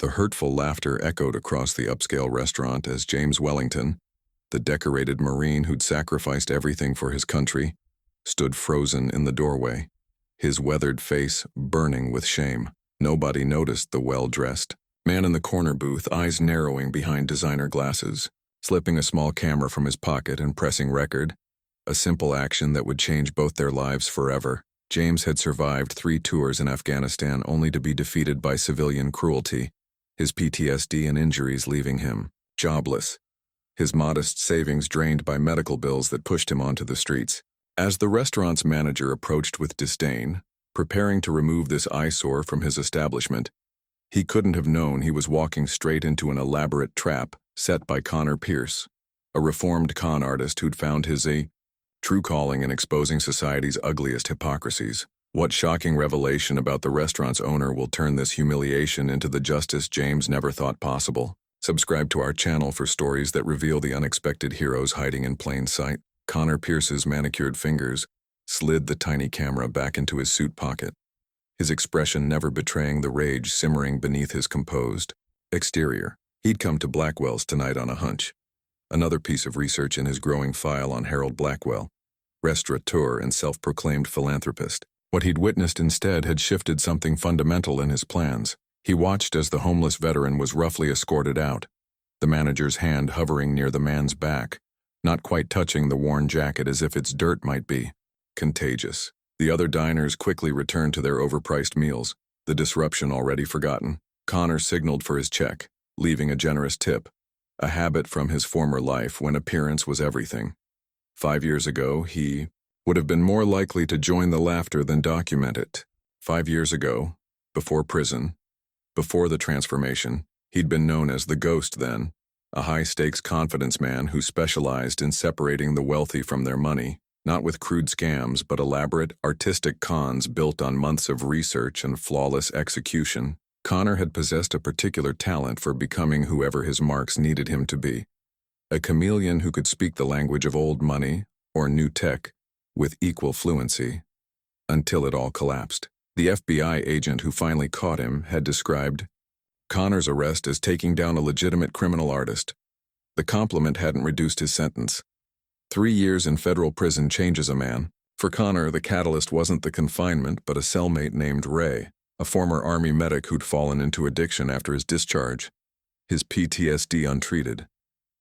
The hurtful laughter echoed across the upscale restaurant as James Wellington, the decorated Marine who'd sacrificed everything for his country, stood frozen in the doorway, his weathered face burning with shame. Nobody noticed the well-dressed man in the corner booth, eyes narrowing behind designer glasses, slipping a small camera from his pocket and pressing record, a simple action that would change both their lives forever. James had survived 3 tours in Afghanistan only to be defeated by civilian cruelty, his PTSD and injuries leaving him jobless, his modest savings drained by medical bills that pushed him onto the streets. As the restaurant's manager approached with disdain, preparing to remove this eyesore from his establishment, he couldn't have known he was walking straight into an elaborate trap set by Connor Pierce, a reformed con artist who'd found his true calling in exposing society's ugliest hypocrisies. What shocking revelation about the restaurant's owner will turn this humiliation into the justice James never thought possible? Subscribe to our channel for stories that reveal the unexpected heroes hiding in plain sight. Connor Pierce's manicured fingers slid the tiny camera back into his suit pocket, his expression never betraying the rage simmering beneath his composed exterior. He'd come to Blackwell's tonight on a hunch. Another piece of research in his growing file on Harold Blackwell, restaurateur and self-proclaimed philanthropist. What he'd witnessed instead had shifted something fundamental in his plans. He watched as the homeless veteran was roughly escorted out, the manager's hand hovering near the man's back, not quite touching the worn jacket as if its dirt might be contagious. The other diners quickly returned to their overpriced meals, the disruption already forgotten. Connor signaled for his check, leaving a generous tip, a habit from his former life when appearance was everything. 5 years ago, he would have been more likely to join the laughter than document it. 5 years ago, before prison, before the transformation, he'd been known as the Ghost then, a high-stakes confidence man who specialized in separating the wealthy from their money, not with crude scams but elaborate, artistic cons built on months of research and flawless execution. Connor had possessed a particular talent for becoming whoever his marks needed him to be, a chameleon who could speak the language of old money or new tech with equal fluency, until it all collapsed. The FBI agent who finally caught him had described Connor's arrest as taking down a legitimate criminal artist. The compliment hadn't reduced his sentence. 3 years in federal prison changes a man. For Connor, the catalyst wasn't the confinement but a cellmate named Ray, a former Army medic who'd fallen into addiction after his discharge, his PTSD untreated,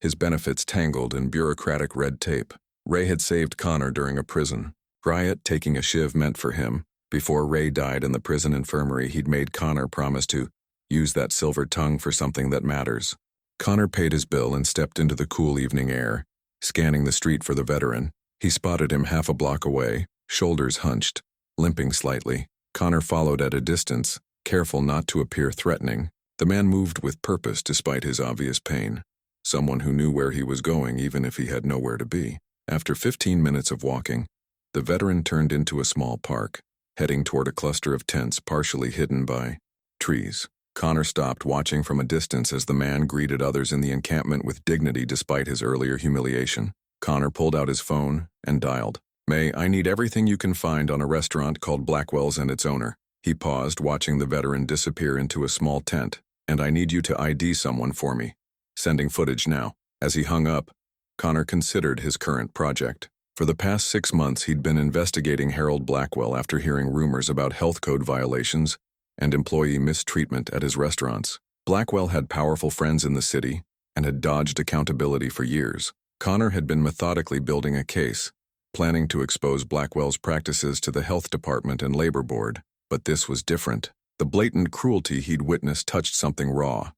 his benefits tangled in bureaucratic red tape. Ray had saved Connor during a prison riot, taking a shiv meant for him. Before Ray died in the prison infirmary, he'd made Connor promise to use that silver tongue for something that matters. Connor paid his bill and stepped into the cool evening air. Scanning the street for the veteran, he spotted him half a block away, shoulders hunched, limping slightly. Connor followed at a distance, careful not to appear threatening. The man moved with purpose despite his obvious pain. Someone who knew where he was going even if he had nowhere to be. After 15 minutes of walking, the veteran turned into a small park, heading toward a cluster of tents partially hidden by trees. Connor stopped, watching from a distance as the man greeted others in the encampment with dignity despite his earlier humiliation. Connor pulled out his phone and dialed. "May, I need everything you can find on a restaurant called Blackwell's and its owner." He paused, watching the veteran disappear into a small tent. "And I need you to ID someone for me. Sending footage now." As he hung up, Connor considered his current project. For the past 6 months, he'd been investigating Harold Blackwell after hearing rumors about health code violations and employee mistreatment at his restaurants. Blackwell had powerful friends in the city and had dodged accountability for years. Connor had been methodically building a case, planning to expose Blackwell's practices to the health department and labor board. But this was different. The blatant cruelty he'd witnessed touched something raw.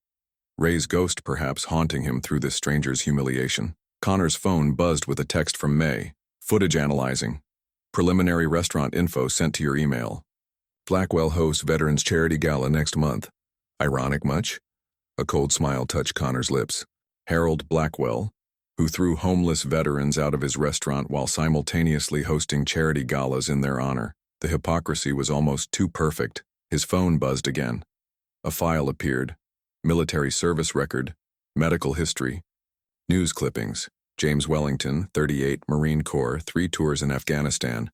Ray's ghost perhaps haunting him through this stranger's humiliation. Connor's phone buzzed with a text from May. "Footage analyzing. Preliminary restaurant info sent to your email. Blackwell hosts Veterans Charity Gala next month. Ironic much?" A cold smile touched Connor's lips. Harold Blackwell, who threw homeless veterans out of his restaurant while simultaneously hosting charity galas in their honor. The hypocrisy was almost too perfect. His phone buzzed again. A file appeared. Military service record, medical history, news clippings. James Wellington, 38, Marine Corps, 3 tours in Afghanistan.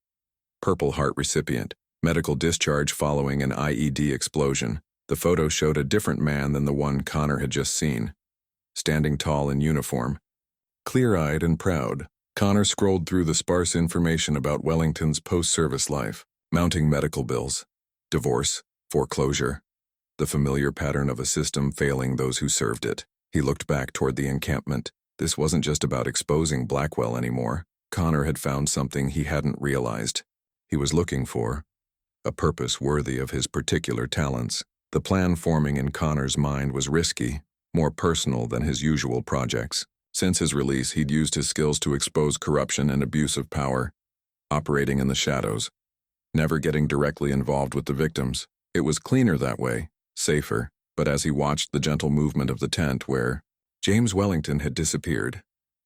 Purple Heart recipient. Medical discharge following an IED explosion. The photo showed a different man than the one Connor had just seen. Standing tall in uniform, clear-eyed and proud, Connor scrolled through the sparse information about Wellington's post-service life, mounting medical bills, divorce, foreclosure, the familiar pattern of a system failing those who served it. He looked back toward the encampment. This wasn't just about exposing Blackwell anymore. Connor had found something he hadn't realized. He was looking for a purpose worthy of his particular talents. The plan forming in Connor's mind was risky, more personal than his usual projects. Since his release, he'd used his skills to expose corruption and abuse of power, operating in the shadows, never getting directly involved with the victims. It was cleaner that way, safer, but as he watched the gentle movement of the tent where James Wellington had disappeared,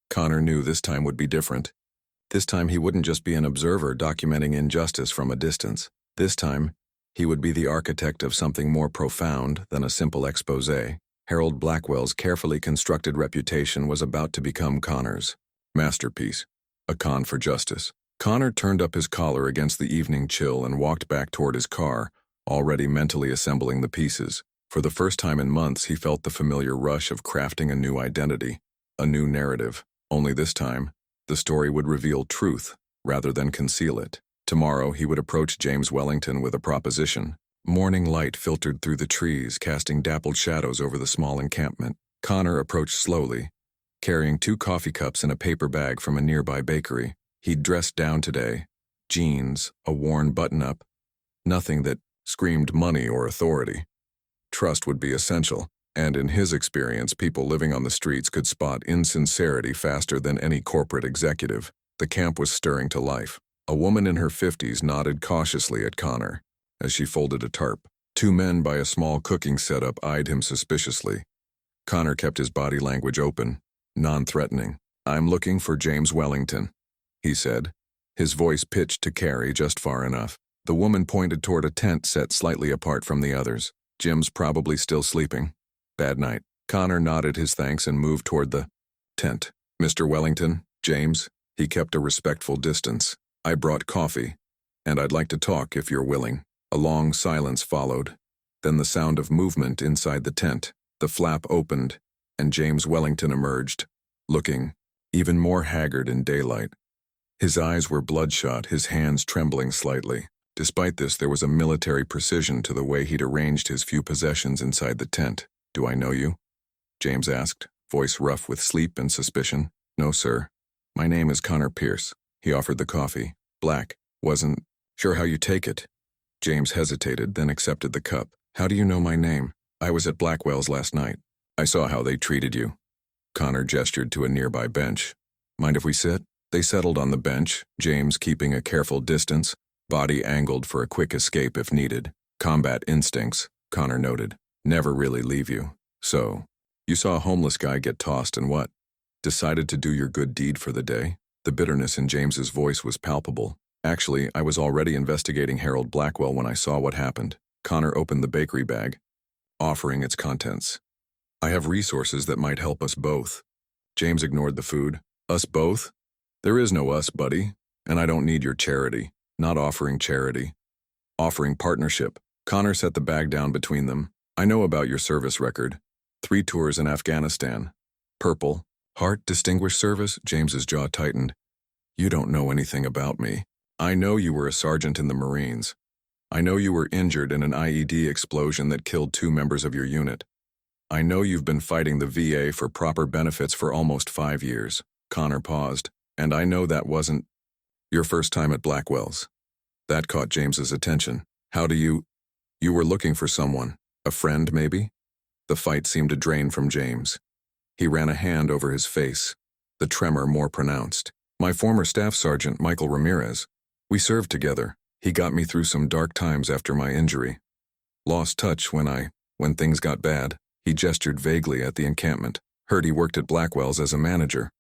Connor knew this time would be different. This time he wouldn't just be an observer documenting injustice from a distance. This time, he would be the architect of something more profound than a simple exposé. Harold Blackwell's carefully constructed reputation was about to become Connor's masterpiece, a con for justice. Connor turned up his collar against the evening chill and walked back toward his car, already mentally assembling the pieces. For the first time in months, he felt the familiar rush of crafting a new identity, a new narrative. Only this time, the story would reveal truth rather than conceal it. Tomorrow, he would approach James Wellington with a proposition. Morning light filtered through the trees, casting dappled shadows over the small encampment. Connor approached slowly, carrying 2 coffee cups and a paper bag from a nearby bakery. He'd dressed down today, jeans, a worn button-up, nothing that screamed money or authority. Trust would be essential, and in his experience, people living on the streets could spot insincerity faster than any corporate executive. The camp was stirring to life. A woman in her 50s nodded cautiously at Connor as she folded a tarp. 2 men by a small cooking setup eyed him suspiciously. Connor kept his body language open, non-threatening. "I'm looking for James Wellington," he said, his voice pitched to carry just far enough. The woman pointed toward a tent set slightly apart from the others. "Jim's probably still sleeping. Bad night." Connor nodded his thanks and moved toward the tent. "Mr. Wellington, James," he kept a respectful distance. "I brought coffee, and I'd like to talk if you're willing." A long silence followed, then the sound of movement inside the tent. The flap opened, and James Wellington emerged, looking even more haggard in daylight. His eyes were bloodshot, his hands trembling slightly. Despite this, there was a military precision to the way he'd arranged his few possessions inside the tent. "Do I know you?" James asked, voice rough with sleep and suspicion. "No, sir. My name is Connor Pierce." He offered the coffee. Black. "Wasn't sure how you take it." James hesitated, then accepted the cup. "How do you know my name?" "I was at Blackwell's last night. I saw how they treated you." Connor gestured to a nearby bench. "Mind if we sit?" They settled on the bench, James keeping a careful distance, body angled for a quick escape if needed. "Combat instincts," Connor noted, "never really leave you. So, you saw a homeless guy get tossed and what? Decided to do your good deed for the day?" The bitterness in James's voice was palpable. "Actually, I was already investigating Harold Blackwell when I saw what happened." Connor opened the bakery bag, offering its contents. "I have resources that might help us both." James ignored the food. "Us both? There is no us, buddy, and I don't need your charity. Not offering charity. Offering partnership." Connor set the bag down between them. "I know about your service record. 3 tours in Afghanistan. Purple Heart Distinguished Service." James's jaw tightened. "You don't know anything about me. I know you were a sergeant in the Marines. I know you were injured in an IED explosion that killed 2 members of your unit. I know you've been fighting the VA for proper benefits for almost 5 years." Connor paused. "And I know that wasn't your first time at Blackwell's." That caught James's attention. "How do you were looking for someone? A friend, maybe?" The fight seemed to drain from James. He ran a hand over his face, the tremor more pronounced. "My former staff sergeant, Michael Ramirez. We served together. He got me through some dark times after my injury. Lost touch when things got bad." He gestured vaguely at the encampment. "Heard he worked at Blackwell's as a manager.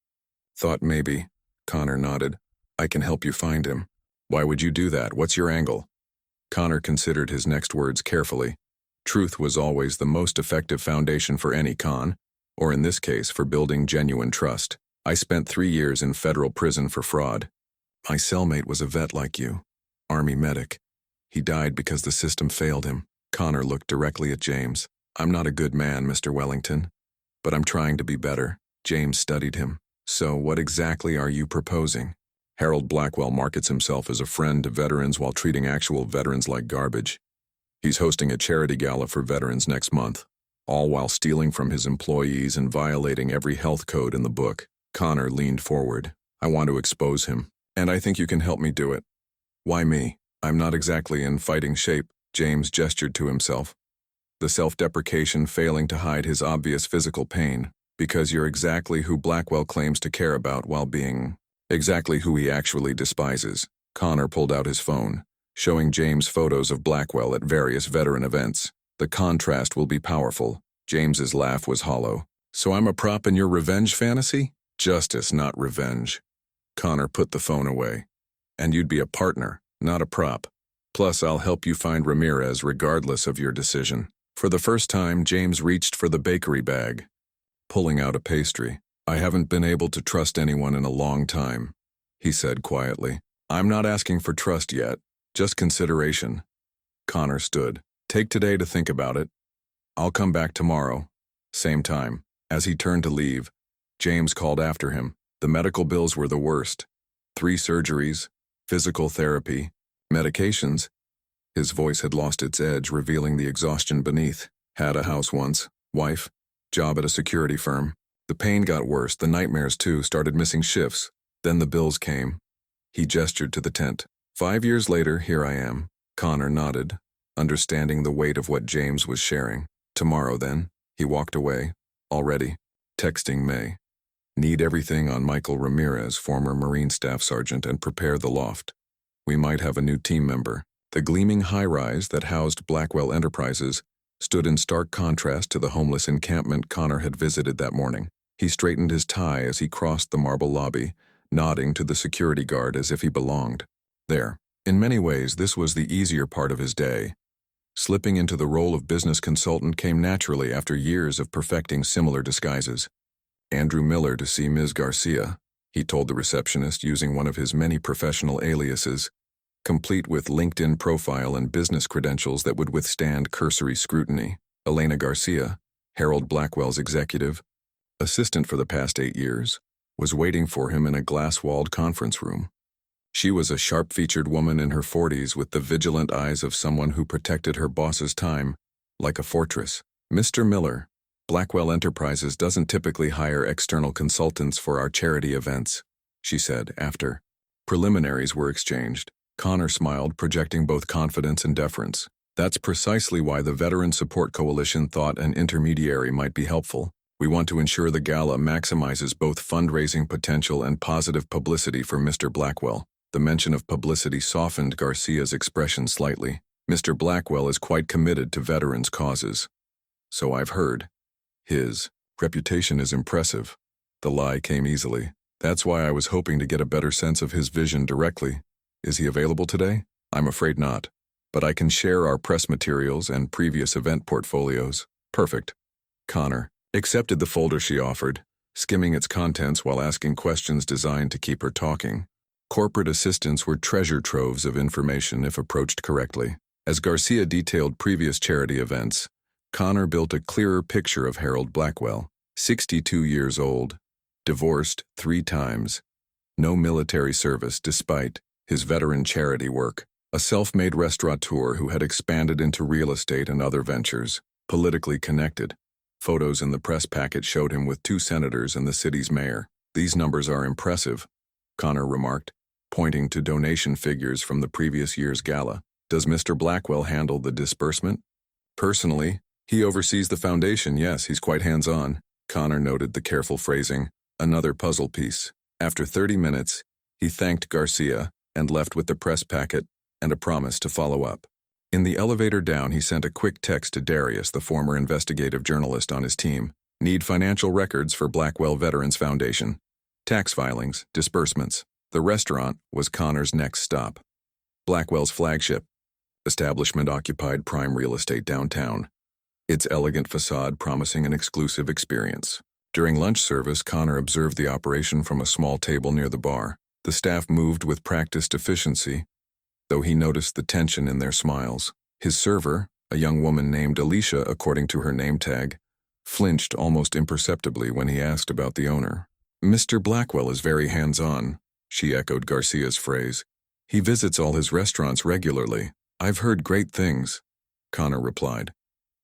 Thought maybe," Connor nodded, "I can help you find him." "Why would you do that? What's your angle?" Connor considered his next words carefully. Truth was always the most effective foundation for any con, or in this case, for building genuine trust. "I spent 3 years in federal prison for fraud. My cellmate was a vet like you, Army medic. He died because the system failed him. Connor looked directly at James. "I'm not a good man, Mr. Wellington, but I'm trying to be better." James studied him. "So what exactly are you proposing?" "Harold Blackwell markets himself as a friend to veterans while treating actual veterans like garbage. He's hosting a charity gala for veterans next month, all while stealing from his employees and violating every health code in the book." Connor leaned forward. "I want to expose him, and I think you can help me do it." "Why me? I'm not exactly in fighting shape." James gestured to himself, the self-deprecation failing to hide his obvious physical pain. "Because you're exactly who Blackwell claims to care about while being exactly who he actually despises." Connor pulled out his phone, showing James photos of Blackwell at various veteran events. "The contrast will be powerful." James's laugh was hollow. "So I'm a prop in your revenge fantasy?" "Justice, not revenge." Connor put the phone away. "And you'd be a partner, not a prop. Plus, I'll help you find Ramirez regardless of your decision." For the first time, James reached for the bakery bag, pulling out a pastry. "I haven't been able to trust anyone in a long time," he said quietly. "I'm not asking for trust yet, just consideration." Connor stood. "Take today to think about it. I'll come back tomorrow. Same time." As he turned to leave, James called after him. The medical bills were the worst. 3 surgeries, physical therapy, medications. His voice had lost its edge, revealing the exhaustion beneath. "Had a house once, wife, job at a security firm." The pain got worse, the nightmares too, started missing shifts. Then the bills came. He gestured to the tent. 5 years later, here I am." Connor nodded, understanding the weight of what James was sharing. "Tomorrow, then." He walked away, already texting May. "Need everything on Michael Ramirez, former Marine Staff Sergeant, and prepare the loft. We might have a new team member." The gleaming high-rise that housed Blackwell Enterprises stood in stark contrast to the homeless encampment Connor had visited that morning. He straightened his tie as he crossed the marble lobby, nodding to the security guard as if he belonged there. In many ways, this was the easier part of his day. Slipping into the role of business consultant came naturally after years of perfecting similar disguises. "Andrew Miller to see Ms. Garcia," he told the receptionist using one of his many professional aliases, complete with LinkedIn profile and business credentials that would withstand cursory scrutiny. Elena Garcia, Harold Blackwell's executive assistant for the past 8 years, was waiting for him in a glass-walled conference room. She was a sharp-featured woman in her 40s with the vigilant eyes of someone who protected her boss's time like a fortress. "Mr. Miller, Blackwell Enterprises doesn't typically hire external consultants for our charity events," she said after preliminaries were exchanged. Connor smiled, projecting both confidence and deference. "That's precisely why the Veteran Support Coalition thought an intermediary might be helpful. We want to ensure the gala maximizes both fundraising potential and positive publicity for Mr. Blackwell." The mention of publicity softened Garcia's expression slightly. "Mr. Blackwell is quite committed to veterans' causes." "So I've heard. His reputation is impressive." The lie came easily. "That's why I was hoping to get a better sense of his vision directly. Is he available today?" "I'm afraid not, but I can share our press materials and previous event portfolios." "Perfect." Connor accepted the folder she offered, skimming its contents while asking questions designed to keep her talking. Corporate assistants were treasure troves of information if approached correctly. As Garcia detailed previous charity events, Connor built a clearer picture of Harold Blackwell. 62 years old, divorced 3 times, no military service despite his veteran charity work, a self-made restaurateur who had expanded into real estate and other ventures, politically connected. Photos in the press packet showed him with 2 senators and the city's mayor. "These numbers are impressive," Connor remarked, pointing to donation figures from the previous year's gala. "Does Mr. Blackwell handle the disbursement?" "Personally, he oversees the foundation, yes, he's quite hands-on." Connor noted the careful phrasing, another puzzle piece. After 30 minutes, he thanked Garcia and left with the press packet and a promise to follow up. In the elevator down, he sent a quick text to Darius, the former investigative journalist on his team. "Need financial records for Blackwell Veterans Foundation. Tax filings, disbursements." The restaurant was Connor's next stop. Blackwell's flagship establishment occupied prime real estate downtown, its elegant facade promising an exclusive experience. During lunch service, Connor observed the operation from a small table near the bar. The staff moved with practiced efficiency, though he noticed the tension in their smiles. His server, A young woman named Alicia, according to her name tag, flinched almost imperceptibly when he asked about the owner. "Mr. Blackwell is very hands-on," she echoed Garcia's phrase. "He visits all his restaurants regularly. I've heard great things," Connor replied,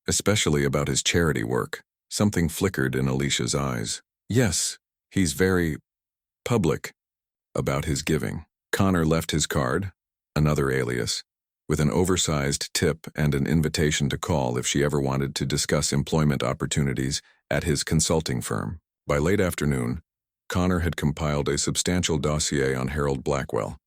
"especially about his charity work." Something flickered in Alicia's eyes. "Yes, he's very public about his giving." Connor left his card, another alias, with an oversized tip and an invitation to call if she ever wanted to discuss employment opportunities at his consulting firm. By late afternoon, Connor had compiled a substantial dossier on Harold Blackwell.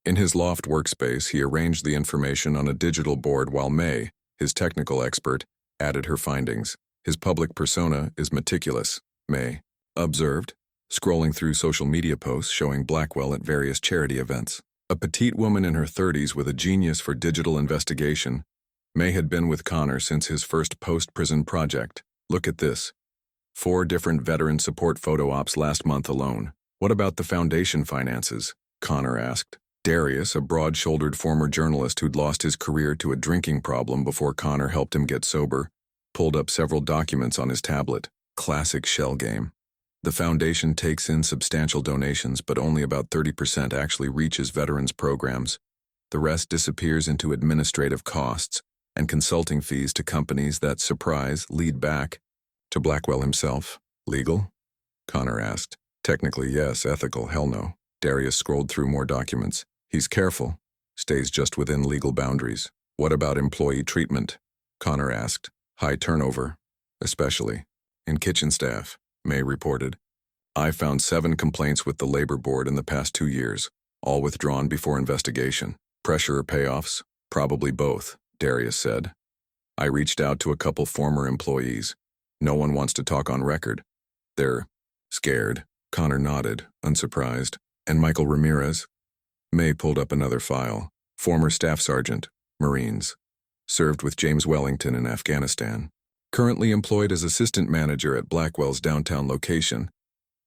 In his loft workspace, he arranged the information on a digital board while May, his technical expert, added her findings. "His public persona is meticulous," May observed, scrolling through social media posts showing Blackwell at various charity events. A petite woman in her 30s with a genius for digital investigation, May had been with Connor since his first post-prison project. "Look at this. 4 different veteran support photo ops last month alone. What about the foundation finances?" Connor asked. Darius, a broad-shouldered former journalist who'd lost his career to a drinking problem before Connor helped him get sober, pulled up several documents on his tablet. Classic shell game. "The foundation takes in substantial donations, but only about 30% actually reaches veterans programs. The rest disappears into administrative costs and consulting fees to companies that, surprise, lead back to Blackwell himself." "Legal?" Connor asked. "Technically, yes. Ethical, hell no." Darius scrolled through more documents. "He's careful. Stays just within legal boundaries." "What about employee treatment?" Connor asked. "High turnover, especially in kitchen staff," May reported. "I found 7 complaints with the labor board in the past 2 years, all withdrawn before investigation." "Pressure or payoffs?" "Probably both," Darius said. "I reached out to a couple former employees. No one wants to talk on record. They're scared." Connor nodded, unsurprised. "And Michael Ramirez?" May pulled up another file. "Former staff sergeant, Marines. Served with James Wellington in Afghanistan. Currently employed as assistant manager at Blackwell's downtown location,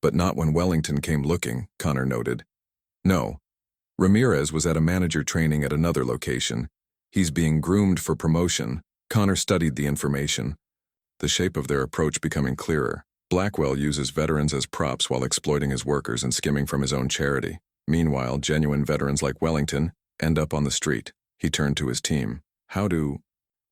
but not when Wellington came looking," Connor noted. "No. Ramirez was at a manager training at another location. He's being groomed for promotion." Connor studied the information, the shape of their approach becoming clearer. Blackwell uses veterans as props while exploiting his workers and skimming from his own charity. Meanwhile, genuine veterans like Wellington end up on the street. He turned to his team. "How do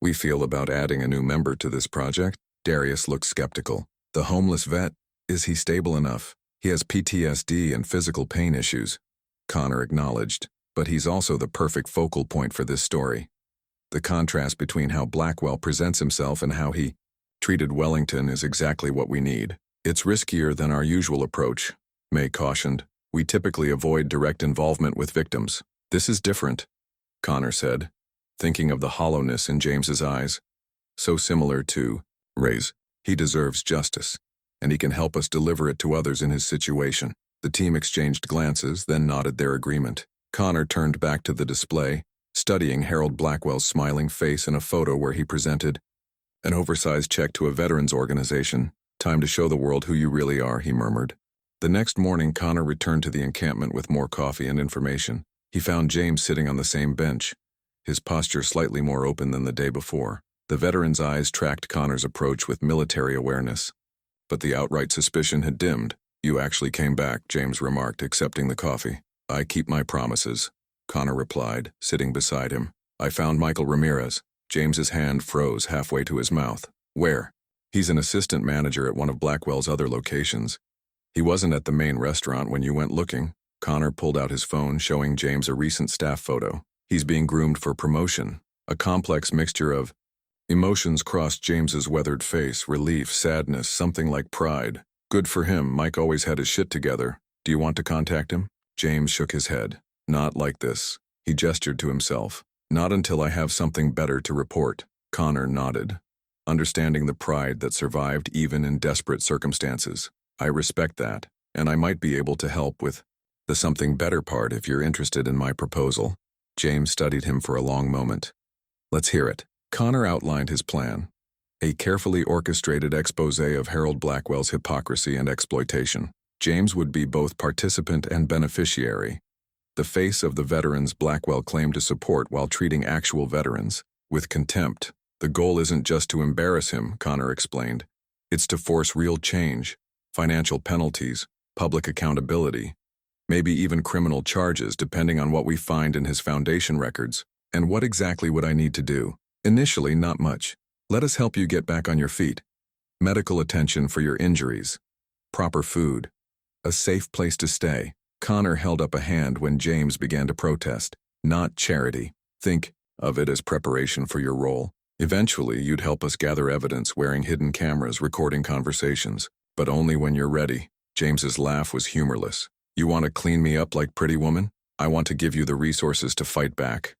we feel about adding a new member to this project?" Darius looked skeptical. "The homeless vet, is he stable enough? He has PTSD and physical pain issues," Connor acknowledged, "but he's also the perfect focal point for this story. The contrast between how Blackwell presents himself and how he treated Wellington is exactly what we need." "It's riskier than our usual approach," May cautioned. "We typically avoid direct involvement with victims." "This is different," Connor said, thinking of the hollowness in James's eyes. "So similar to Ray's. He deserves justice, and he can help us deliver it to others in his situation." The team exchanged glances, then nodded their agreement. Connor turned back to the display, studying Harold Blackwell's smiling face in a photo where he presented an oversized check to a veterans organization. "Time to show the world who you really are," he murmured. The next morning, Connor returned to the encampment with more coffee and information. He found James sitting on the same bench, his posture slightly more open than the day before. The veteran's eyes tracked Connor's approach with military awareness. But the outright suspicion had dimmed. "You actually came back," James remarked, accepting the coffee. "I keep my promises," Connor replied, sitting beside him. "I found Michael Ramirez." James's hand froze halfway to his mouth. "Where?" "He's an assistant manager at one of Blackwell's other locations. He wasn't at the main restaurant when you went looking." Connor pulled out his phone, showing James a recent staff photo. "He's being groomed for promotion." A complex mixture of emotions crossed James's weathered face: relief, sadness, something like pride. "Good for him. Mike always had his shit together. Do you want to contact him?" James shook his head. "Not like this." He gestured to himself. "Not until I have something better to report." Connor nodded, understanding the pride that survived even in desperate circumstances. "I respect that, and I might be able to help with the something better part if you're interested in my proposal." James studied him for a long moment. "Let's hear it." Connor outlined his plan, a carefully orchestrated exposé of Harold Blackwell's hypocrisy and exploitation. James would be both participant and beneficiary, the face of the veterans Blackwell claimed to support while treating actual veterans with contempt. The goal isn't just to embarrass him, Connor explained. It's to force real change, financial penalties, public accountability, maybe even criminal charges depending on what we find in his foundation records. And what exactly would I need to do? Initially, not much. Let us help you get back on your feet. Medical attention for your injuries, proper food, a safe place to stay. Connor held up a hand when James began to protest. Not charity. Think of it as preparation for your role. Eventually, you'd help us gather evidence wearing hidden cameras recording conversations, but only when you're ready. James's laugh was humorless. You want to clean me up like Pretty Woman? I want to give you the resources to fight back.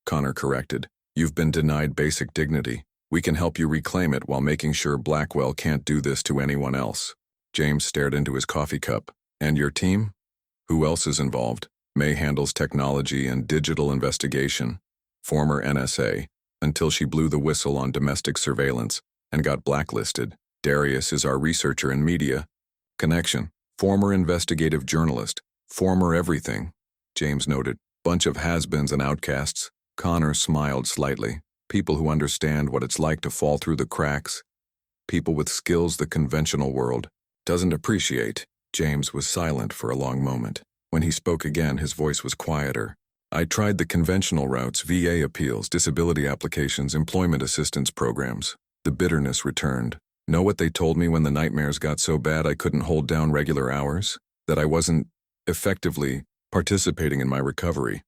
Connor corrected. You've been denied basic dignity. We can help you reclaim it while making sure Blackwell can't do this to anyone else. James stared into his coffee cup. And your team? Who else is involved? May handles technology and digital investigation. Former NSA, until she blew the whistle on domestic surveillance and got blacklisted. Darius is our researcher and media connection. Former investigative journalist. Former everything. James noted. Bunch of has-beens and outcasts. Connor smiled slightly. People who understand what it's like to fall through the cracks. People with skills the conventional world doesn't appreciate. James was silent for a long moment. When he spoke again, his voice was quieter. I tried the conventional routes, VA appeals, disability applications, employment assistance programs. The bitterness returned. Know what they told me when the nightmares got so bad I couldn't hold down regular hours? That I wasn't effectively participating in my recovery.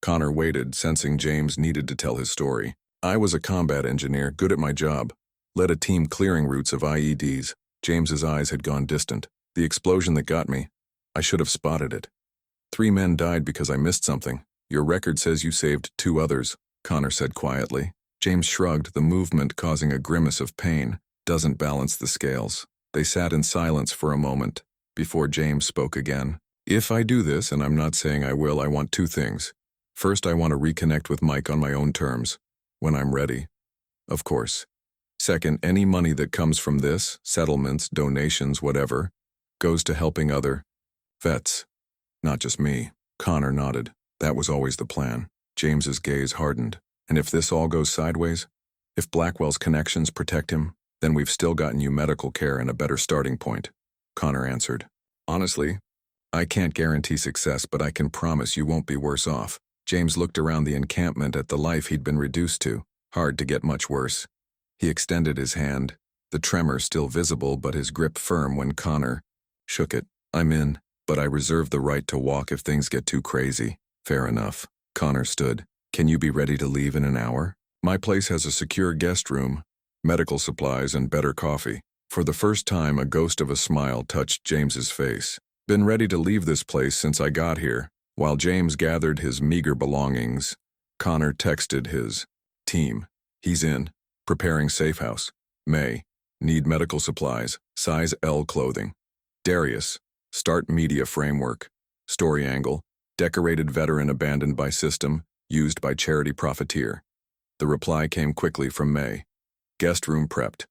Connor waited, sensing James needed to tell his story. I was a combat engineer, good at my job. Led a team clearing routes of IEDs. James's eyes had gone distant. The explosion that got me, I should have spotted it. 3 men died because I missed something. Your record says you saved 2 others, Connor said quietly. James shrugged, the movement causing a grimace of pain. Doesn't balance the scales. They sat in silence for a moment, before James spoke again. If I do this, and I'm not saying I will, I want 2 things. First, I want to reconnect with Mike on my own terms, when I'm ready. Of course. Second, any money that comes from this, settlements, donations, whatever, goes to helping other vets. Not just me. Connor nodded. That was always the plan. James's gaze hardened. And if this all goes sideways, if Blackwell's connections protect him, then we've still gotten you medical care and a better starting point, Connor answered. Honestly, I can't guarantee success, but I can promise you won't be worse off. James looked around the encampment at the life he'd been reduced to. Hard to get much worse. He extended his hand, the tremor still visible but his grip firm when Connor shook it. I'm in, but I reserve the right to walk if things get too crazy. Fair enough. Connor stood. Can you be ready to leave in an hour? My place has a secure guest room, medical supplies, and better coffee. For the first time, a ghost of a smile touched James's face. Been ready to leave this place since I got here. While James gathered his meager belongings, Connor texted his team. He's in. Preparing safe house. May. Need medical supplies. Size L clothing. Darius. Start media framework. Story angle. Decorated veteran abandoned by system. Used by charity profiteer. The reply came quickly from May. Guest room prepped.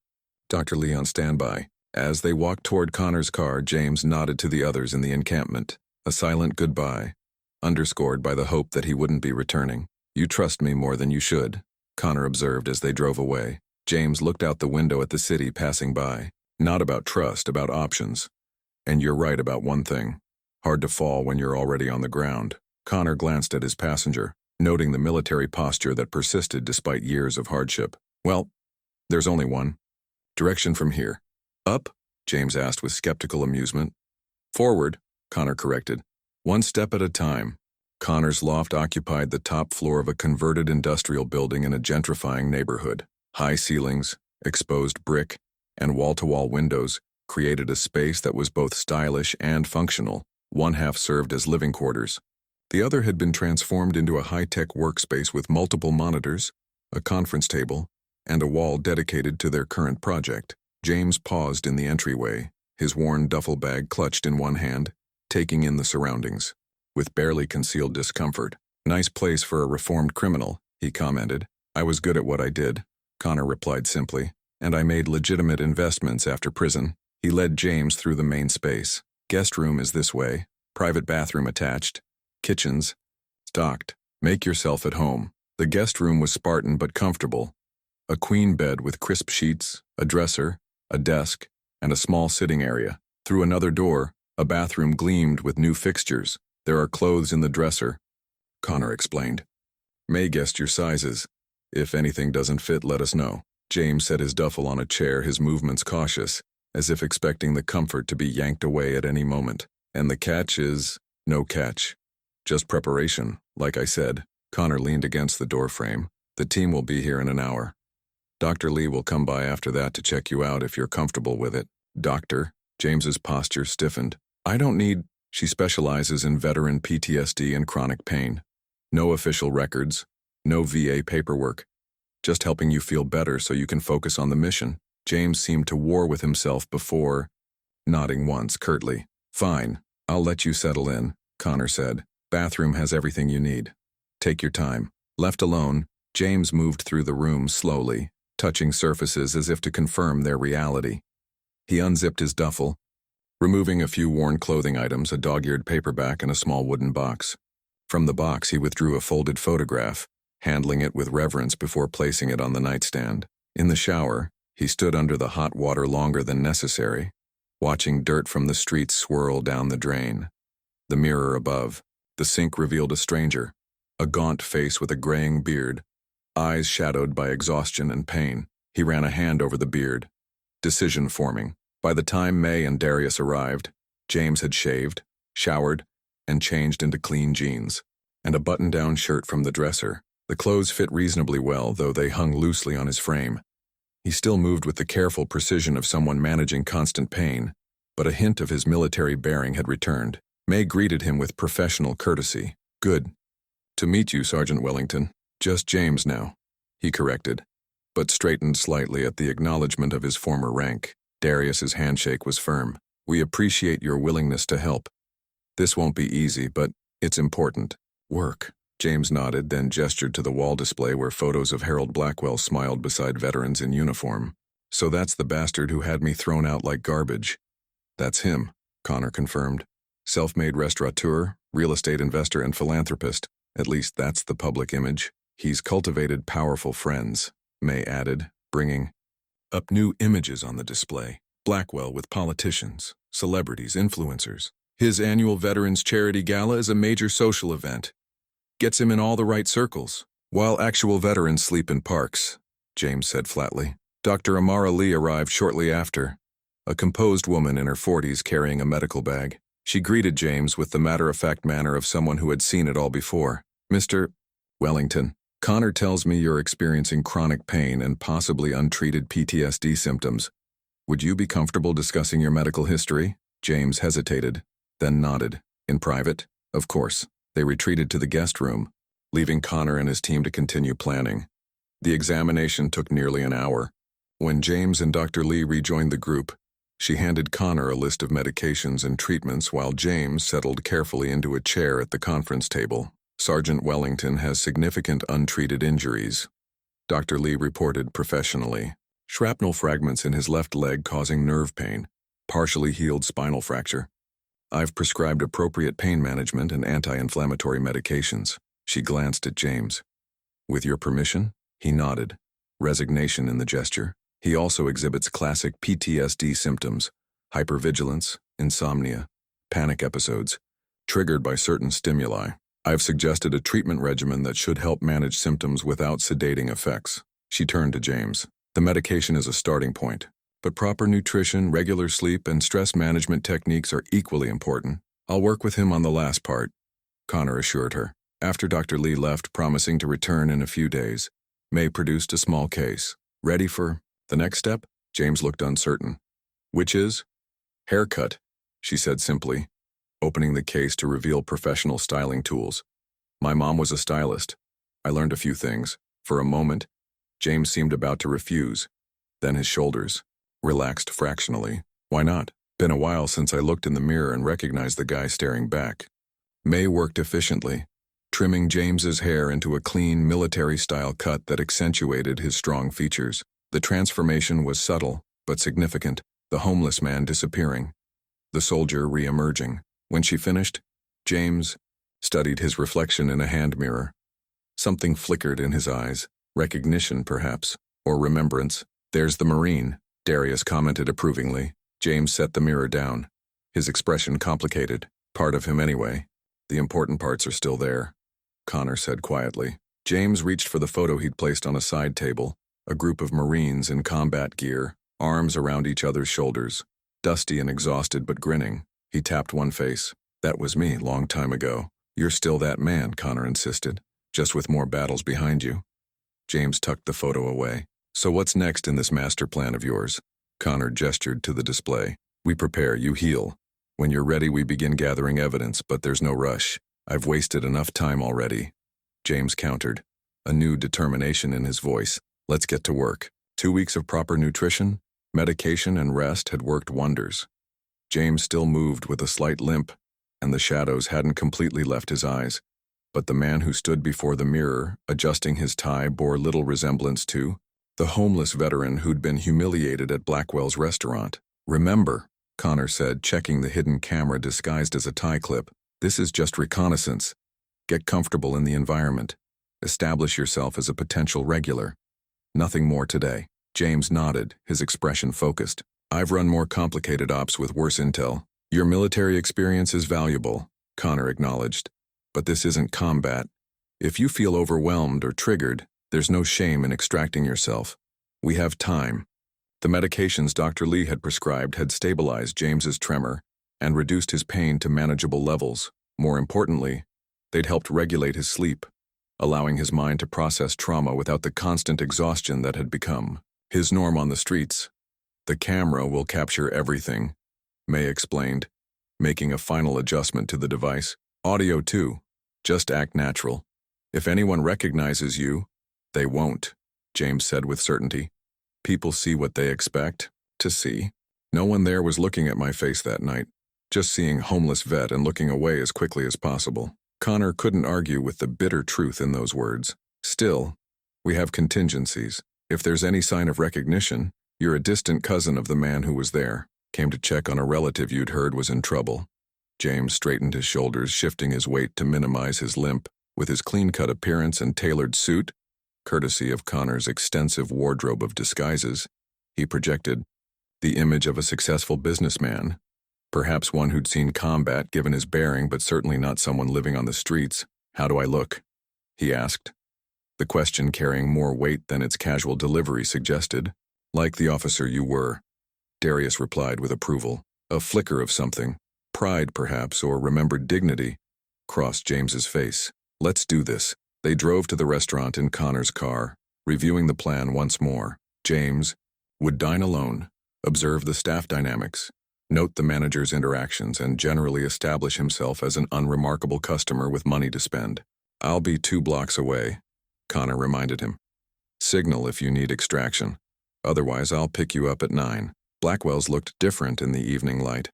Dr. Lee on standby. As they walked toward Connor's car, James nodded to the others in the encampment. A silent goodbye, underscored by the hope that he wouldn't be returning. You trust me more than you should, Connor observed as they drove away. James looked out the window at the city passing by. Not about trust, about options. And you're right about one thing. Hard to fall when you're already on the ground. Connor glanced at his passenger, noting the military posture that persisted despite years of hardship. Well, there's only one. Direction from here. Up? James asked with skeptical amusement. Forward, Connor corrected. 1 step at a time. Connor's loft occupied the top floor of a converted industrial building in a gentrifying neighborhood. High ceilings, exposed brick, and wall-to-wall windows created a space that was both stylish and functional. One half served as living quarters. The other had been transformed into a high-tech workspace with multiple monitors, a conference table, and a wall dedicated to their current project. James paused in the entryway, his worn duffel bag clutched in one hand, taking in the surroundings, with barely concealed discomfort. Nice place for a reformed criminal, he commented. I was good at what I did, Connor replied simply, and I made legitimate investments after prison. He led James through the main space. Guest room is this way, private bathroom attached, kitchens stocked. Make yourself at home. The guest room was Spartan but comfortable. A queen bed with crisp sheets, a dresser, a desk, and a small sitting area. Through another door, a bathroom gleamed with new fixtures. There are clothes in the dresser, Connor explained. May guessed your sizes. If anything doesn't fit, let us know. James set his duffel on a chair, his movements cautious, as if expecting the comfort to be yanked away at any moment. And the catch is no catch. Just preparation, like I said. Connor leaned against the doorframe. The team will be here in an hour. Dr. Lee will come by after that to check you out if you're comfortable with it. Doctor, James's posture stiffened. I don't need. She specializes in veteran PTSD and chronic pain. No official records, no VA paperwork. Just helping you feel better so you can focus on the mission. James seemed to war with himself before, nodding once curtly. Fine, I'll let you settle in, Connor said. Bathroom has everything you need. Take your time. Left alone, James moved through the room slowly, touching surfaces as if to confirm their reality. He unzipped his duffel, removing a few worn clothing items, a dog-eared paperback, and a small wooden box. From the box, he withdrew a folded photograph, handling it with reverence before placing it on the nightstand. In the shower, he stood under the hot water longer than necessary, watching dirt from the street swirl down the drain. The mirror above, the sink revealed a stranger, a gaunt face with a graying beard, eyes shadowed by exhaustion and pain. He ran a hand over the beard, decision forming. By the time May and Darius arrived, James had shaved, showered, and changed into clean jeans, and a button-down shirt from the dresser. The clothes fit reasonably well, though they hung loosely on his frame. He still moved with the careful precision of someone managing constant pain, but a hint of his military bearing had returned. May greeted him with professional courtesy. Good to meet you, Sergeant Wellington. Just James now, he corrected, but straightened slightly at the acknowledgement of his former rank. Darius's handshake was firm. We appreciate your willingness to help. This won't be easy, but it's important. Work. James nodded, then gestured to the wall display where photos of Harold Blackwell smiled beside veterans in uniform. So that's the bastard who had me thrown out like garbage. That's him, Connor confirmed. Self-made restaurateur, real estate investor, and philanthropist. At least that's the public image. He's cultivated powerful friends, May added, bringing up new images on the display. Blackwell with politicians, celebrities, influencers. His annual Veterans Charity Gala is a major social event. Gets him in all the right circles, while actual veterans sleep in parks, James said flatly. Dr. Amara Lee arrived shortly after, a composed woman in her 40s carrying a medical bag. She greeted James with the matter-of-fact manner of someone who had seen it all before. Mr. Wellington, Connor tells me you're experiencing chronic pain and possibly untreated PTSD symptoms. Would you be comfortable discussing your medical history? James hesitated, then nodded. In private, of course. They retreated to the guest room, leaving Connor and his team to continue planning. The examination took nearly an hour. When James and Dr. Lee rejoined the group, she handed Connor a list of medications and treatments while James settled carefully into a chair at the conference table. Sergeant Wellington has significant untreated injuries, Dr. Lee reported professionally. Shrapnel fragments in his left leg causing nerve pain, partially healed spinal fracture. I've prescribed appropriate pain management and anti-inflammatory medications. She glanced at James. With your permission? He nodded, resignation in the gesture. He also exhibits classic PTSD symptoms, hypervigilance, insomnia, panic episodes, triggered by certain stimuli. I've suggested a treatment regimen that should help manage symptoms without sedating effects. She turned to James. The medication is a starting point, but proper nutrition, regular sleep, and stress management techniques are equally important. I'll work with him on the last part, Connor assured her. After Dr. Lee left, promising to return in a few days, May produced a small case. Ready for the next step? James looked uncertain. Which is? Haircut, she said simply, opening the case to reveal professional styling tools. My mom was a stylist. I learned a few things. For a moment, James seemed about to refuse. Then his shoulders relaxed fractionally. Why not? Been a while since I looked in the mirror and recognized the guy staring back. May worked efficiently, trimming James's hair into a clean, military-style cut that accentuated his strong features. The transformation was subtle, but significant. The homeless man disappearing, the soldier re-emerging. When she finished, James studied his reflection in a hand mirror. Something flickered in his eyes, recognition perhaps. or remembrance. There's the Marine, Darius commented approvingly. James set the mirror down. His expression complicated. Part of him anyway. The important parts are still there, Connor said quietly. James reached for the photo he'd placed on a side table. A group of Marines in combat gear, arms around each other's shoulders. Dusty and exhausted but grinning. He tapped one face. That was me, long time ago. You're still that man, Connor insisted. Just with more battles behind you. James tucked the photo away. So what's next in this master plan of yours? Connor gestured to the display. We prepare, you heal. When you're ready, we begin gathering evidence, but there's no rush. I've wasted enough time already. James countered, a new determination in his voice. Let's get to work. 2 weeks of proper nutrition, medication, and rest had worked wonders. James still moved with a slight limp, and the shadows hadn't completely left his eyes. But the man who stood before the mirror, adjusting his tie, bore little resemblance to the homeless veteran who'd been humiliated at Blackwell's restaurant. Remember, Connor said, checking the hidden camera disguised as a tie clip, this is just reconnaissance. Get comfortable in the environment. Establish yourself as a potential regular. Nothing more today. James nodded, his expression focused. I've run more complicated ops with worse intel. Your military experience is valuable, Connor acknowledged. But this isn't combat. If you feel overwhelmed or triggered, there's no shame in extracting yourself. We have time. The medications Dr. Lee had prescribed had stabilized James's tremor and reduced his pain to manageable levels. More importantly, they'd helped regulate his sleep, allowing his mind to process trauma without the constant exhaustion that had become his norm on the streets. The camera will capture everything, May explained, making a final adjustment to the device. Audio too. Just act natural. If anyone recognizes you, they won't, James said with certainty. People see what they expect to see. No one there was looking at my face that night, just seeing homeless vet and looking away as quickly as possible. Connor couldn't argue with the bitter truth in those words. Still, we have contingencies. If there's any sign of recognition, you're a distant cousin of the man who was there. Came to check on a relative you'd heard was in trouble. James straightened his shoulders, shifting his weight to minimize his limp. With his clean-cut appearance and tailored suit, courtesy of Connor's extensive wardrobe of disguises, he projected the image of a successful businessman, perhaps one who'd seen combat given his bearing, but certainly not someone living on the streets. How do I look? He asked, the question carrying more weight than its casual delivery suggested. Like the officer you were, Darius replied with approval. A flicker of something, pride perhaps, or remembered dignity, crossed James's face. Let's do this. They drove to the restaurant in Connor's car, reviewing the plan once more. James would dine alone, observe the staff dynamics, note the manager's interactions, and generally establish himself as an unremarkable customer with money to spend. I'll be 2 blocks away, Connor reminded him. Signal if you need extraction. Otherwise, I'll pick you up at 9. Blackwell's looked different in the evening light,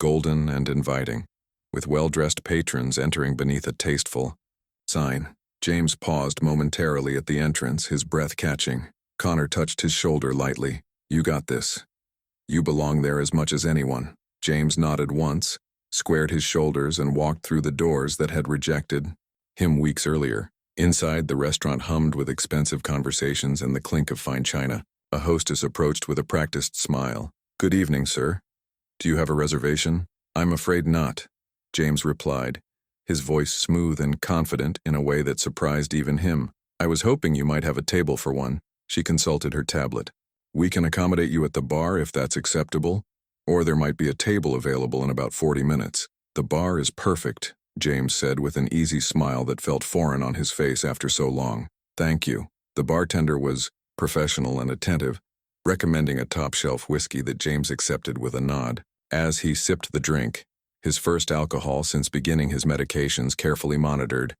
golden and inviting, with well-dressed patrons entering beneath a tasteful sign. James paused momentarily at the entrance, his breath catching. Connor touched his shoulder lightly. You got this. You belong there as much as anyone. James nodded once, squared his shoulders, and walked through the doors that had rejected him weeks earlier. Inside, the restaurant hummed with expensive conversations and the clink of fine china. A hostess approached with a practiced smile. Good evening, sir. Do you have a reservation? I'm afraid not, James replied, his voice smooth and confident in a way that surprised even him. I was hoping you might have a table for one. She consulted her tablet. We can accommodate you at the bar if that's acceptable, or there might be a table available in about 40 minutes. The bar is perfect, James said with an easy smile that felt foreign on his face after so long. Thank you. The bartender was professional and attentive, recommending a top-shelf whiskey that James accepted with a nod. As he sipped the drink, his first alcohol since beginning his medications carefully monitored,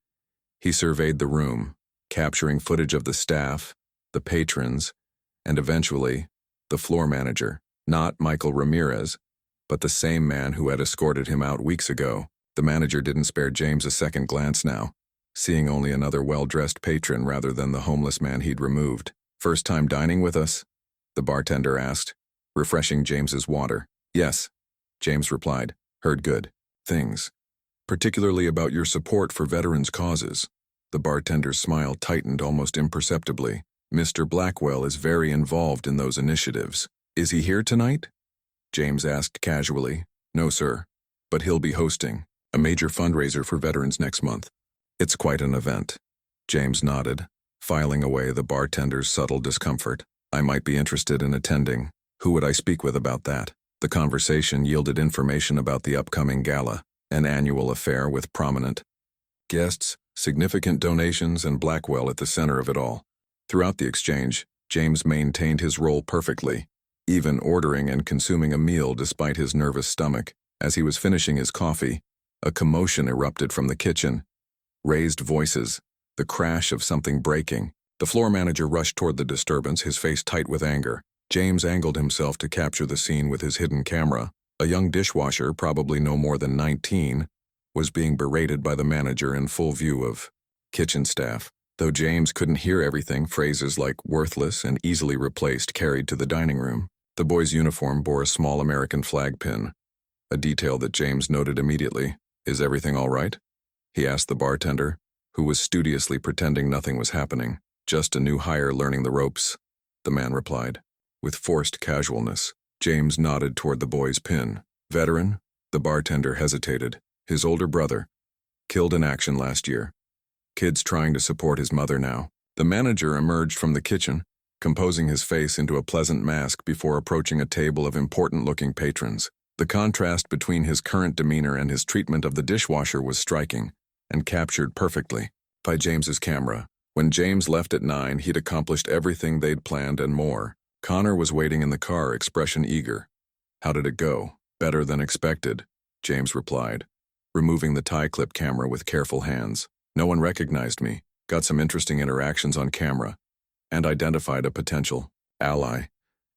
he surveyed the room, capturing footage of the staff, the patrons, and eventually, the floor manager. Not Michael Ramirez, but the same man who had escorted him out weeks ago. The manager didn't spare James a second glance now, seeing only another well-dressed patron rather than the homeless man he'd removed. First time dining with us? The bartender asked, refreshing James's water. Yes, James replied. Heard good things, particularly about your support for veterans' causes. The bartender's smile tightened almost imperceptibly. Mr. Blackwell is very involved in those initiatives. Is he here tonight? James asked casually. No, sir. But he'll be hosting a major fundraiser for veterans next month. It's quite an event. James nodded, filing away the bartender's subtle discomfort. I might be interested in attending. Who would I speak with about that? The conversation yielded information about the upcoming gala, an annual affair with prominent guests, significant donations, and Blackwell at the center of it all. Throughout the exchange, James maintained his role perfectly, even ordering and consuming a meal despite his nervous stomach. As he was finishing his coffee, a commotion erupted from the kitchen. Raised voices, the crash of something breaking. The floor manager rushed toward the disturbance, his face tight with anger. James angled himself to capture the scene with his hidden camera. A young dishwasher, probably no more than 19, was being berated by the manager in full view of kitchen staff. Though James couldn't hear everything, phrases like worthless and easily replaced carried to the dining room. The boy's uniform bore a small American flag pin, a detail that James noted immediately. Is everything all right? He asked the bartender, who was studiously pretending nothing was happening. Just a new hire learning the ropes, the man replied. With forced casualness, James nodded toward the boy's pin. Veteran? The bartender hesitated. His older brother. Killed in action last year. Kid's trying to support his mother now. The manager emerged from the kitchen, composing his face into a pleasant mask before approaching a table of important-looking patrons. The contrast between his current demeanor and his treatment of the dishwasher was striking, and captured perfectly by James's camera. When James left at 9, he'd accomplished everything they'd planned and more. Connor was waiting in the car, expression eager. How did it go? Better than expected, James replied, removing the tie clip camera with careful hands. No one recognized me, got some interesting interactions on camera, and identified a potential ally.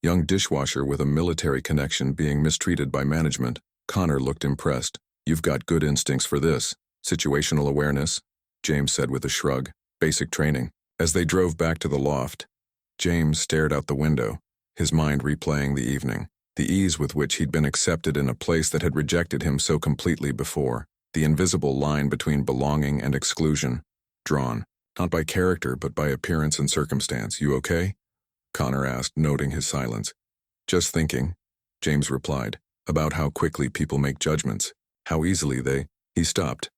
Young dishwasher with a military connection being mistreated by management. Connor looked impressed. You've got good instincts for this. Situational awareness, James said with a shrug. Basic training. As they drove back to the loft, James stared out the window, his mind replaying the evening. The ease with which he'd been accepted in a place that had rejected him so completely before. The invisible line between belonging and exclusion. Drawn, not by character but by appearance and circumstance. You okay? Connor asked, noting his silence. Just thinking, James replied, about how quickly people make judgments, how easily they... He stopped,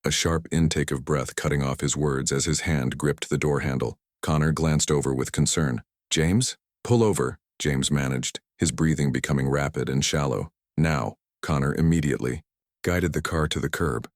a sharp intake of breath cutting off his words as his hand gripped the door handle. Connor glanced over with concern. James? Pull over, James managed, his breathing becoming rapid and shallow. Now, Connor immediately guided the car to the curb.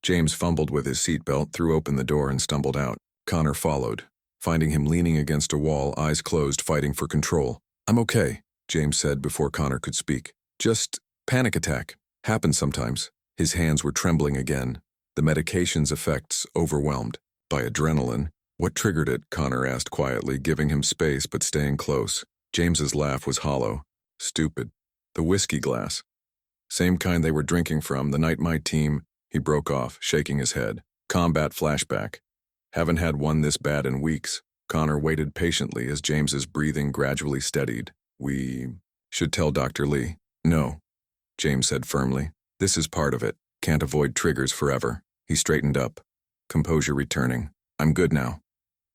James fumbled with his seatbelt, threw open the door and stumbled out. Connor followed, finding him leaning against a wall, eyes closed, fighting for control. I'm okay, James said before Connor could speak. Just panic attack. Happens sometimes. His hands were trembling again, the medication's effects overwhelmed. By adrenaline. What triggered it? Connor asked quietly, giving him space but staying close. James's laugh was hollow. Stupid. The whiskey glass. Same kind they were drinking from the night my team... He broke off, shaking his head. Combat flashback. Haven't had one this bad in weeks. Connor waited patiently as James's breathing gradually steadied. We should tell Dr. Lee. No, James said firmly. This is part of it. Can't avoid triggers forever. He straightened up, composure returning. I'm good now.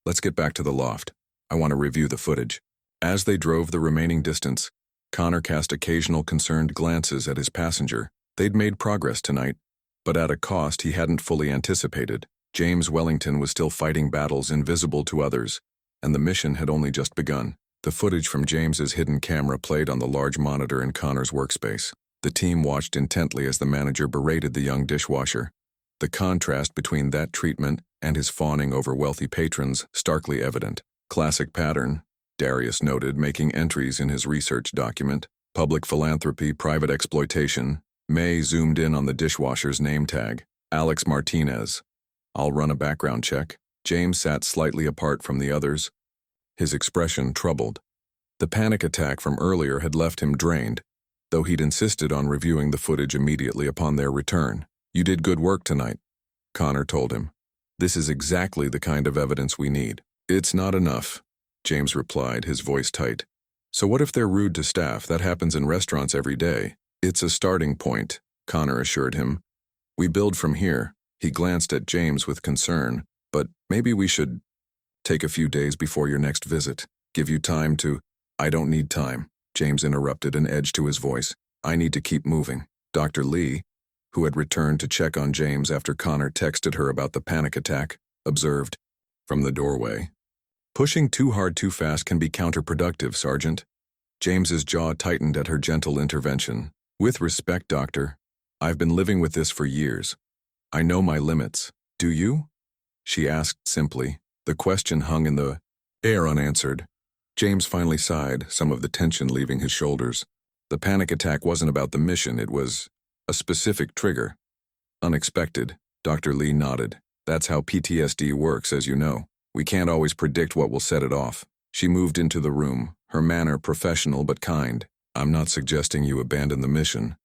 Let's get back to the loft. I want to review the footage. As they drove the remaining distance, Connor cast occasional concerned glances at his passenger. They'd made progress tonight, but at a cost he hadn't fully anticipated. James Wellington was still fighting battles invisible to others, and the mission had only just begun. The footage from James's hidden camera played on the large monitor in Connor's workspace. The team watched intently as the manager berated the young dishwasher. The contrast between that treatment and his fawning over wealthy patrons starkly evident. Classic pattern, Darius noted, making entries in his research document. Public philanthropy, private exploitation. May zoomed in on the dishwasher's name tag. Alex Martinez. I'll run a background check. James sat slightly apart from the others, his expression troubled. The panic attack from earlier had left him drained, though he'd insisted on reviewing the footage immediately upon their return. You did good work tonight, Connor told him. This is exactly the kind of evidence we need. It's not enough, James replied, his voice tight. So what if they're rude to staff? That happens in restaurants every day. It's a starting point, Connor assured him. We build from here. He glanced at James with concern. But maybe we should... Take a few days before your next visit. Give you time to— I don't need time, James interrupted, an edge to his voice. I need to keep moving. Dr. Lee, who had returned to check on James after Connor texted her about the panic attack, observed from the doorway. Pushing too hard too fast can be counterproductive, Sergeant. James's jaw tightened at her gentle intervention. With respect, Doctor, I've been living with this for years. I know my limits. Do you? She asked simply. The question hung in the air unanswered. James finally sighed, some of the tension leaving his shoulders. The panic attack wasn't about the mission, it was a specific trigger. Unexpected, Dr. Lee nodded. That's how PTSD works, as you know. We can't always predict what will set it off. She moved into the room, her manner professional but kind. I'm not suggesting you abandon the mission,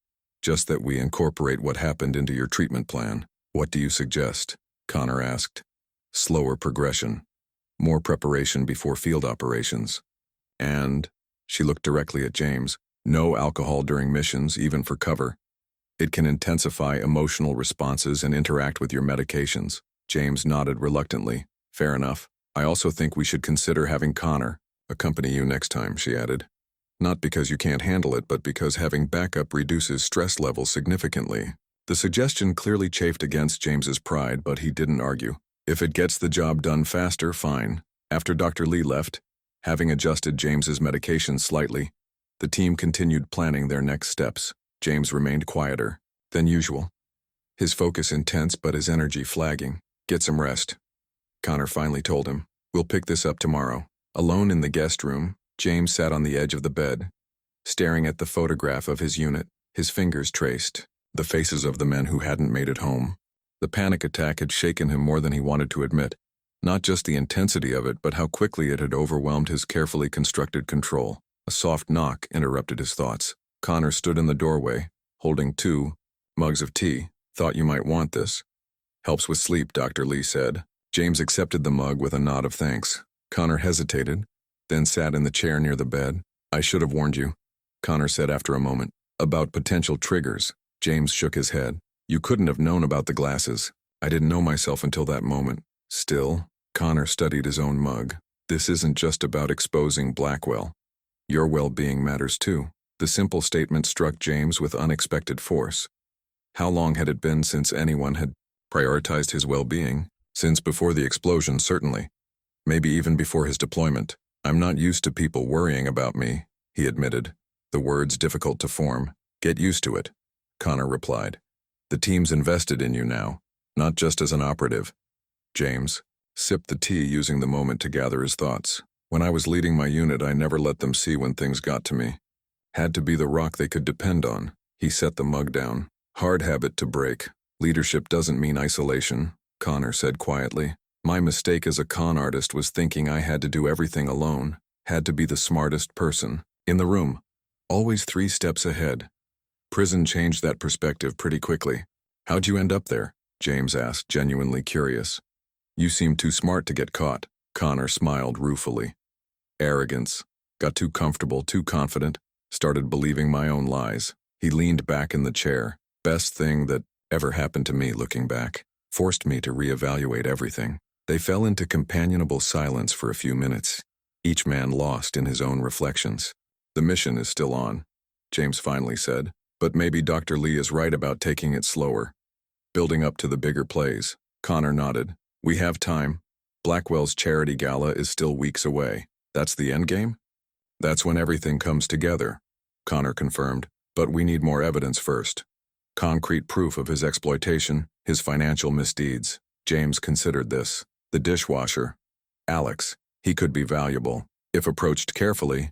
just that we incorporate what happened into your treatment plan. What do you suggest? Connor asked. Slower progression. More preparation before field operations. And, she looked directly at James, no alcohol during missions, even for cover. It can intensify emotional responses and interact with your medications. James nodded reluctantly. Fair enough. I also think we should consider having Connor accompany you next time, she added. Not because you can't handle it, but because having backup reduces stress levels significantly. The suggestion clearly chafed against James's pride, but he didn't argue. If it gets the job done faster, fine. After Dr. Lee left, having adjusted James's medication slightly, the team continued planning their next steps. James remained quieter than usual. His focus intense but his energy flagging. Get some rest, Connor finally told him. We'll pick this up tomorrow. Alone in the guest room, James sat on the edge of the bed, staring at the photograph of his unit, his fingers traced the faces of the men who hadn't made it home. The panic attack had shaken him more than he wanted to admit. Not just the intensity of it, but how quickly it had overwhelmed his carefully constructed control. A soft knock interrupted his thoughts. Connor stood in the doorway, holding 2 mugs of tea. Thought you might want this. Helps with sleep, Dr. Lee said. James accepted the mug with a nod of thanks. Connor hesitated, then sat in the chair near the bed. I should have warned you, Connor said after a moment. About potential triggers. James shook his head. You couldn't have known about the glasses. I didn't know myself until that moment. Still, Connor studied his own mug. This isn't just about exposing Blackwell. Your well-being matters too. The simple statement struck James with unexpected force. How long had it been since anyone had prioritized his well-being? Since before the explosion, certainly. Maybe even before his deployment. I'm not used to people worrying about me, he admitted, the words difficult to form. Get used to it, Connor replied. The team's invested in you now, not just as an operative. James sipped the tea, using the moment to gather his thoughts. When I was leading my unit, I never let them see when things got to me. Had to be the rock they could depend on. He set the mug down. Hard habit to break. Leadership doesn't mean isolation, Connor said quietly. My mistake as a con artist was thinking I had to do everything alone, had to be the smartest person in the room, always 3 steps ahead. Prison changed that perspective pretty quickly. How'd you end up there? James asked, genuinely curious. You seem too smart to get caught. Connor smiled ruefully. Arrogance. Got too comfortable, too confident. Started believing my own lies. He leaned back in the chair. Best thing that ever happened to me, looking back. Forced me to reevaluate everything. They fell into companionable silence for a few minutes, each man lost in his own reflections. The mission is still on, James finally said, but maybe Dr. Lee is right about taking it slower. Building up to the bigger plays. Connor nodded. We have time. Blackwell's charity gala is still weeks away. That's the endgame? That's when everything comes together, Connor confirmed, but we need more evidence first. Concrete proof of his exploitation, his financial misdeeds. James considered this. The dishwasher. Alex. He could be valuable, if approached carefully.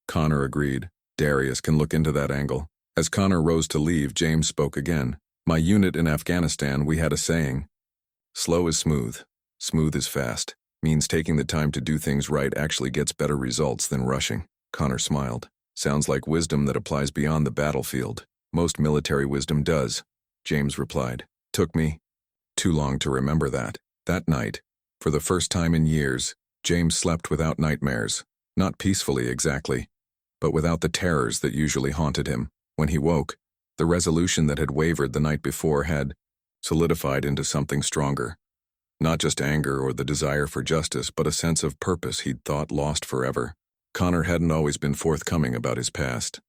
Connor agreed. Darius can look into that angle. As Connor rose to leave, James spoke again. My unit in Afghanistan, we had a saying. Slow is smooth. Smooth is fast. Means taking the time to do things right actually gets better results than rushing. Connor smiled. Sounds like wisdom that applies beyond the battlefield. Most military wisdom does, James replied. Took me too long to remember that. That night, for the first time in years, James slept without nightmares. Not peacefully exactly, but without the terrors that usually haunted him. When he woke, the resolution that had wavered the night before had solidified into something stronger. Not just anger or the desire for justice, but a sense of purpose he'd thought lost forever. Connor hadn't always been forthcoming about his past.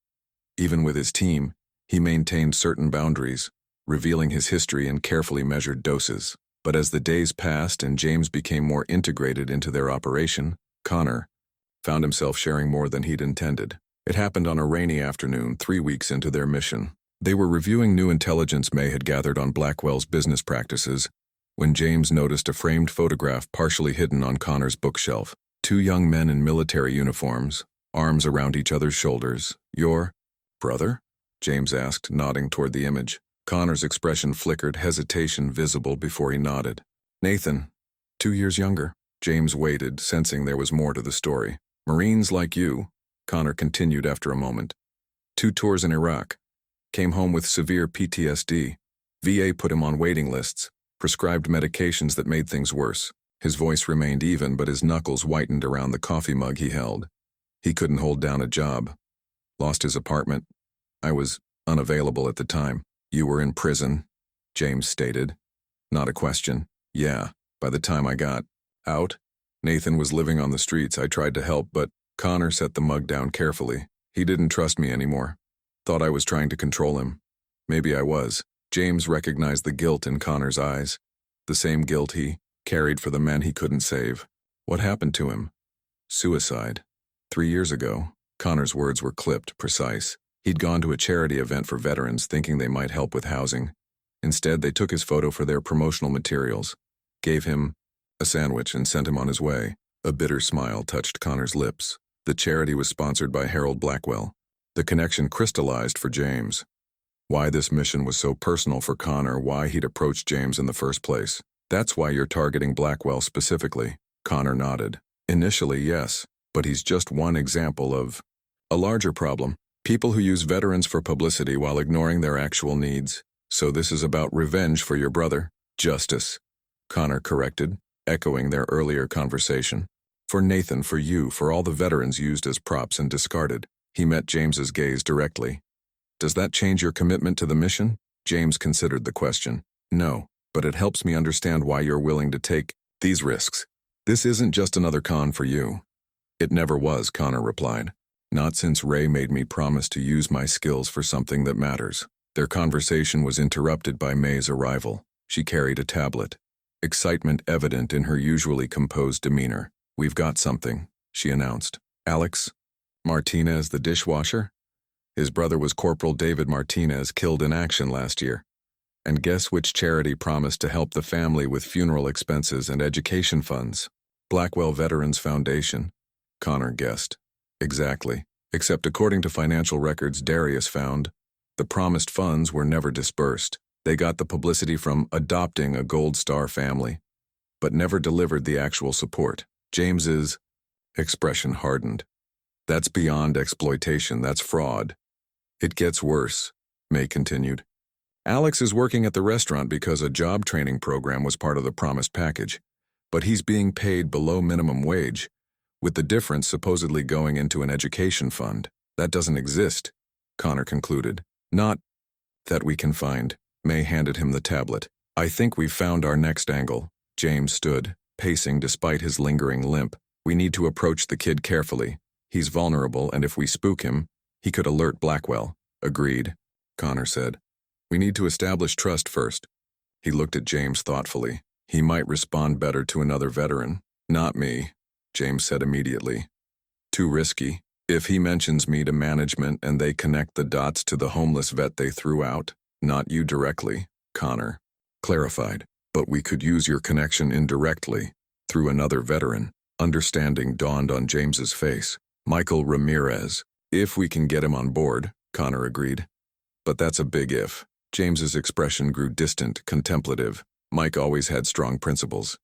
Even with his team, he maintained certain boundaries, revealing his history in carefully measured doses. But as the days passed and James became more integrated into their operation, Connor found himself sharing more than he'd intended. It happened on a rainy afternoon, 3 weeks into their mission. They were reviewing new intelligence May had gathered on Blackwell's business practices when James noticed a framed photograph partially hidden on Connor's bookshelf. 2 young men in military uniforms, arms around each other's shoulders. "Your brother?" James asked, nodding toward the image. Connor's expression flickered, hesitation visible before he nodded. "Nathan, 2 years younger." James waited, sensing there was more to the story. "Marines like you," Connor continued after a moment. 2 tours in Iraq. Came home with severe PTSD. VA put him on waiting lists, prescribed medications that made things worse. His voice remained even, but his knuckles whitened around the coffee mug he held. He couldn't hold down a job. Lost his apartment. I was unavailable at the time. "You were in prison," James stated. Not a question. "Yeah, by the time I got out, Nathan was living on the streets. I tried to help, but..." Connor set the mug down carefully. "He didn't trust me anymore. Thought I was trying to control him. Maybe I was." James recognized the guilt in Connor's eyes, the same guilt he carried for the men he couldn't save. "What happened to him?" "Suicide. 3 years ago." Connor's words were clipped, precise. He'd gone to a charity event for veterans thinking they might help with housing. Instead, they took his photo for their promotional materials, gave him a sandwich, and sent him on his way. A bitter smile touched Connor's lips. The charity was sponsored by Harold Blackwell. The connection crystallized for James. Why this mission was so personal for Connor, why he'd approached James in the first place. "That's why you're targeting Blackwell specifically." Connor nodded. "Initially, yes, but he's just one example of a larger problem. People who use veterans for publicity while ignoring their actual needs. So this is about revenge for your brother." "Justice," Connor corrected, echoing their earlier conversation. "For Nathan, for you, for all the veterans used as props and discarded." He met James's gaze directly. "Does that change your commitment to the mission?" James considered the question. "No, but it helps me understand why you're willing to take these risks. This isn't just another con for you." "It never was," Connor replied. "Not since Ray made me promise to use my skills for something that matters." Their conversation was interrupted by May's arrival. She carried a tablet, excitement evident in her usually composed demeanor. "We've got something," she announced. "Alex Martinez, the dishwasher? His brother was Corporal David Martinez, killed in action last year. And guess which charity promised to help the family with funeral expenses and education funds?" "Blackwell Veterans Foundation," Connor guessed. "Exactly. Except according to financial records Darius found, the promised funds were never disbursed. They got the publicity from adopting a Gold Star family, but never delivered the actual support." James's expression hardened. "That's beyond exploitation, that's fraud." "It gets worse," May continued. "Alex is working at the restaurant because a job training program was part of the promised package, but he's being paid below minimum wage, with the difference supposedly going into an education fund. That doesn't exist," Connor concluded. "Not that we can find." May handed him the tablet. "I think we've found our next angle." James stood, pacing despite his lingering limp. "We need to approach the kid carefully. He's vulnerable, and if we spook him, he could alert Blackwell." "Agreed," Connor said. "We need to establish trust first." He looked at James thoughtfully. "He might respond better to another veteran." "Not me," James said immediately. "Too risky. If he mentions me to management and they connect the dots to the homeless vet they threw out." "Not you directly," Connor clarified, "but we could use your connection indirectly, through another veteran." Understanding dawned on James's face. "Michael Ramirez. If we can get him on board," Connor agreed. "But that's a big if." James's expression grew distant, contemplative. Mike always had strong principles.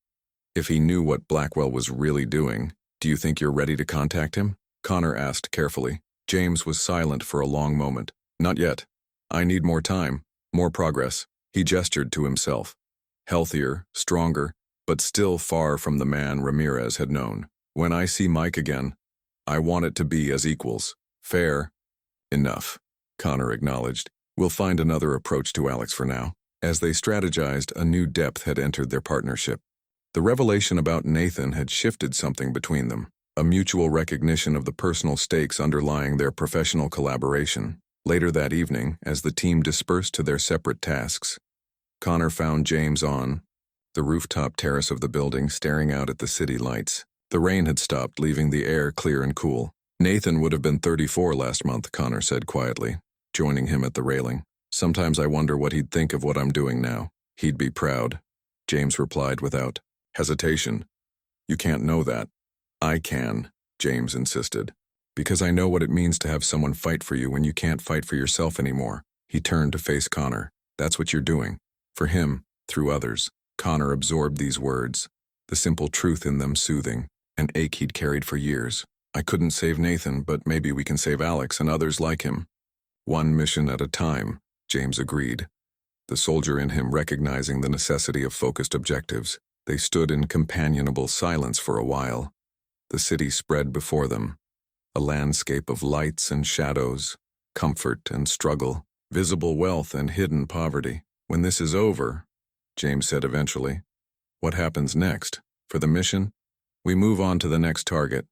"If he knew what Blackwell was really doing, do you think you're ready to contact him?" Connor asked carefully. James was silent for a long moment. "Not yet. I need more time, more progress." He gestured to himself. Healthier, stronger, but still far from the man Ramirez had known. "When I see Mike again, I want it to be as equals. Fair enough," Connor acknowledged. "We'll find another approach to Alex for now." As they strategized, a new depth had entered their partnership. The revelation about Nathan had shifted something between them, a mutual recognition of the personal stakes underlying their professional collaboration. Later that evening, as the team dispersed to their separate tasks, Connor found James on the rooftop terrace of the building, staring out at the city lights. The rain had stopped, leaving the air clear and cool. Nathan would have been 34 last month, Connor said quietly, joining him at the railing. Sometimes I wonder what he'd think of what I'm doing now. He'd be proud, James replied without hesitation. You can't know that. I can, James insisted. Because I know what it means to have someone fight for you when you can't fight for yourself anymore. He turned to face Connor. That's what you're doing. For him, through others. Connor absorbed these words, the simple truth in them soothing, an ache he'd carried for years. I couldn't save Nathan, but maybe we can save Alex and others like him. One mission at a time, James agreed, the soldier in him recognizing the necessity of focused objectives. They stood in companionable silence for a while. The city spread before them, a landscape of lights and shadows, comfort and struggle, visible wealth and hidden poverty. When this is over, James said eventually, what happens next? For the mission, we move on to the next target.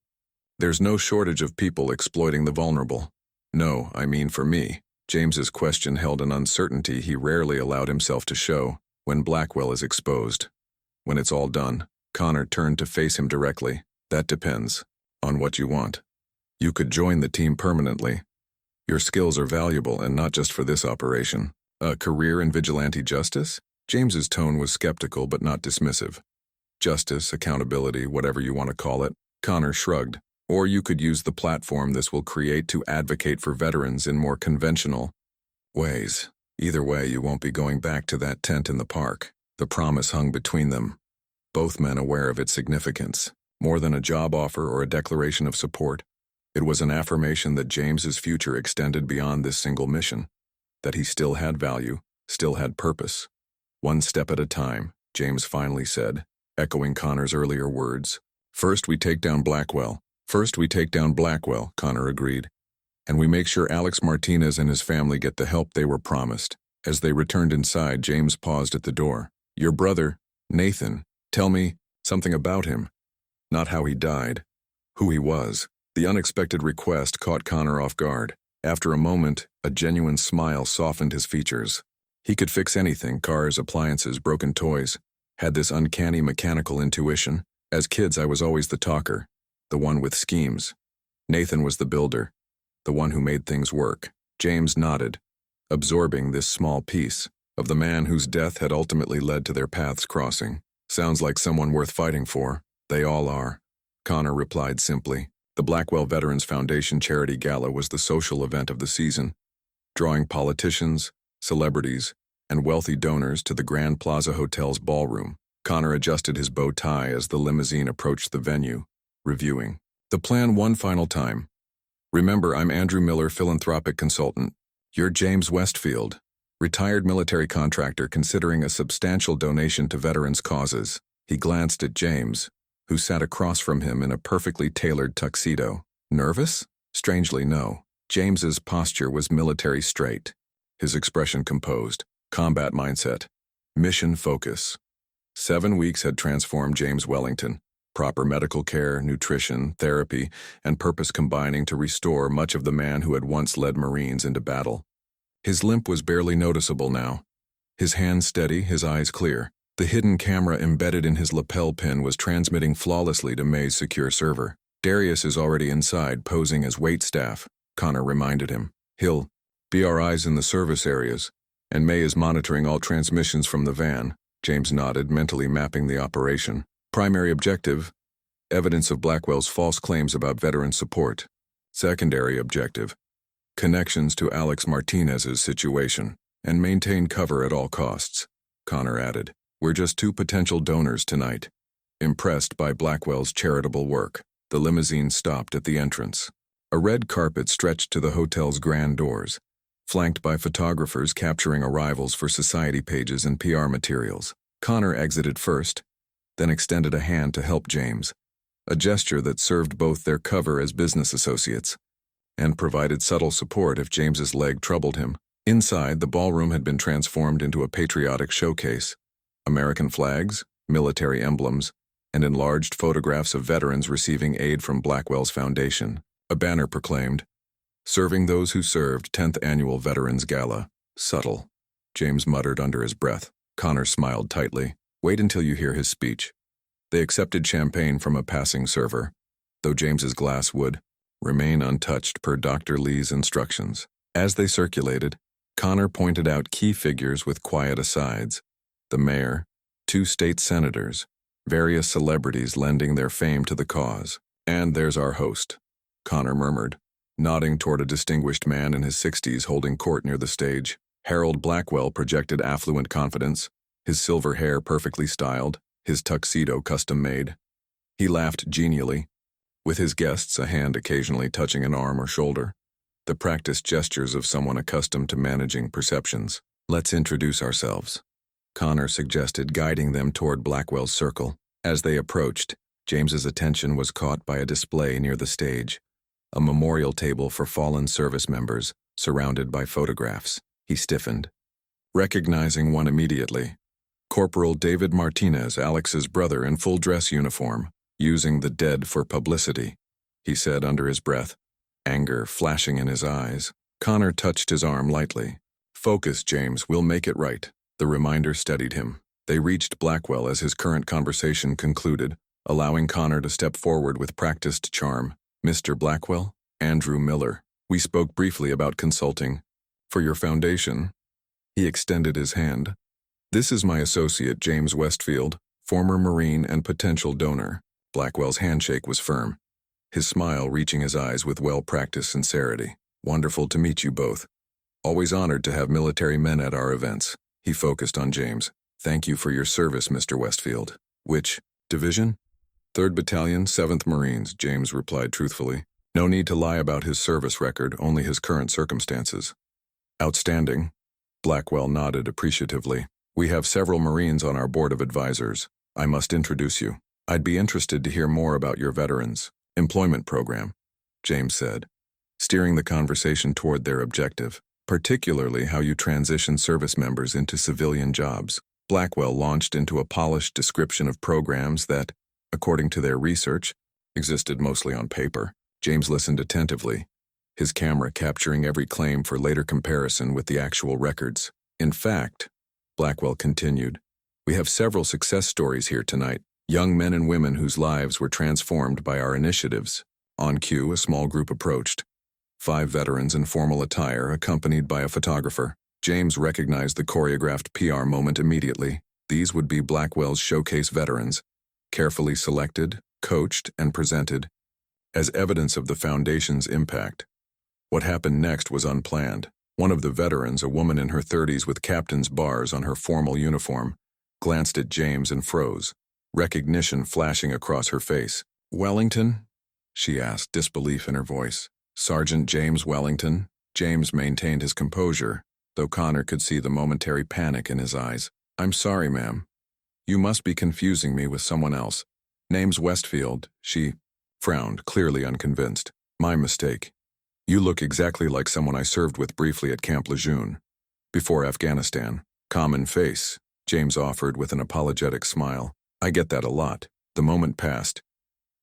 There's no shortage of people exploiting the vulnerable. No, I mean for me. James's question held an uncertainty he rarely allowed himself to show. When Blackwell is exposed, when it's all done, Connor turned to face him directly. That depends on what you want. You could join the team permanently. Your skills are valuable, and not just for this operation. A career in vigilante justice? James's tone was skeptical but not dismissive. Justice, accountability, whatever you want to call it. Connor shrugged. Or you could use the platform this will create to advocate for veterans in more conventional ways. Either way, you won't be going back to that tent in the park. The promise hung between them, both men aware of its significance. More than a job offer or a declaration of support, it was an affirmation that James's future extended beyond this single mission, that he still had value, still had purpose. One step at a time, James finally said, echoing Connor's earlier words. First we take down Blackwell. First we take down Blackwell, Connor agreed. And we make sure Alex Martinez and his family get the help they were promised. As they returned inside, James paused at the door. Your brother, Nathan, tell me something about him. Not how he died, who he was. The unexpected request caught Connor off guard. After a moment, a genuine smile softened his features. He could fix anything, cars, appliances, broken toys. Had this uncanny mechanical intuition. As kids, I was always the talker, the one with schemes. Nathan was the builder, the one who made things work. James nodded, absorbing this small piece of the man whose death had ultimately led to their paths crossing. Sounds like someone worth fighting for. They all are, Connor replied simply. The Blackwell Veterans Foundation Charity Gala was the social event of the season, drawing politicians, celebrities, and wealthy donors to the Grand Plaza Hotel's ballroom. Connor adjusted his bow tie as the limousine approached the venue, reviewing the plan one final time. Remember, I'm Andrew Miller, philanthropic consultant. You're James Westfield, retired military contractor considering a substantial donation to veterans' causes. He glanced at James, who sat across from him in a perfectly tailored tuxedo. Nervous? Strangely, no. James's posture was military straight, his expression composed. Combat mindset. Mission focus. 7 weeks had transformed James Wellington. Proper medical care, nutrition, therapy, and purpose combining to restore much of the man who had once led Marines into battle. His limp was barely noticeable now. His hands steady, his eyes clear. The hidden camera embedded in his lapel pin was transmitting flawlessly to May's secure server. Darius is already inside, posing as waitstaff, Connor reminded him. He'll be our eyes in the service areas, and May is monitoring all transmissions from the van. James nodded, mentally mapping the operation. Primary objective, evidence of Blackwell's false claims about veteran support. Secondary objective, connections to Alex Martinez's situation, and maintain cover at all costs, Connor added. We're just 2 potential donors tonight. Impressed by Blackwell's charitable work, the limousine stopped at the entrance. A red carpet stretched to the hotel's grand doors, flanked by photographers capturing arrivals for society pages and PR materials. Connor exited first, then extended a hand to help James, a gesture that served both their cover as business associates and provided subtle support if James's leg troubled him. Inside, the ballroom had been transformed into a patriotic showcase. American flags, military emblems, and enlarged photographs of veterans receiving aid from Blackwell's foundation. A banner proclaimed, "Serving those who served, 10th Annual Veterans Gala." Subtle, James muttered under his breath. Connor smiled tightly. Wait until you hear his speech. They accepted champagne from a passing server, though James's glass would remain untouched per Dr. Lee's instructions. As they circulated, Connor pointed out key figures with quiet asides. The mayor, 2 state senators, various celebrities lending their fame to the cause. And there's our host, Connor murmured, nodding toward a distinguished man in his 60s holding court near the stage. Harold Blackwell projected affluent confidence, his silver hair perfectly styled, his tuxedo custom-made. He laughed genially, with his guests, a hand occasionally touching an arm or shoulder, the practiced gestures of someone accustomed to managing perceptions. Let's introduce ourselves, Connor suggested, guiding them toward Blackwell's circle. As they approached, James's attention was caught by a display near the stage, a memorial table for fallen service members, surrounded by photographs. He stiffened, recognizing one immediately. Corporal David Martinez, Alex's brother in full dress uniform, using the dead for publicity, he said under his breath, anger flashing in his eyes. Connor touched his arm lightly. Focus, James, we'll make it right. The reminder steadied him. They reached Blackwell as his current conversation concluded, allowing Connor to step forward with practiced charm. Mr. Blackwell, Andrew Miller. We spoke briefly about consulting. For your foundation. He extended his hand. This is my associate, James Westfield, former Marine and potential donor. Blackwell's handshake was firm, his smile reaching his eyes with well-practiced sincerity. Wonderful to meet you both. Always honored to have military men at our events. He focused on James. Thank you for your service, Mr. Westfield. Which division? 3rd Battalion, 7th Marines, James replied truthfully. No need to lie about his service record, only his current circumstances. Outstanding. Blackwell nodded appreciatively. We have several Marines on our board of advisors. I must introduce you. I'd be interested to hear more about your veterans' employment program, James said, steering the conversation toward their objective, particularly how you transition service members into civilian jobs. Blackwell launched into a polished description of programs that, according to their research, existed mostly on paper. James listened attentively, his camera capturing every claim for later comparison with the actual records. In fact, Blackwell continued, we have several success stories here tonight, young men and women whose lives were transformed by our initiatives. On cue, a small group approached. 5 veterans in formal attire, accompanied by a photographer. James recognized the choreographed PR moment immediately. These would be Blackwell's showcase veterans, carefully selected, coached, and presented as evidence of the foundation's impact. What happened next was unplanned. One of the veterans, a woman in her 30s with captain's bars on her formal uniform, glanced at James and froze, recognition flashing across her face. Wellington? She asked, disbelief in her voice. Sergeant James Wellington? James maintained his composure, though Connor could see the momentary panic in his eyes. I'm sorry, ma'am. You must be confusing me with someone else. Name's Westfield. She frowned, clearly unconvinced. My mistake. You look exactly like someone I served with briefly at Camp Lejeune. Before Afghanistan. Common face, James offered with an apologetic smile. I get that a lot. The moment passed.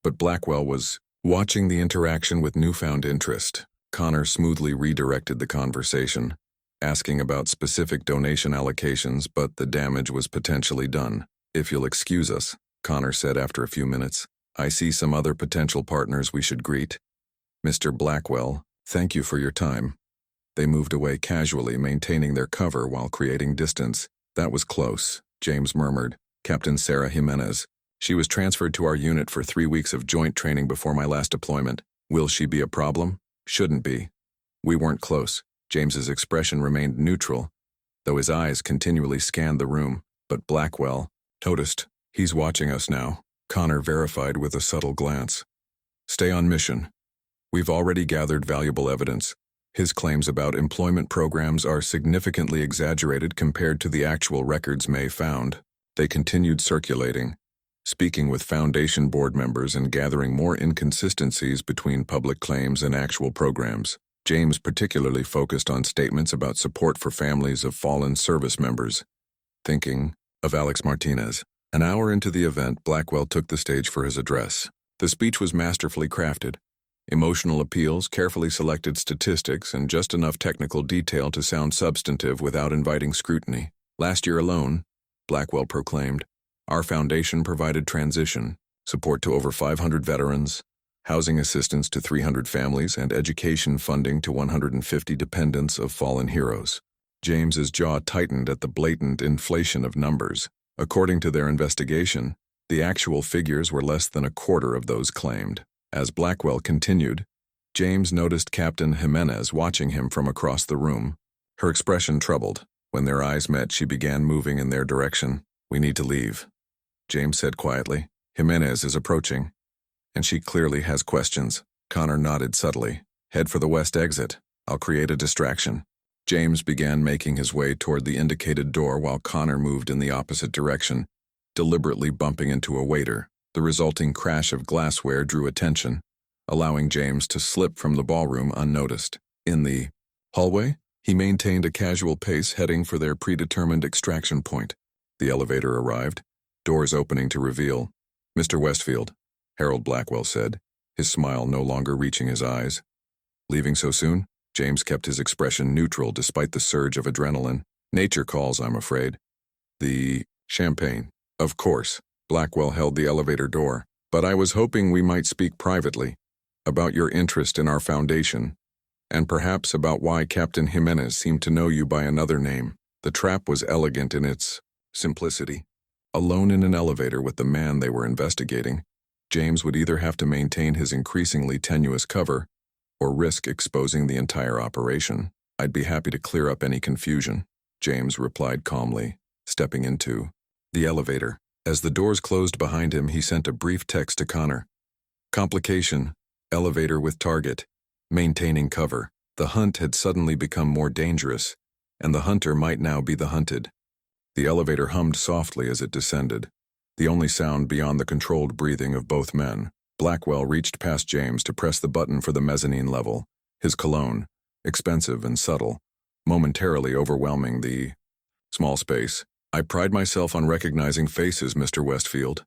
But Blackwell was watching the interaction with newfound interest. Connor smoothly redirected the conversation, asking about specific donation allocations, but the damage was potentially done. If you'll excuse us, Connor said after a few minutes. I see some other potential partners we should greet. Mr. Blackwell, thank you for your time. They moved away casually, maintaining their cover while creating distance. That was close, James murmured. Captain Sarah Jimenez. She was transferred to our unit for 3 weeks of joint training before my last deployment. Will she be a problem? Shouldn't be. We weren't close. James's expression remained neutral, though his eyes continually scanned the room. But Blackwell noticed. He's watching us now, Connor verified with a subtle glance. Stay on mission. We've already gathered valuable evidence. His claims about employment programs are significantly exaggerated compared to the actual records May found. They continued circulating, speaking with Foundation board members and gathering more inconsistencies between public claims and actual programs. James particularly focused on statements about support for families of fallen service members, thinking of Alex Martinez. An hour into the event, Blackwell took the stage for his address. The speech was masterfully crafted. Emotional appeals, carefully selected statistics, and just enough technical detail to sound substantive without inviting scrutiny. Last year alone, Blackwell proclaimed, our foundation provided transition, support to over 500 veterans, housing assistance to 300 families, and education funding to 150 dependents of fallen heroes. James's jaw tightened at the blatant inflation of numbers. According to their investigation, the actual figures were less than a quarter of those claimed. As Blackwell continued, James noticed Captain Jimenez watching him from across the room. Her expression troubled. When their eyes met, she began moving in their direction. We need to leave, James said quietly. Jimenez is approaching, and she clearly has questions. Connor nodded subtly. Head for the west exit. I'll create a distraction. James began making his way toward the indicated door while Connor moved in the opposite direction, deliberately bumping into a waiter. The resulting crash of glassware drew attention, allowing James to slip from the ballroom unnoticed. In the hallway, he maintained a casual pace heading for their predetermined extraction point. The elevator arrived, doors opening to reveal Mr. Westfield, Harold Blackwell said, his smile no longer reaching his eyes. Leaving so soon? James kept his expression neutral despite the surge of adrenaline. Nature calls, I'm afraid. The champagne. Of course. Blackwell held the elevator door. But I was hoping we might speak privately about your interest in our foundation, and perhaps about why Captain Jimenez seemed to know you by another name. The trap was elegant in its simplicity. Alone in an elevator with the man they were investigating, James would either have to maintain his increasingly tenuous cover or risk exposing the entire operation. I'd be happy to clear up any confusion, James replied calmly, stepping into the elevator. As the doors closed behind him, he sent a brief text to Connor. Complication, elevator with target, maintaining cover. The hunt had suddenly become more dangerous, and the hunter might now be the hunted. The elevator hummed softly as it descended, the only sound beyond the controlled breathing of both men. Blackwell reached past James to press the button for the mezzanine level, his cologne, expensive and subtle, momentarily overwhelming the small space. I pride myself on recognizing faces, Mr. Westfield,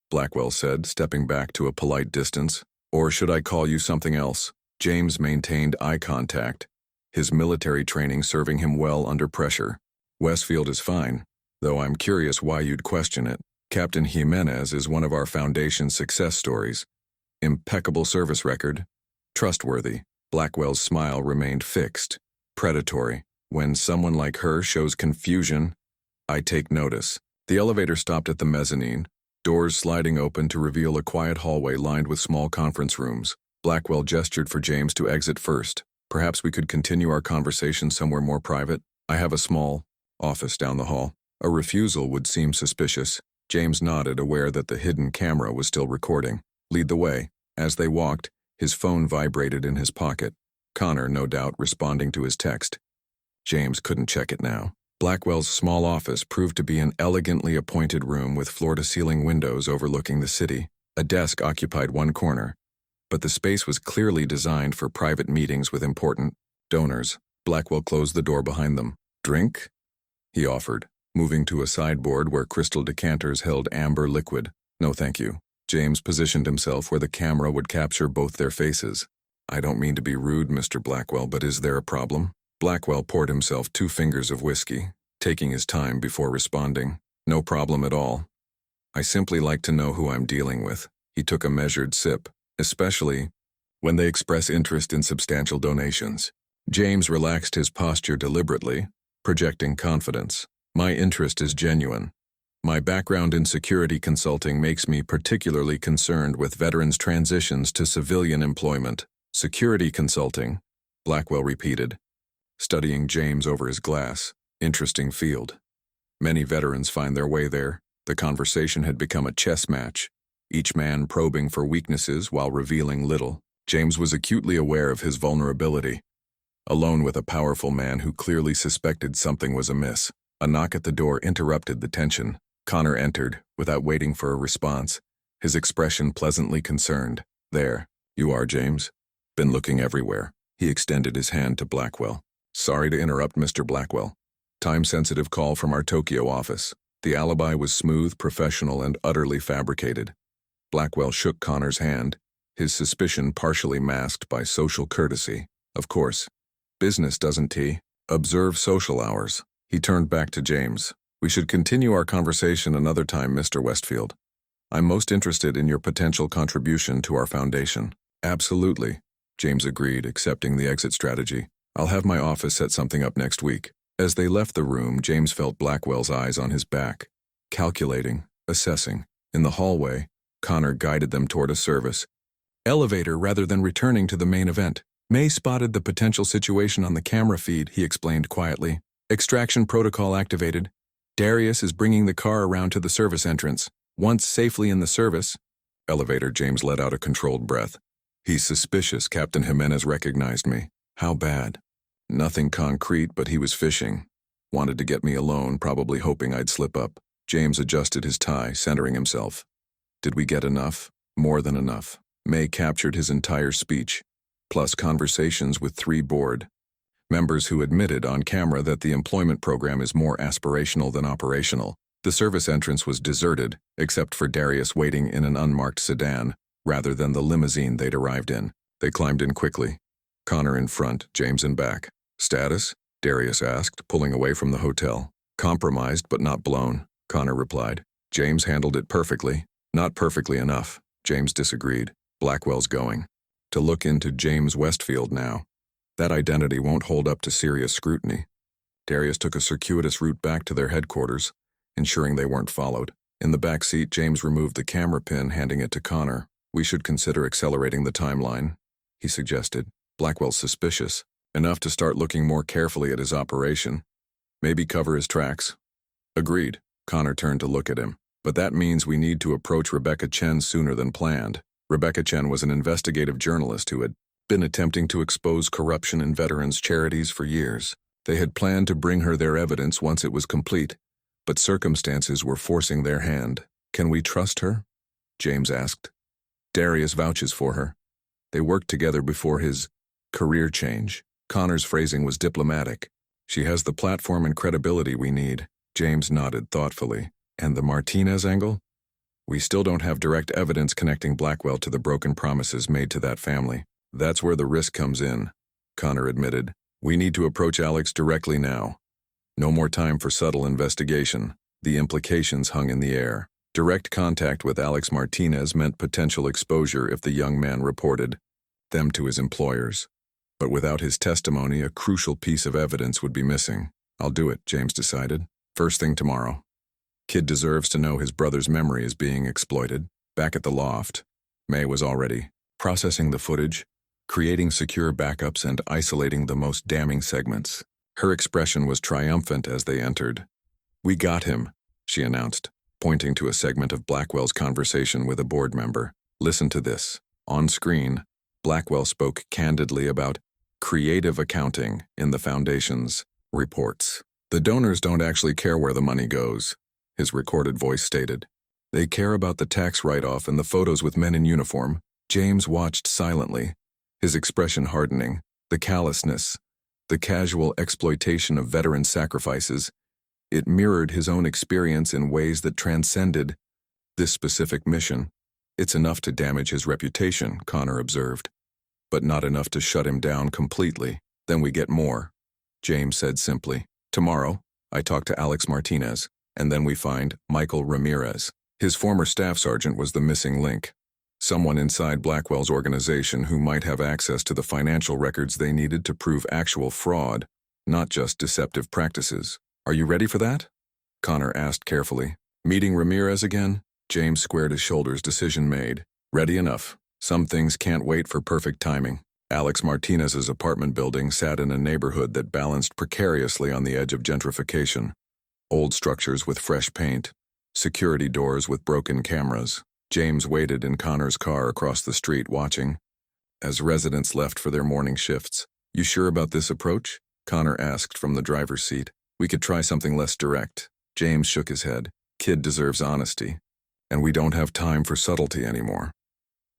Blackwell said, stepping back to a polite distance. Or should I call you something else? James maintained eye contact, his military training serving him well under pressure. Westfield is fine, though I'm curious why you'd question it. Captain Jimenez is one of our foundation's success stories. Impeccable service record. Trustworthy. Blackwell's smile remained fixed, predatory. When someone like her shows confusion, I take notice. The elevator stopped at the mezzanine, doors sliding open to reveal a quiet hallway lined with small conference rooms. Blackwell gestured for James to exit first. Perhaps we could continue our conversation somewhere more private. I have a small office down the hall. A refusal would seem suspicious. James nodded, aware that the hidden camera was still recording. Lead the way. As they walked, his phone vibrated in his pocket. Connor, no doubt, responding to his text. James couldn't check it now. Blackwell's small office proved to be an elegantly appointed room with floor-to-ceiling windows overlooking the city. A desk occupied one corner, but the space was clearly designed for private meetings with important donors. Blackwell closed the door behind them. Drink? He offered, moving to a sideboard where crystal decanters held amber liquid. No, thank you. James positioned himself where the camera would capture both their faces. I don't mean to be rude, Mr. Blackwell, but is there a problem? Blackwell poured himself 2 fingers of whiskey, taking his time before responding. No problem at all. I simply like to know who I'm dealing with. He took a measured sip, especially when they express interest in substantial donations. James relaxed his posture deliberately, projecting confidence. My interest is genuine. My background in security consulting makes me particularly concerned with veterans' transitions to civilian employment. Security consulting, Blackwell repeated, studying James over his glass. Interesting field. Many veterans find their way there. The conversation had become a chess match, each man probing for weaknesses while revealing little. James was acutely aware of his vulnerability, alone with a powerful man who clearly suspected something was amiss. A knock at the door interrupted the tension. Connor entered, without waiting for a response, his expression pleasantly concerned. There, you are, James. Been looking everywhere. He extended his hand to Blackwell. Sorry to interrupt, Mr. Blackwell. Time-sensitive call from our Tokyo office. The alibi was smooth, professional, and utterly fabricated. Blackwell shook Connor's hand, his suspicion partially masked by social courtesy. Of course. Business, doesn't he? Observe social hours. He turned back to James. We should continue our conversation another time, Mr. Westfield. I'm most interested in your potential contribution to our foundation. Absolutely, James agreed, accepting the exit strategy. I'll have my office set something up next week. As they left the room, James felt Blackwell's eyes on his back, calculating, assessing. In the hallway, Connor guided them toward a service elevator rather than returning to the main event. May spotted the potential situation on the camera feed, he explained quietly. Extraction protocol activated. Darius is bringing the car around to the service entrance. Once safely in the service, elevator, James let out a controlled breath. He's suspicious. Captain Jimenez recognized me. How bad? Nothing concrete, but he was fishing. Wanted to get me alone, probably hoping I'd slip up. James adjusted his tie, centering himself. Did we get enough? More than enough. May captured his entire speech, plus conversations with 3 board members who admitted on camera that the employment program is more aspirational than operational. The service entrance was deserted, except for Darius waiting in an unmarked sedan, rather than the limousine they'd arrived in. They climbed in quickly. Connor in front, James in back. Status? Darius asked, pulling away from the hotel. Compromised but not blown, Connor replied. James handled it perfectly. Not perfectly enough, James disagreed. Blackwell's going to look into James Westfield now. That identity won't hold up to serious scrutiny. Darius took a circuitous route back to their headquarters, ensuring they weren't followed. In the back seat, James removed the camera pin, handing it to Connor. We should consider accelerating the timeline, he suggested. Blackwell's suspicious, enough to start looking more carefully at his operation. Maybe cover his tracks. Agreed. Connor turned to look at him. But that means we need to approach Rebecca Chen sooner than planned. Rebecca Chen was an investigative journalist who had been attempting to expose corruption in veterans' charities for years. They had planned to bring her their evidence once it was complete, but circumstances were forcing their hand. Can we trust her? James asked. Darius vouches for her. They worked together before his career change. Connor's phrasing was diplomatic. She has the platform and credibility we need. James nodded thoughtfully. And the Martinez angle? We still don't have direct evidence connecting Blackwell to the broken promises made to that family. That's where the risk comes in, Connor admitted. We need to approach Alex directly now. No more time for subtle investigation. The implications hung in the air. Direct contact with Alex Martinez meant potential exposure if the young man reported them to his employers. But without his testimony, a crucial piece of evidence would be missing. I'll do it, James decided. First thing tomorrow. Kid deserves to know his brother's memory is being exploited. Back at the loft, May was already processing the footage, creating secure backups and isolating the most damning segments. Her expression was triumphant as they entered. We got him, she announced, pointing to a segment of Blackwell's conversation with a board member. Listen to this. On screen, Blackwell spoke candidly about creative accounting in the Foundation's reports. The donors don't actually care where the money goes, his recorded voice stated. They care about the tax write-off and the photos with men in uniform. James watched silently, his expression hardening. The callousness, the casual exploitation of veteran sacrifices. It mirrored his own experience in ways that transcended this specific mission. It's enough to damage his reputation, Connor observed, but not enough to shut him down completely. Then we get more, James said simply. Tomorrow, I talk to Alex Martinez, and then we find Michael Ramirez. His former staff sergeant was the missing link. Someone inside Blackwell's organization who might have access to the financial records they needed to prove actual fraud, not just deceptive practices. Are you ready for that? Connor asked carefully. Meeting Ramirez again? James squared his shoulders, decision made. Ready enough. Some things can't wait for perfect timing. Alex Martinez's apartment building sat in a neighborhood that balanced precariously on the edge of gentrification. Old structures with fresh paint, security doors with broken cameras. James waited in Connor's car across the street watching as residents left for their morning shifts. You sure about this approach? Connor asked from the driver's seat. We could try something less direct. James shook his head. Kid deserves honesty. And we don't have time for subtlety anymore.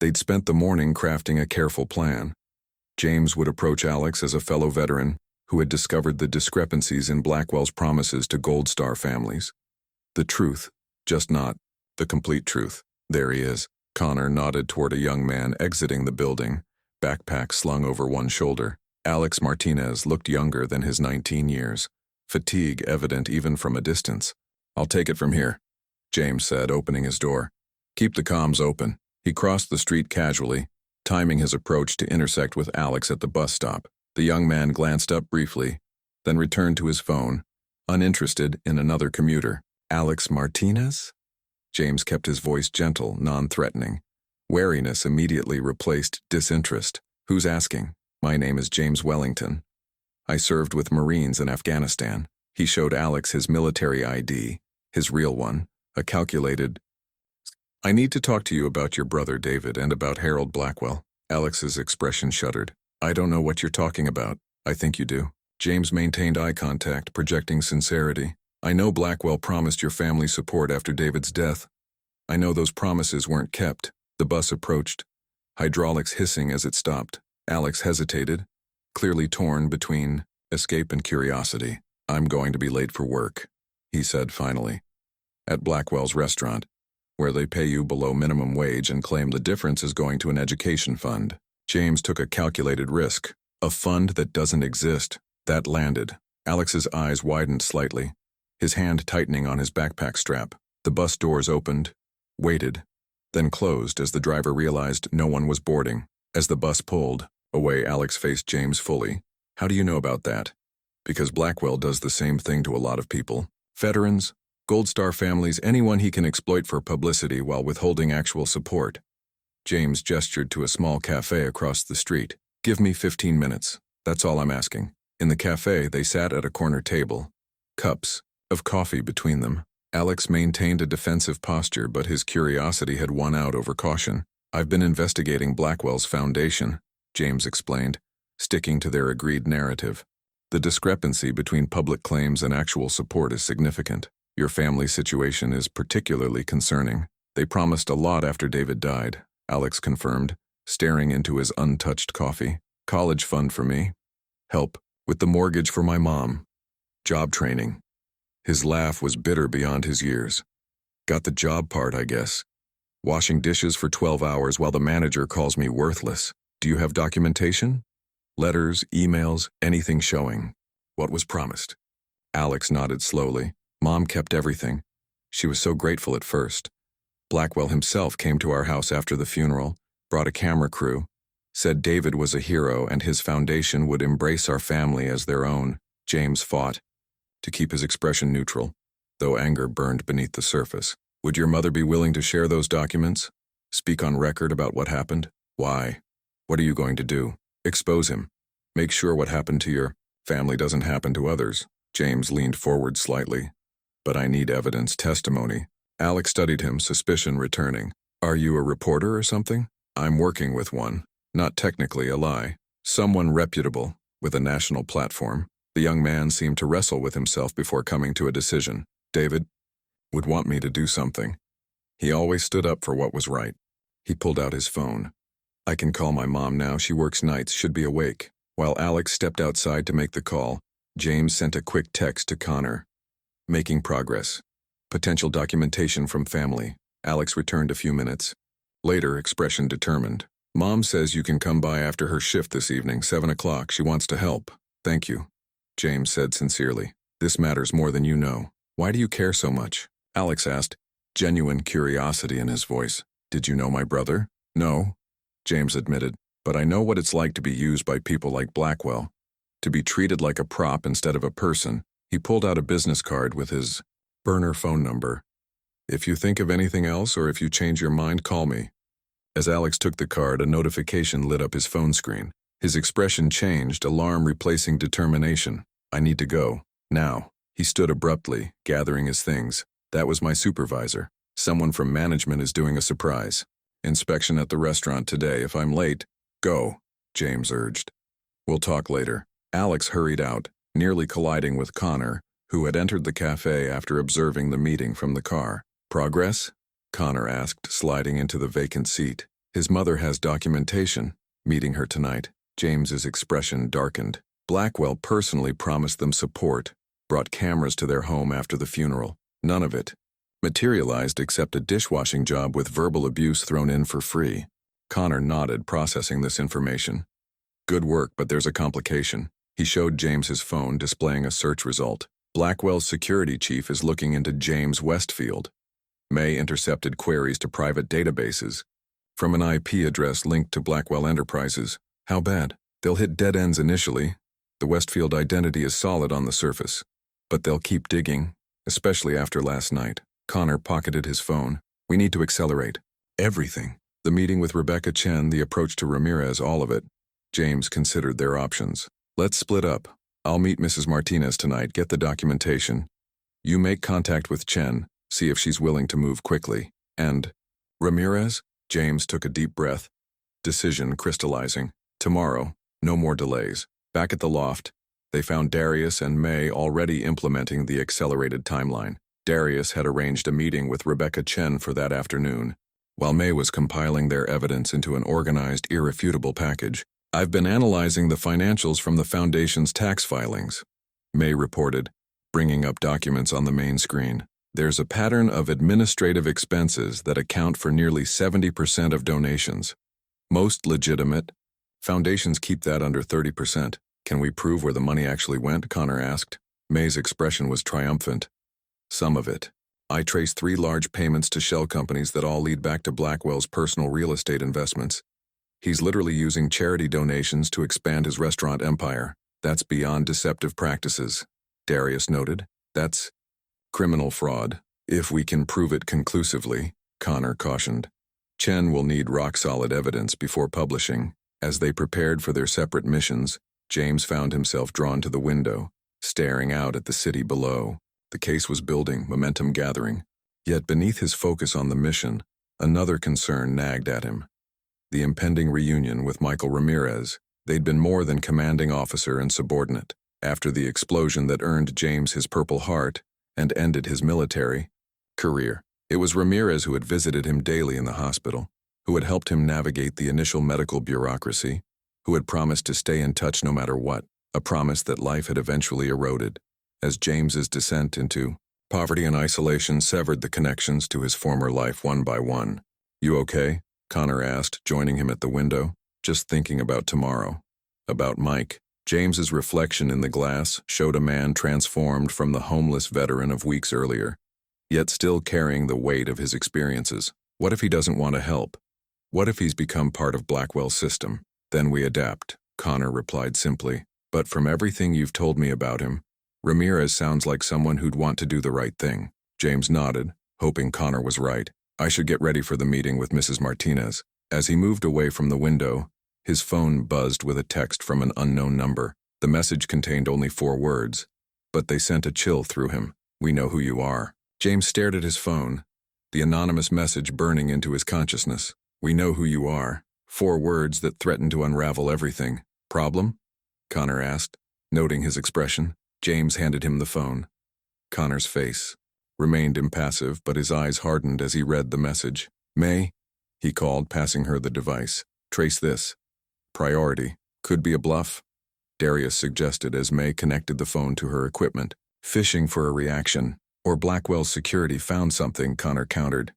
They'd spent the morning crafting a careful plan. James would approach Alex as a fellow veteran who had discovered the discrepancies in Blackwell's promises to Gold Star families. The truth, just not the complete truth. There he is. Connor nodded toward a young man exiting the building, backpack slung over one shoulder. Alex Martinez looked younger than his 19 years, fatigue evident even from a distance. "I'll take it from here," James said, opening his door. "Keep the comms open." He crossed the street casually, timing his approach to intersect with Alex at the bus stop. The young man glanced up briefly, then returned to his phone, uninterested in another commuter. "Alex Martinez?" James kept his voice gentle, non-threatening. Wariness immediately replaced disinterest. "Who's asking?" "My name is James Wellington. I served with Marines in Afghanistan." He showed Alex his military ID, his real one, a calculated, "I need to talk to you about your brother David and about Harold Blackwell." Alex's expression shuddered. "I don't know what you're talking about." "I think you do." James maintained eye contact, projecting sincerity. "I know Blackwell promised your family support after David's death. I know those promises weren't kept." The bus approached, hydraulics hissing as it stopped. Alex hesitated, clearly torn between escape and curiosity. "I'm going to be late for work," he said finally. "At Blackwell's restaurant, where they pay you below minimum wage and claim the difference is going to an education fund." James took a calculated risk. A fund that doesn't exist. That landed. Alex's eyes widened slightly, his hand tightening on his backpack strap. The bus doors opened, waited, then closed as the driver realized no one was boarding. As the bus pulled away, Alex faced James fully. "How do you know about that?" "Because Blackwell does the same thing to a lot of people. Veterans, Gold Star families, anyone he can exploit for publicity while withholding actual support." James gestured to a small cafe across the street. "Give me 15 minutes. That's all I'm asking." In the cafe, they sat at a corner table, cups of coffee between them. Alex maintained a defensive posture, but his curiosity had won out over caution. "I've been investigating Blackwell's foundation," James explained, sticking to their agreed narrative. "The discrepancy between public claims and actual support is significant. Your family's situation is particularly concerning. They promised a lot after David died," Alex confirmed, staring into his untouched coffee. "College fund for me. Help with the mortgage for my mom. Job training." His laugh was bitter beyond his years. "Got the job part, I guess. Washing dishes for 12 hours while the manager calls me worthless. Do you have documentation? Letters, emails, anything showing what was promised?" Alex nodded slowly. "Mom kept everything. She was so grateful at first. Blackwell himself came to our house after the funeral, brought a camera crew, said David was a hero and his foundation would embrace our family as their own." James fought to keep his expression neutral, though anger burned beneath the surface. "Would your mother be willing to share those documents? Speak on record about what happened?" "Why? What are you going to do?" "Expose him. Make sure what happened to your family doesn't happen to others." James leaned forward slightly. "But I need evidence, testimony." Alex studied him, suspicion returning. "Are you a reporter or something?" "I'm working with one. Not technically a lie. Someone reputable, with a national platform." The young man seemed to wrestle with himself before coming to a decision. "David would want me to do something. He always stood up for what was right." He pulled out his phone. "I can call my mom now. She works nights, should be awake." While Alex stepped outside to make the call, James sent a quick text to Connor. "Making progress. Potential documentation from family." Alex returned a few minutes later, expression determined. "Mom says you can come by after her shift this evening, 7 o'clock. She wants to help." "Thank you," James said sincerely. "This matters more than you know." "Why do you care so much?" Alex asked, genuine curiosity in his voice. "Did you know my brother?" "No," James admitted, "but I know what it's like to be used by people like Blackwell, to be treated like a prop instead of a person." He pulled out a business card with his burner phone number. "If you think of anything else or if you change your mind, call me." As Alex took the card, a notification lit up his phone screen. His expression changed, alarm replacing determination. "I need to go. Now." He stood abruptly, gathering his things. "That was my supervisor. Someone from management is doing a surprise inspection at the restaurant today. If I'm late, go," James urged. "We'll talk later." Alex hurried out, nearly colliding with Connor, who had entered the cafe after observing the meeting from the car. "Progress?" Connor asked, sliding into the vacant seat. "His mother has documentation. Meeting her tonight." James's expression darkened. Blackwell personally promised them support, brought cameras to their home after the funeral. None of it, materialized except a dishwashing job with verbal abuse thrown in for free. Connor nodded, processing this information. Good work, but there's a complication. He showed James his phone, displaying a search result. Blackwell's security chief is looking into James Westfield. May intercepted queries to private databases from an IP address linked to Blackwell Enterprises. How bad? They'll hit dead ends initially. The Westfield identity is solid on the surface, but they'll keep digging, especially after last night. Connor pocketed his phone. We need to accelerate. Everything. The meeting with Rebecca Chen, the approach to Ramirez, all of it. James considered their options. Let's split up. I'll meet Mrs. Martinez tonight, get the documentation. You make contact with Chen, see if she's willing to move quickly. And Ramirez? James took a deep breath. Decision crystallizing. Tomorrow, no more delays. Back at the loft, they found Darius and May already implementing the accelerated timeline. Darius had arranged a meeting with Rebecca Chen for that afternoon, while May was compiling their evidence into an organized, irrefutable package. I've been analyzing the financials from the Foundation's tax filings, May reported, bringing up documents on the main screen. There's a pattern of administrative expenses that account for nearly 70% of donations. Most legitimate. Foundations keep that under 30%. Can we prove where the money actually went? Connor asked. May's expression was triumphant. Some of it. I traced 3 large payments to shell companies that all lead back to Blackwell's personal real estate investments. He's literally using charity donations to expand his restaurant empire. That's beyond deceptive practices, Darius noted. That's criminal fraud. If we can prove it conclusively, Connor cautioned. Chen will need rock-solid evidence before publishing. As they prepared for their separate missions, James found himself drawn to the window, staring out at the city below. The case was building, momentum gathering. Yet beneath his focus on the mission, another concern nagged at him. The impending reunion with Michael Ramirez. They'd been more than commanding officer and subordinate. After the explosion that earned James his Purple Heart and ended his military career, it was Ramirez who had visited him daily in the hospital, who had helped him navigate the initial medical bureaucracy, who had promised to stay in touch no matter what, a promise that life had eventually eroded, as James's descent into poverty and isolation severed the connections to his former life one by one. You okay? Connor asked, joining him at the window. Just thinking about tomorrow. About Mike. James's reflection in the glass showed a man transformed from the homeless veteran of weeks earlier, yet still carrying the weight of his experiences. What if he doesn't want to help? What if he's become part of Blackwell's system? Then we adapt, Connor replied simply. But from everything you've told me about him, Ramirez sounds like someone who'd want to do the right thing. James nodded, hoping Connor was right. I should get ready for the meeting with Mrs. Martinez. As he moved away from the window, his phone buzzed with a text from an unknown number. The message contained only 4 words, but they sent a chill through him. We know who you are. James stared at his phone, the anonymous message burning into his consciousness. We know who you are. 4 words that threatened to unravel everything. Problem? Connor asked, noting his expression. James handed him the phone. Connor's face remained impassive, but his eyes hardened as he read the message. May, he called, passing her the device. Trace this. Priority. Could be a bluff, Darius suggested as May connected the phone to her equipment. Fishing for a reaction. Or Blackwell's security found something, Connor countered.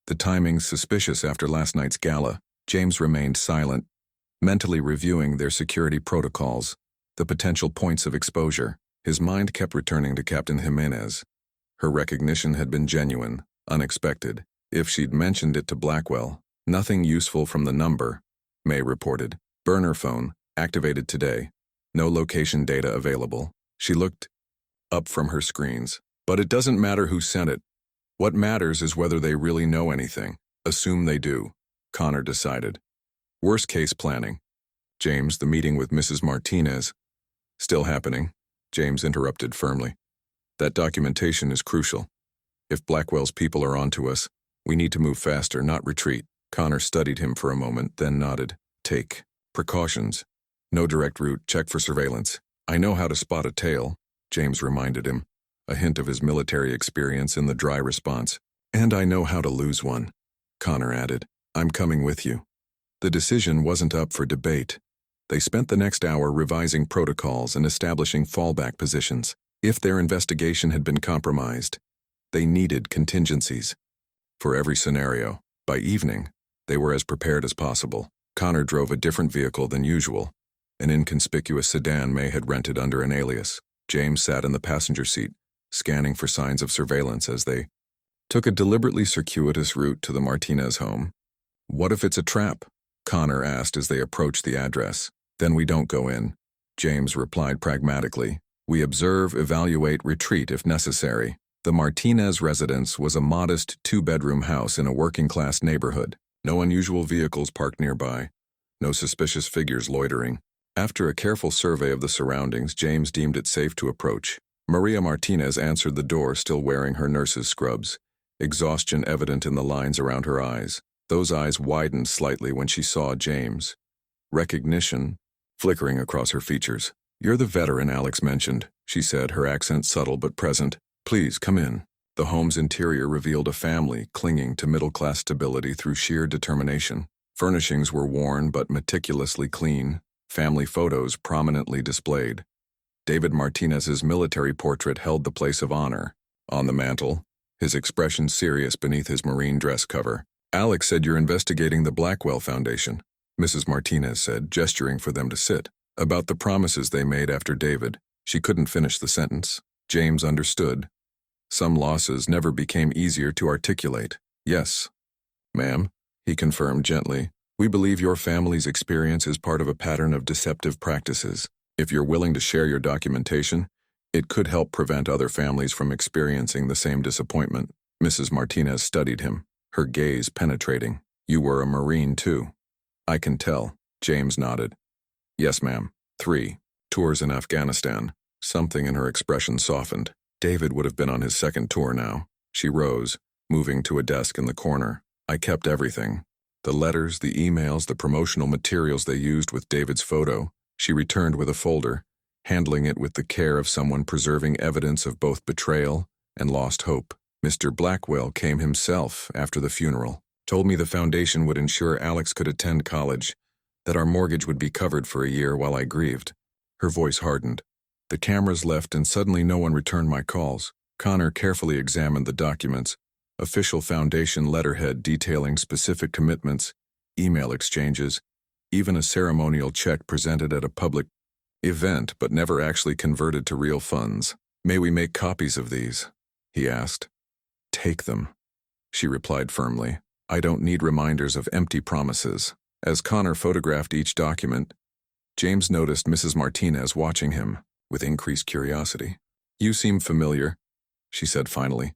The timing's suspicious after last night's gala. James remained silent, mentally reviewing their security protocols, the potential points of exposure. His mind kept returning to Captain Jimenez. Her recognition had been genuine, unexpected. If she'd mentioned it to Blackwell, nothing useful from the number, May reported. Burner phone, activated today. No location data available. She looked up from her screens. But it doesn't matter who sent it. What matters is whether they really know anything. Assume they do, Connor decided. Worst case planning. James, the meeting with Mrs. Martinez. Still happening, James interrupted firmly. That documentation is crucial. If Blackwell's people are onto us, we need to move faster, not retreat. Connor studied him for a moment, then nodded. Take precautions. No direct route, check for surveillance. I know how to spot a tail, James reminded him, a hint of his military experience in the dry response. And I know how to lose one, Connor added. I'm coming with you. The decision wasn't up for debate. They spent the next hour revising protocols and establishing fallback positions. If their investigation had been compromised, They needed contingencies for every scenario. By evening, they were as prepared as possible. Connor drove a different vehicle than usual. An inconspicuous sedan May had rented under an alias. James sat in the passenger seat, scanning for signs of surveillance as they took a deliberately circuitous route to the Martinez home. "What if it's a trap?" Connor asked as they approached the address. "Then we don't go in," James replied pragmatically. "We observe, evaluate, retreat if necessary." The Martinez residence was a modest two-bedroom house in a working-class neighborhood. No unusual vehicles parked nearby. No suspicious figures loitering. After a careful survey of the surroundings, James deemed it safe to approach. Maria Martinez answered the door, still wearing her nurse's scrubs, exhaustion evident in the lines around her eyes. Those eyes widened slightly when she saw James. Recognition flickering across her features. "You're the veteran Alex mentioned," she said, her accent subtle but present. "Please, come in." The home's interior revealed a family clinging to middle-class stability through sheer determination. Furnishings were worn but meticulously clean, family photos prominently displayed. David Martinez's military portrait held the place of honor. On the mantel, his expression serious beneath his marine dress cover. "Alex said you're investigating the Blackwell Foundation," Mrs. Martinez said, gesturing for them to sit. "About the promises they made after David." She couldn't finish the sentence. James understood. Some losses never became easier to articulate. "Yes, ma'am," he confirmed gently. "We believe your family's experience is part of a pattern of deceptive practices. If you're willing to share your documentation, it could help prevent other families from experiencing the same disappointment." Mrs. Martinez studied him, her gaze penetrating. "You were a Marine too." "I can tell," James nodded. "Yes, ma'am. 3 tours in Afghanistan." Something in her expression softened. David would have been on his second tour now. She rose, moving to a desk in the corner. "I kept everything. The letters, the emails, the promotional materials they used with David's photo." She returned with a folder, handling it with the care of someone preserving evidence of both betrayal and lost hope. "Mr. Blackwell came himself after the funeral. Told me the foundation would ensure Alex could attend college, that our mortgage would be covered for a year while I grieved." Her voice hardened. "The cameras left and suddenly no one returned my calls." Connor carefully examined the documents. Official foundation letterhead detailing specific commitments, email exchanges, even a ceremonial check presented at a public event but never actually converted to real funds. "May we make copies of these?" he asked. "Take them," she replied firmly. "I don't need reminders of empty promises." As Connor photographed each document, James noticed Mrs. Martinez watching him with increased curiosity. "You seem familiar," she said finally.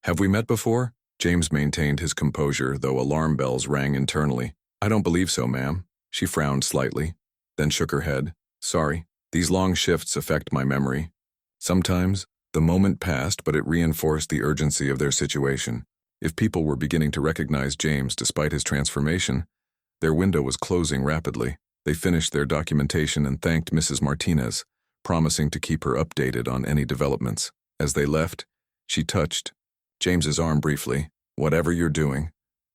"Have we met before?" James maintained his composure, though alarm bells rang internally. "I don't believe so, ma'am." She frowned slightly, then shook her head. "Sorry, these long shifts affect my memory." Sometimes, the moment passed, but it reinforced the urgency of their situation. If people were beginning to recognize James despite his transformation, their window was closing rapidly. They finished their documentation and thanked Mrs. Martinez, promising to keep her updated on any developments. As they left, she touched James's arm briefly. "Whatever you're doing,"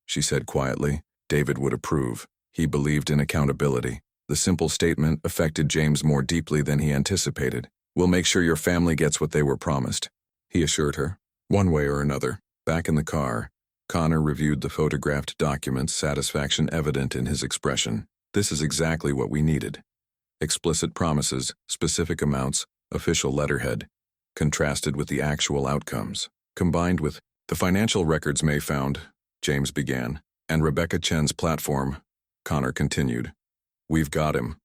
she said quietly, "David would approve." He believed in accountability. The simple statement affected James more deeply than he anticipated. "We'll make sure your family gets what they were promised," he assured her. One way or another. Back in the car, Connor reviewed the photographed documents, satisfaction evident in his expression. "This is exactly what we needed." Explicit promises, specific amounts, official letterhead, contrasted with the actual outcomes. Combined with the financial records May found, James began, and Rebecca Chen's platform, Connor continued. "We've got him,"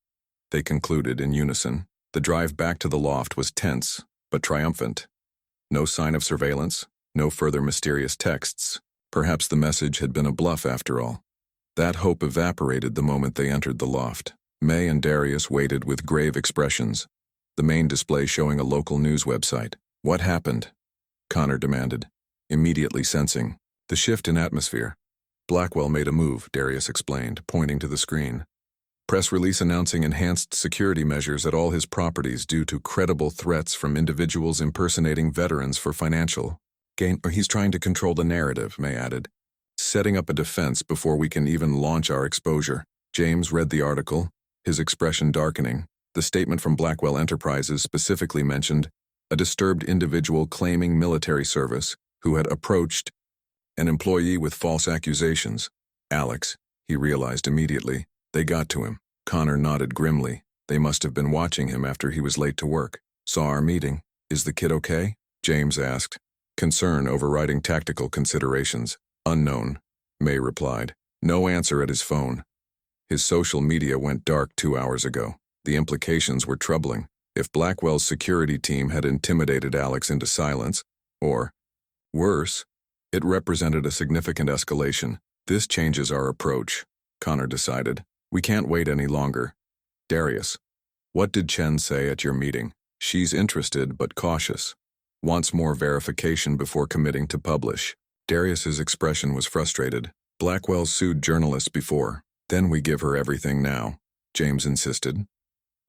they concluded in unison. The drive back to the loft was tense, but triumphant. No sign of surveillance, no further mysterious texts. Perhaps the message had been a bluff after all. That hope evaporated the moment they entered the loft. May and Darius waited with grave expressions, the main display showing a local news website. "What happened?" Connor demanded, immediately sensing the shift in atmosphere. "Blackwell made a move," Darius explained, pointing to the screen. "Press release announcing enhanced security measures at all his properties due to credible threats from individuals impersonating veterans for financial gain." "Or he's trying to control the narrative," May added. "Setting up a defense before we can even launch our exposure." James read the article, his expression darkening. The statement from Blackwell Enterprises specifically mentioned a disturbed individual claiming military service, who had approached an employee with false accusations. Alex, he realized immediately. They got to him. Connor nodded grimly. They must have been watching him after he was late to work. Saw our meeting. Is the kid okay? James asked. Concern overriding tactical considerations. Unknown, May replied. No answer at his phone. His social media went dark 2 hours ago. The implications were troubling. If Blackwell's security team had intimidated Alex into silence, or, worse, it represented a significant escalation. This changes our approach, Connor decided. We can't wait any longer. Darius, what did Chen say at your meeting? She's interested but cautious. Wants more verification before committing to publish. Darius's expression was frustrated. Blackwell sued journalists before. Then we give her everything now, James insisted.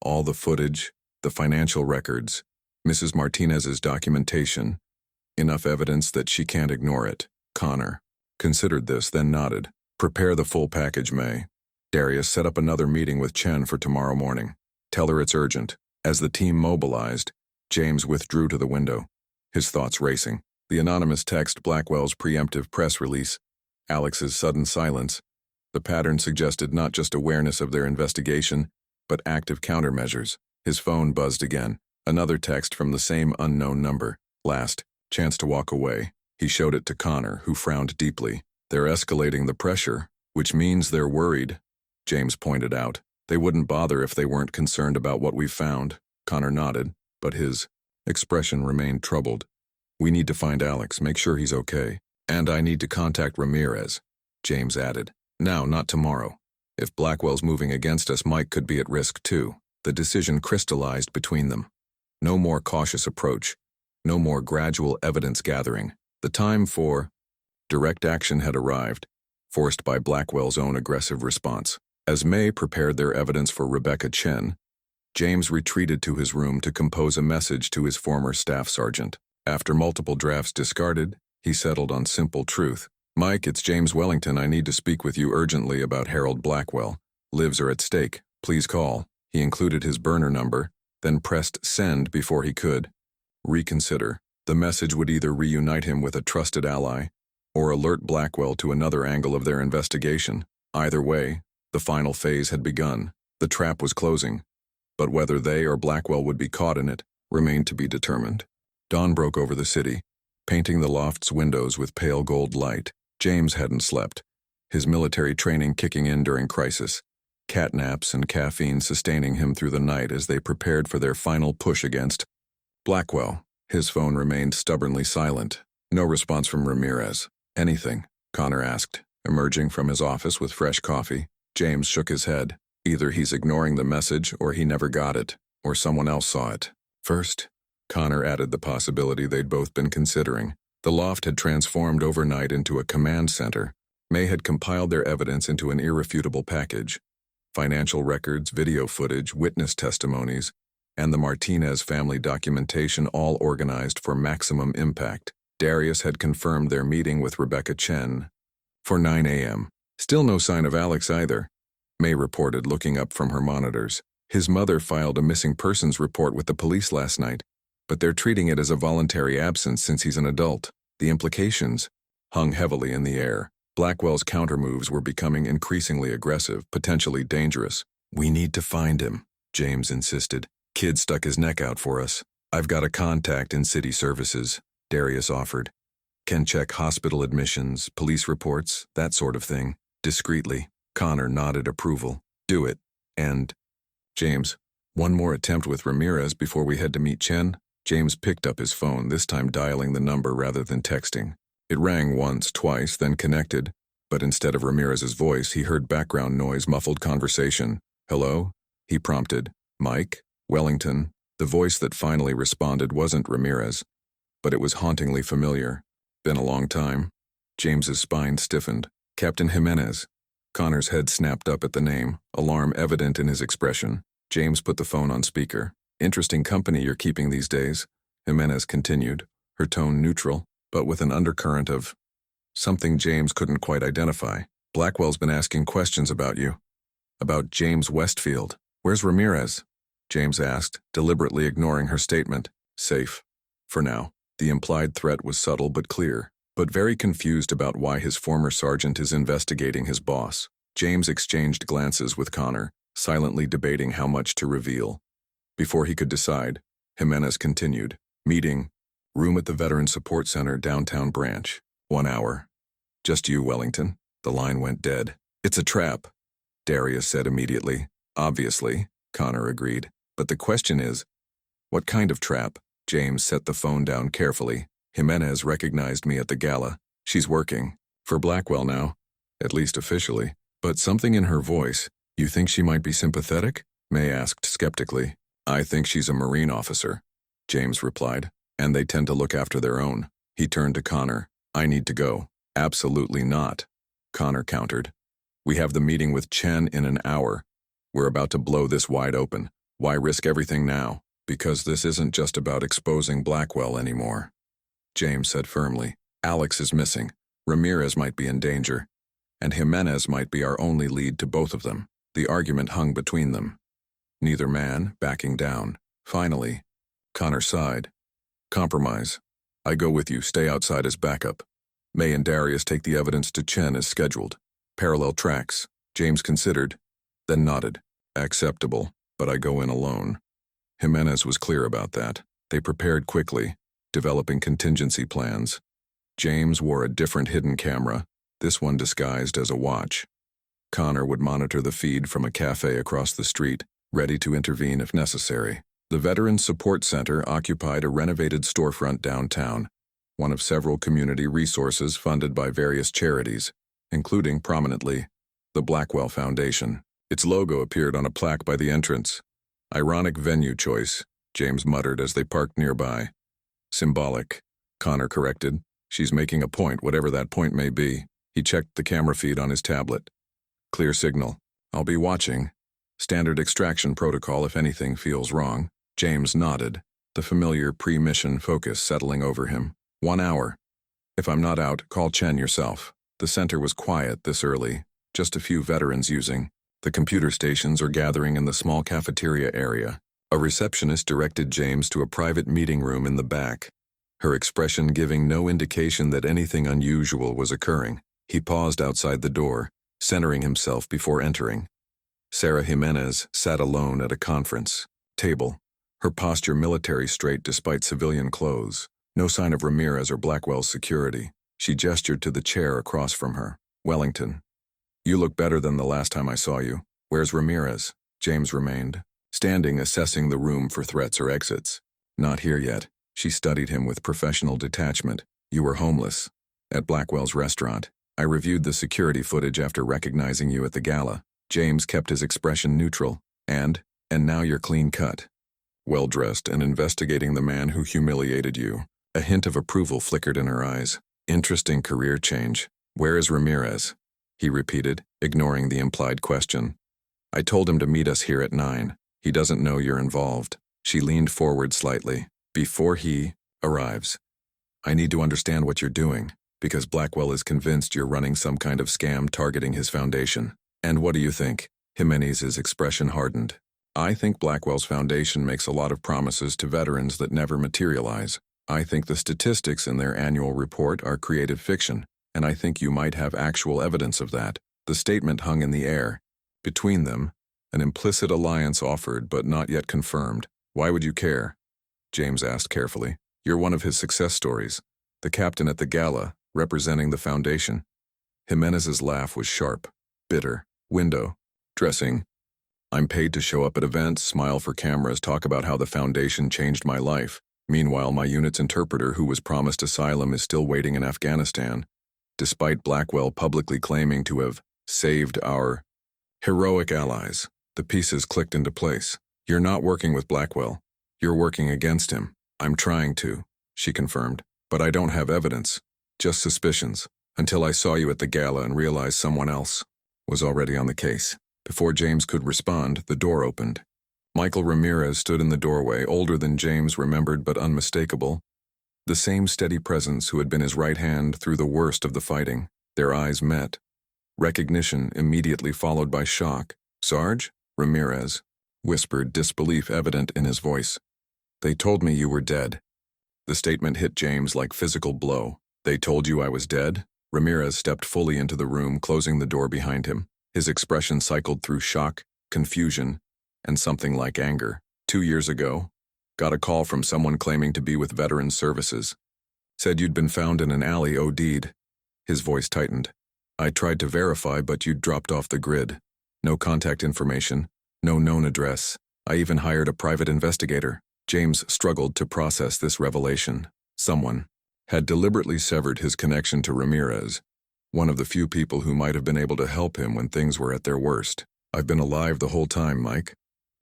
All the footage, the financial records, Mrs. Martinez's documentation. Enough evidence that she can't ignore it. Connor considered this, then nodded. Prepare the full package, May. Darius set up another meeting with Chen for tomorrow morning. Tell her it's urgent. As the team mobilized, James withdrew to the window, his thoughts racing. The anonymous text, Blackwell's preemptive press release, Alex's sudden silence. The pattern suggested not just awareness of their investigation, but active countermeasures. His phone buzzed again. Another text from the same unknown number. Last, chance to walk away. He showed it to Connor, who frowned deeply. They're escalating the pressure, which means they're worried, James pointed out. They wouldn't bother if they weren't concerned about what we've found. Connor nodded, but his expression remained troubled. We need to find Alex, make sure he's okay. And I need to contact Ramirez, James added. Now, not tomorrow. If Blackwell's moving against us, Mike could be at risk too. The decision crystallized between them. No more cautious approach. No more gradual evidence gathering. The time for direct action had arrived, forced by Blackwell's own aggressive response. As May prepared their evidence for Rebecca Chen, James retreated to his room to compose a message to his former staff sergeant. After multiple drafts discarded, he settled on simple truth. Mike, it's James Wellington. I need to speak with you urgently about Harold Blackwell. Lives are at stake. Please call. He included his burner number, then pressed send before he could reconsider. The message would either reunite him with a trusted ally or alert Blackwell to another angle of their investigation. Either way, the final phase had begun. The trap was closing, but whether they or Blackwell would be caught in it remained to be determined. Dawn broke over the city, painting the loft's windows with pale gold light. James hadn't slept, his military training kicking in during crisis, catnaps and caffeine sustaining him through the night as they prepared for their final push against Blackwell. His phone remained stubbornly silent. No response from Ramirez. Anything? Connor asked, emerging from his office with fresh coffee. James shook his head. Either he's ignoring the message or he never got it, or someone else saw it. First, Connor added the possibility they'd both been considering. The loft had transformed overnight into a command center. May had compiled their evidence into an irrefutable package. Financial records, video footage, witness testimonies, and the Martinez family documentation, all organized for maximum impact. Darius had confirmed their meeting with Rebecca Chen for 9 a.m. Still no sign of Alex either, May reported, looking up from her monitors. His mother filed a missing persons report with the police last night, but they're treating it as a voluntary absence since he's an adult. The implications hung heavily in the air. Blackwell's countermoves were becoming increasingly aggressive, potentially dangerous. We need to find him, James insisted. Kid stuck his neck out for us. I've got a contact in city services, Darius offered. Can check hospital admissions, police reports, that sort of thing. Discreetly, Connor nodded approval. Do it. And, James, one more attempt with Ramirez before we head to meet Chen? James picked up his phone, this time dialing the number rather than texting. It rang once, twice, then connected, but instead of Ramirez's voice, he heard background noise, muffled conversation. Hello? He prompted. Mike? Wellington. The voice that finally responded wasn't Ramirez, but it was hauntingly familiar. Been a long time. James's spine stiffened. Captain Jimenez. Connor's head snapped up at the name, alarm evident in his expression. James put the phone on speaker. Interesting company you're keeping these days, Jimenez continued, her tone neutral, but with an undercurrent of something James couldn't quite identify. Blackwell's been asking questions about you. About James Westfield. Where's Ramirez? James asked, deliberately ignoring her statement. Safe. For now. The implied threat was subtle but clear, but very confused about why his former sergeant is investigating his boss. James exchanged glances with Connor, silently debating how much to reveal. Before he could decide, Jimenez continued. Meeting. Room at the Veteran Support Center, downtown branch. 1 hour. Just you, Wellington. The line went dead. It's a trap, Darius said immediately. Obviously, Connor agreed. But the question is, what kind of trap? James set the phone down carefully. Jimenez recognized me at the gala. She's working. For Blackwell now. At least officially. But something in her voice. You think she might be sympathetic? May asked skeptically. I think she's a Marine officer, James replied. And they tend to look after their own. He turned to Connor. I need to go. Absolutely not, Connor countered. We have the meeting with Chen in an hour. We're about to blow this wide open. Why risk everything now? Because this isn't just about exposing Blackwell anymore, James said firmly. Alex is missing. Ramirez might be in danger. And Jimenez might be our only lead to both of them. The argument hung between them. Neither man backing down. Finally, Connor sighed. Compromise. I go with you, stay outside as backup. May and Darius take the evidence to Chen as scheduled. Parallel tracks, James considered, then nodded. Acceptable, but I go in alone. Jimenez was clear about that. They prepared quickly, developing contingency plans. James wore a different hidden camera, this one disguised as a watch. Connor would monitor the feed from a cafe across the street, ready to intervene if necessary. The Veterans Support Center occupied a renovated storefront downtown, one of several community resources funded by various charities, including, prominently, the Blackwell Foundation. Its logo appeared on a plaque by the entrance. Ironic venue choice, James muttered as they parked nearby. Symbolic, Connor corrected. She's making a point, whatever that point may be. He checked the camera feed on his tablet. Clear signal. I'll be watching. Standard extraction protocol if anything feels wrong. James nodded, the familiar pre-mission focus settling over him. 1 hour. If I'm not out, call Chen yourself. The center was quiet this early, just a few veterans using. The computer stations are gathering in the small cafeteria area. A receptionist directed James to a private meeting room in the back, her expression giving no indication that anything unusual was occurring. He paused outside the door, centering himself before entering. Sarah Jimenez sat alone at a conference table, her posture military straight despite civilian clothes. No sign of Ramirez or Blackwell's security. She gestured to the chair across from her. Wellington. You look better than the last time I saw you. Where's Ramirez? James remained, standing assessing the room for threats or exits. Not here yet. She studied him with professional detachment. You were homeless. At Blackwell's restaurant. I reviewed the security footage after recognizing you at the gala. James kept his expression neutral. And now you're clean cut. Well-dressed and investigating the man who humiliated you. A hint of approval flickered in her eyes. Interesting career change. Where is Ramirez? He repeated, ignoring the implied question. I told him to meet us here at 9. He doesn't know you're involved. She leaned forward slightly. Before he arrives. I need to understand what you're doing, because Blackwell is convinced you're running some kind of scam targeting his foundation. And what do you think? Jimenez's expression hardened. I think Blackwell's foundation makes a lot of promises to veterans that never materialize. I think the statistics in their annual report are creative fiction, and I think you might have actual evidence of that. The statement hung in the air. Between them, an implicit alliance offered but not yet confirmed. Why would you care? James asked carefully. You're one of his success stories. The captain at the gala, representing the foundation. Jimenez's laugh was sharp, bitter. Window. Dressing. I'm paid to show up at events, smile for cameras, talk about how the foundation changed my life. Meanwhile, my unit's interpreter, who was promised asylum, is still waiting in Afghanistan, despite Blackwell publicly claiming to have saved our heroic allies. The pieces clicked into place. You're not working with Blackwell. You're working against him. I'm trying to, she confirmed. But I don't have evidence. Just suspicions. Until I saw you at the gala and realized someone else was already on the case. Before James could respond, the door opened. Michael Ramirez stood in the doorway, older than James remembered but unmistakable. The same steady presence who had been his right hand through the worst of the fighting. Their eyes met. Recognition immediately followed by shock. Sarge? Ramirez whispered, disbelief evident in his voice. They told me you were dead. The statement hit James like physical blow. They told you I was dead? Ramirez stepped fully into the room, closing the door behind him. His expression cycled through shock, confusion, and something like anger. 2 years ago, got a call from someone claiming to be with Veterans Services. Said you'd been found in an alley OD'd. His voice tightened. I tried to verify, but you'd dropped off the grid. No contact information, no known address. I even hired a private investigator. James struggled to process this revelation. Someone had deliberately severed his connection to Ramirez, one of the few people who might have been able to help him when things were at their worst. I've been alive the whole time, Mike.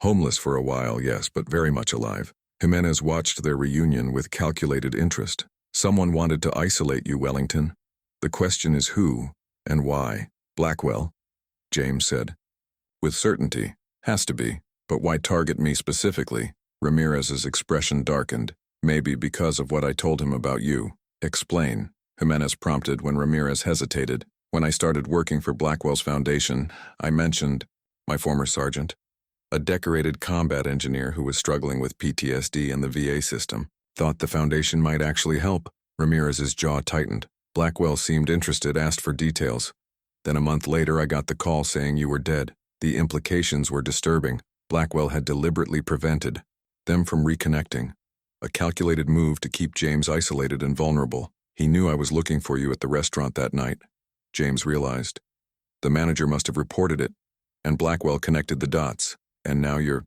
Homeless for a while, yes, but very much alive. Jimenez watched their reunion with calculated interest. Someone wanted to isolate you, Wellington. The question is who and why. Blackwell, James said. With certainty. Has to be. But why target me specifically? Ramirez's expression darkened. Maybe because of what I told him about you. Explain, Jimenez prompted when Ramirez hesitated. When I started working for Blackwell's foundation, I mentioned my former sergeant, a decorated combat engineer who was struggling with PTSD in the VA system. Thought the foundation might actually help. Ramirez's jaw tightened. Blackwell seemed interested, asked for details. Then a month later I got the call saying you were dead. The implications were disturbing. Blackwell had deliberately prevented them from reconnecting. A calculated move to keep James isolated and vulnerable. He knew I was looking for you at the restaurant that night, James realized. The manager must have reported it, and Blackwell connected the dots. And now you're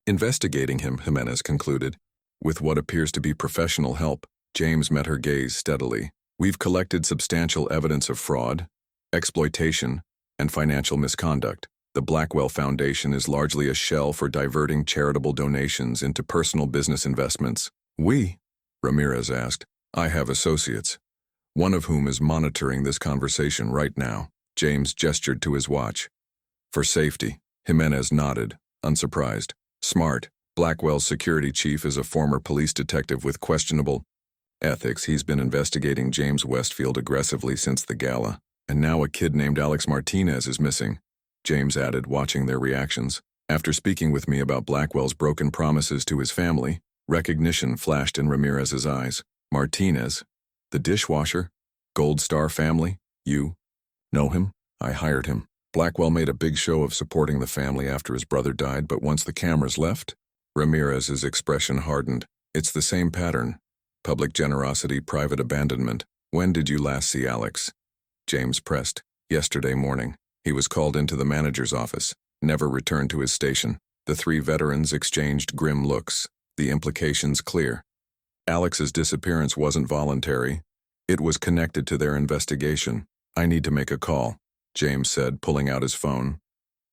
investigating him, Jimenez concluded. With what appears to be professional help. James met her gaze steadily. We've collected substantial evidence of fraud, exploitation, and financial misconduct. The Blackwell Foundation is largely a shell for diverting charitable donations into personal business investments. We? Ramirez asked. I have associates, one of whom is monitoring this conversation right now. James gestured to his watch. For safety. Jimenez nodded, unsurprised. Smart. Blackwell's security chief is a former police detective with questionable ethics. He's been investigating James Westfield aggressively since the gala. And now a kid named Alex Martinez is missing, James added, watching their reactions. After speaking with me about Blackwell's broken promises to his family, recognition flashed in Ramirez's eyes. Martinez? The dishwasher? Gold Star family? You know him? I hired him. Blackwell made a big show of supporting the family after his brother died, but once the cameras left, Ramirez's expression hardened. It's the same pattern. Public generosity, private abandonment. When did you last see Alex? James pressed. Yesterday morning. He was called into the manager's office, never returned to his station. The 3 veterans exchanged grim looks, the implications clear. Alex's disappearance wasn't voluntary. It was connected to their investigation. I need to make a call, James said, pulling out his phone.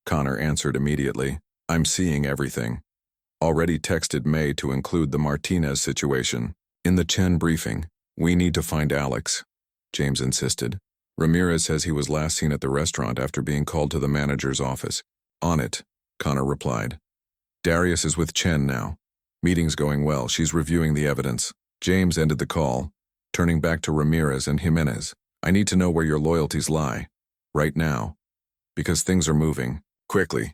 Connor answered immediately. I'm seeing everything. Already texted May to include the Martinez situation. In the Chen briefing, we need to find Alex, James insisted. Ramirez says he was last seen at the restaurant after being called to the manager's office. On it, Connor replied. Darius is with Chen now. Meeting's going well. She's reviewing the evidence. James ended the call, turning back to Ramirez and Jimenez. I need to know where your loyalties lie. Right now. Because things are moving. Quickly,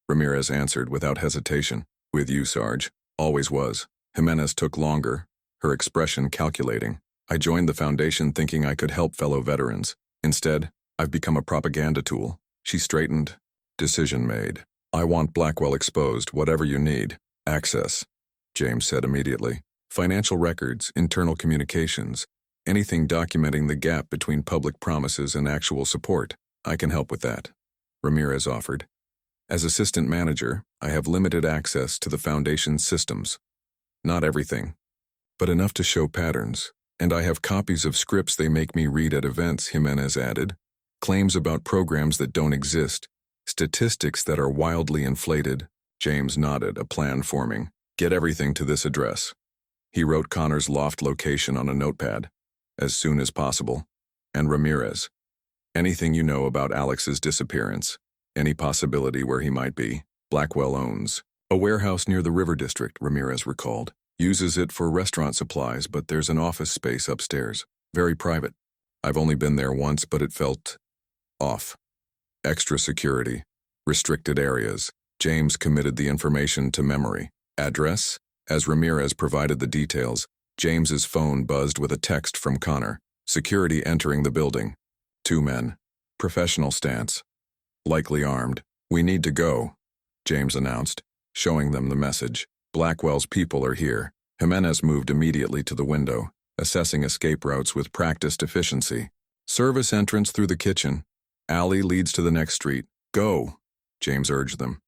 Ramirez answered without hesitation. With you, Sarge. Always was. Jimenez took longer, her expression calculating. I joined the foundation thinking I could help fellow veterans. Instead, I've become a propaganda tool. She straightened. Decision made. I want Blackwell exposed, whatever you need. Access, James said immediately. Financial records, internal communications, anything documenting the gap between public promises and actual support. I can help with that, Ramirez offered. As assistant manager, I have limited access to the foundation's systems. Not everything, but enough to show patterns. And I have copies of scripts they make me read at events, Jimenez added. Claims about programs that don't exist. Statistics that are wildly inflated. James nodded, a plan forming. Get everything to this address. He wrote Connor's loft location on a notepad. As soon as possible. And Ramirez. Anything you know about Alex's disappearance. Any possibility where he might be. Blackwell owns a warehouse near the River District, Ramirez recalled. Uses it for restaurant supplies, but there's an office space upstairs. Very private. I've only been there once, but it felt off. Extra security. Restricted areas. James committed the information to memory. Address? As Ramirez provided the details, James's phone buzzed with a text from Connor. Security entering the building. 2 men. Professional stance. Likely armed. We need to go, James announced, showing them the message. Blackwell's people are here. Jimenez moved immediately to the window, assessing escape routes with practiced efficiency. Service entrance through the kitchen. Alley leads to the next street. Go, James urged them.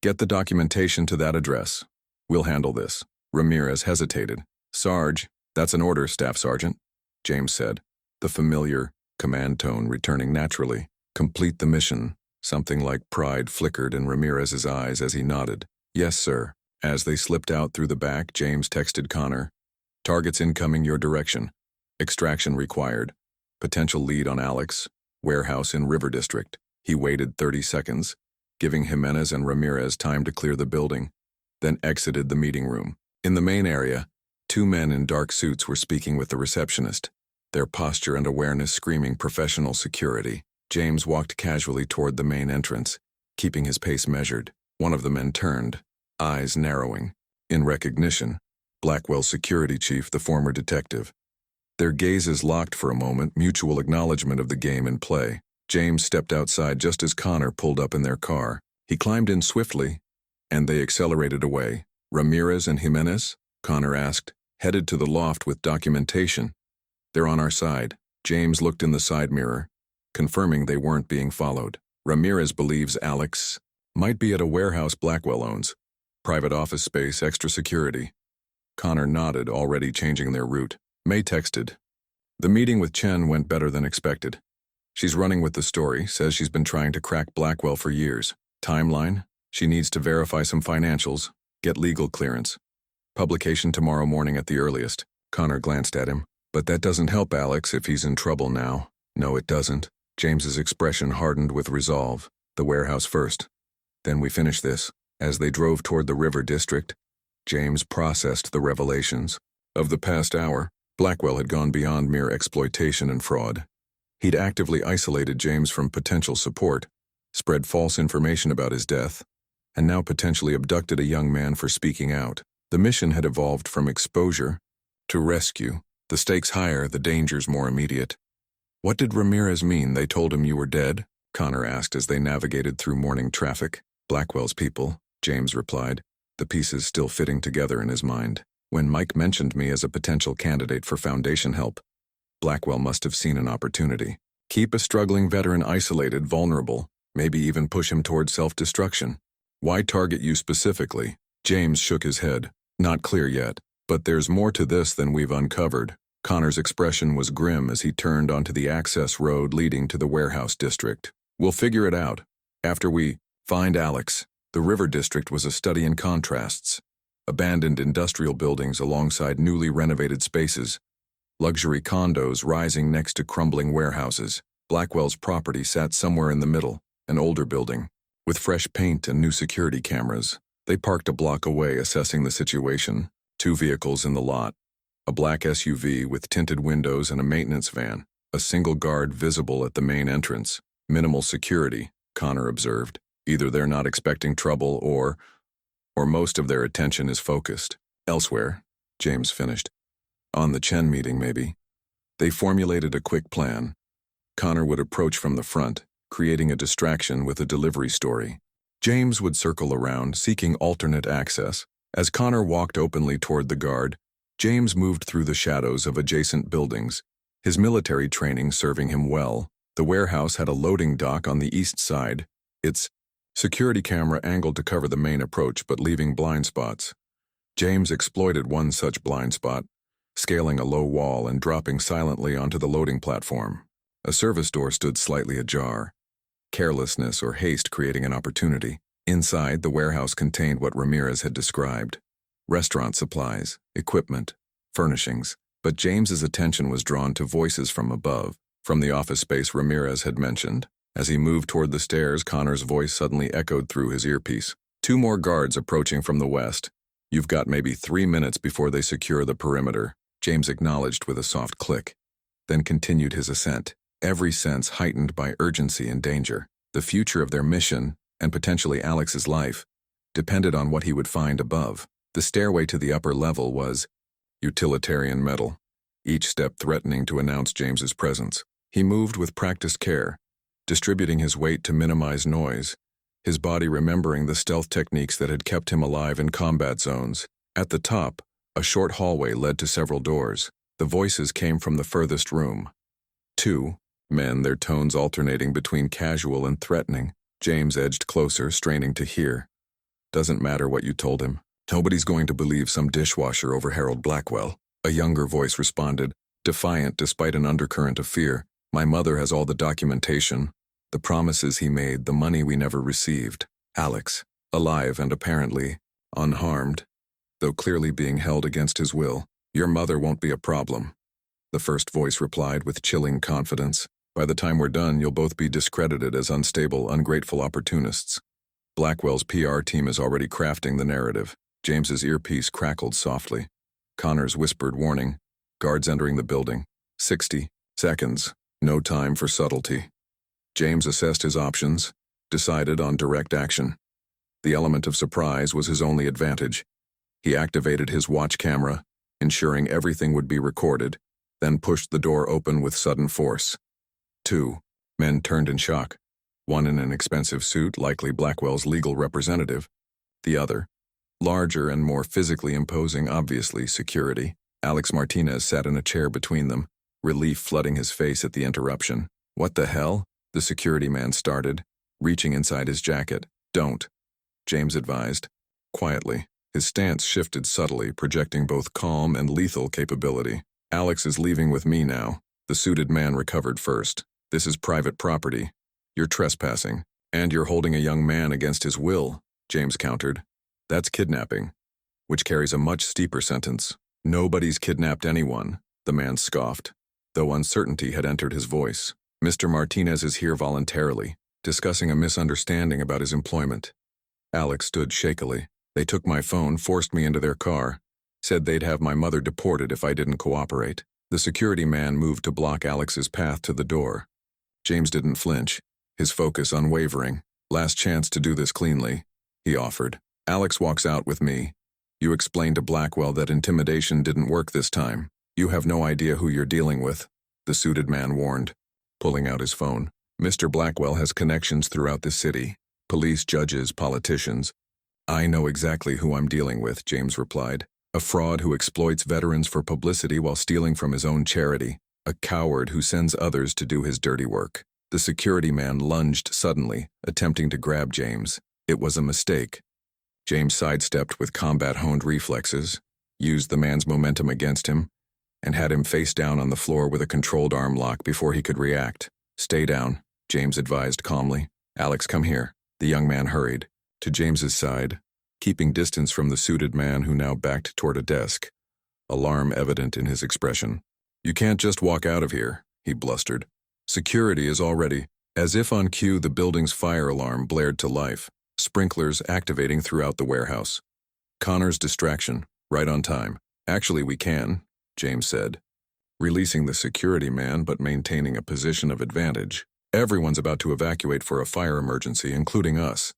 Get the documentation to that address. We'll handle this. Ramirez hesitated. Sarge, that's an order, Staff Sergeant, James said, the familiar command tone returning naturally. Complete the mission. Something like pride flickered in Ramirez's eyes as he nodded. Yes, sir. As they slipped out through the back, James texted Connor. Targets incoming your direction. Extraction required. Potential lead on Alex. Warehouse in River District. He waited 30 seconds, giving Jimenez and Ramirez time to clear the building, then exited the meeting room. In the main area, 2 men in dark suits were speaking with the receptionist, their posture and awareness screaming professional security. James walked casually toward the main entrance, keeping his pace measured. One of the men turned, eyes narrowing. In recognition, Blackwell's security chief, the former detective. Their gazes locked for a moment, mutual acknowledgement of the game in play. James stepped outside just as Connor pulled up in their car. He climbed in swiftly, and they accelerated away. Ramirez and Jimenez? Connor asked, headed to the loft with documentation. They're on our side. James looked in the side mirror, confirming they weren't being followed. Ramirez believes Alex might be at a warehouse Blackwell owns. Private office space, extra security. Connor nodded, already changing their route. May texted. The meeting with Chen went better than expected. She's running with the story, says she's been trying to crack Blackwell for years. Timeline? She needs to verify some financials, get legal clearance. Publication tomorrow morning at the earliest. Connor glanced at him. But that doesn't help Alex if he's in trouble now. No, it doesn't. James's expression hardened with resolve. The warehouse first. Then we finish this. As they drove toward the River District, James processed the revelations. Of the past hour, Blackwell had gone beyond mere exploitation and fraud. He'd actively isolated James from potential support, spread false information about his death, and now potentially abducted a young man for speaking out. The mission had evolved from exposure to rescue. The stakes higher, the dangers more immediate. What did Ramirez mean? They told him you were dead? Connor asked as they navigated through morning traffic. Blackwell's people, James replied, the pieces still fitting together in his mind. When Mike mentioned me as a potential candidate for Foundation help, Blackwell must have seen an opportunity. Keep a struggling veteran isolated, vulnerable, maybe even push him toward self-destruction. Why target you specifically? James shook his head. Not clear yet, but there's more to this than we've uncovered. Connor's expression was grim as he turned onto the access road leading to the warehouse district. We'll figure it out. After we find Alex. The River District was a study in contrasts. Abandoned industrial buildings alongside newly renovated spaces. Luxury condos rising next to crumbling warehouses. Blackwell's property sat somewhere in the middle, an older building, with fresh paint and new security cameras. They parked a block away, assessing the situation. 2 vehicles in the lot. A black SUV with tinted windows and a maintenance van. A single guard visible at the main entrance. Minimal security, Connor observed. Either they're not expecting trouble or most of their attention is focused elsewhere, James finished. On the Chen meeting, maybe. They formulated a quick plan. Connor would approach from the front, creating a distraction with a delivery story. James would circle around, seeking alternate access. As Connor walked openly toward the guard, James moved through the shadows of adjacent buildings, his military training serving him well. The warehouse had a loading dock on the east side, its security camera angled to cover the main approach but leaving blind spots. James exploited one such blind spot, scaling a low wall and dropping silently onto the loading platform. A service door stood slightly ajar, carelessness or haste creating an opportunity. Inside, the warehouse contained what Ramirez had described. Restaurant supplies, equipment, furnishings. But James's attention was drawn to voices from above, from the office space Ramirez had mentioned. As he moved toward the stairs, Connor's voice suddenly echoed through his earpiece. 2 more guards approaching from the west. You've got maybe 3 minutes before they secure the perimeter, James acknowledged with a soft click, then continued his ascent, every sense heightened by urgency and danger. The future of their mission, and potentially Alex's life, depended on what he would find above. The stairway to the upper level was utilitarian metal, each step threatening to announce James's presence. He moved with practiced care, distributing his weight to minimize noise, his body remembering the stealth techniques that had kept him alive in combat zones. At the top, a short hallway led to several doors. The voices came from the furthest room. Two men, their tones alternating between casual and threatening. James edged closer, straining to hear. Doesn't matter what you told him. Nobody's going to believe some dishwasher over Harold Blackwell. A younger voice responded, defiant despite an undercurrent of fear. My mother has all the documentation, the promises he made, the money we never received. Alex, alive and apparently unharmed, though clearly being held against his will. Your mother won't be a problem. The first voice replied with chilling confidence. By the time we're done, you'll both be discredited as unstable, ungrateful opportunists. Blackwell's PR team is already crafting the narrative. James's earpiece crackled softly. Connor's whispered warning. Guards entering the building. 60 seconds. No time for subtlety. James assessed his options, decided on direct action. The element of surprise was his only advantage. He activated his watch camera, ensuring everything would be recorded, then pushed the door open with sudden force. Two men turned in shock, one in an expensive suit, likely Blackwell's legal representative, the other, larger and more physically imposing, obviously security. Alex Martinez sat in a chair between them, relief flooding his face at the interruption. What the hell? The security man started, reaching inside his jacket. Don't, James advised, quietly. His stance shifted subtly, projecting both calm and lethal capability. Alex is leaving with me now. The suited man recovered first. This is private property. You're trespassing, and you're holding a young man against his will, James countered. That's kidnapping, which carries a much steeper sentence. Nobody's kidnapped anyone, the man scoffed, though uncertainty had entered his voice. Mr. Martinez is here voluntarily, discussing a misunderstanding about his employment. Alex stood shakily. They took my phone, forced me into their car, said they'd have my mother deported if I didn't cooperate. The security man moved to block Alex's path to the door. James didn't flinch, his focus unwavering. Last chance to do this cleanly, he offered. Alex walks out with me. You explained to Blackwell that intimidation didn't work this time. You have no idea who you're dealing with, the suited man warned, pulling out his phone. Mr. Blackwell has connections throughout the city. Police, judges, politicians. I know exactly who I'm dealing with, James replied. A fraud who exploits veterans for publicity while stealing from his own charity. A coward who sends others to do his dirty work. The security man lunged suddenly, attempting to grab James. It was a mistake. James sidestepped with combat-honed reflexes, used the man's momentum against him, and had him face down on the floor with a controlled arm lock before he could react. Stay down, James advised calmly. Alex, come here. The young man hurried to James's side, keeping distance from the suited man who now backed toward a desk, alarm evident in his expression. You can't just walk out of here, he blustered. Security is already. As if on cue, the building's fire alarm blared to life, sprinklers activating throughout the warehouse. Connor's distraction, right on time. Actually, we can, James said, releasing the security man but maintaining a position of advantage. Everyone's about to evacuate for a fire emergency, including us.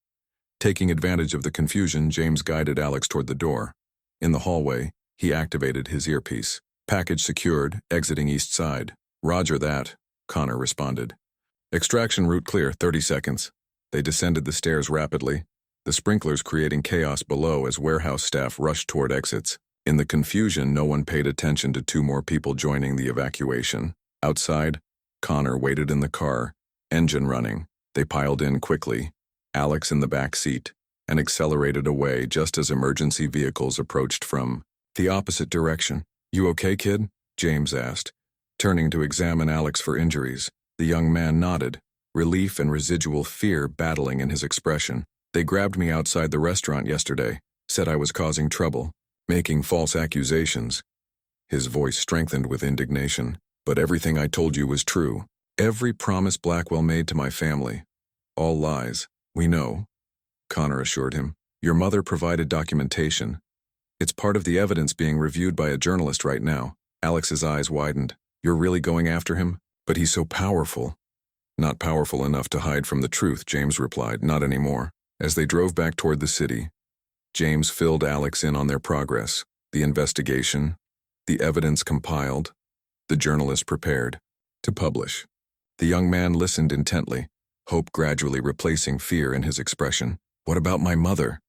Taking advantage of the confusion, James guided Alex toward the door. In the hallway, he activated his earpiece. Package secured, exiting east side. Roger that, Connor responded. Extraction route clear, 30 seconds. They descended the stairs rapidly, the sprinklers creating chaos below as warehouse staff rushed toward exits. In the confusion, no one paid attention to two more people joining the evacuation. Outside, Connor waited in the car, engine running. They piled in quickly, Alex in the back seat, and accelerated away just as emergency vehicles approached from the opposite direction. You okay, kid? James asked, turning to examine Alex for injuries. The young man nodded, relief and residual fear battling in his expression. They grabbed me outside the restaurant yesterday, said I was causing trouble, making false accusations. His voice strengthened with indignation. But everything I told you was true. Every promise Blackwell made to my family. All lies. We know, Connor assured him. Your mother provided documentation. It's part of the evidence being reviewed by a journalist right now. Alex's eyes widened. You're really going after him? But he's so powerful. Not powerful enough to hide from the truth, James replied. Not anymore. As they drove back toward the city, James filled Alex in on their progress, the investigation, the evidence compiled, the journalist prepared to publish. The young man listened intently, hope gradually replacing fear in his expression. What about my mother?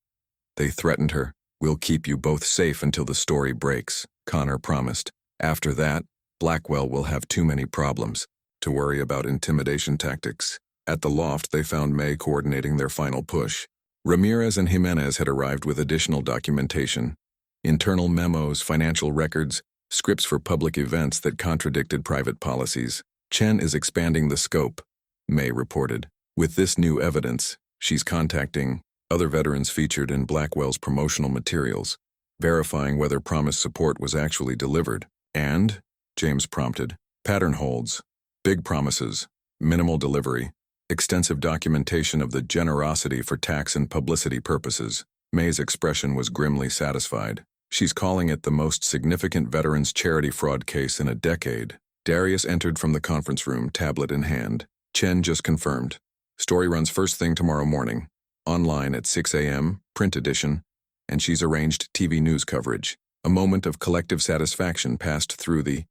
They threatened her. We'll keep you both safe until the story breaks, Connor promised. After that, Blackwell will have too many problems to worry about intimidation tactics. At the loft, they found May coordinating their final push. Ramirez and Jimenez had arrived with additional documentation, internal memos, financial records, scripts for public events that contradicted private policies. Chen is expanding the scope, May reported. With this new evidence, she's contacting other veterans featured in Blackwell's promotional materials, verifying whether promised support was actually delivered. And, James prompted, pattern holds, big promises, minimal delivery, extensive documentation of the generosity for tax and publicity purposes. May's expression was grimly satisfied. She's calling it the most significant veterans charity fraud case in a decade. Darius entered from the conference room, tablet in hand. Chen just confirmed. Story runs first thing tomorrow morning. Online at 6 a.m., print edition, and she's arranged TV news coverage. A moment of collective satisfaction passed through the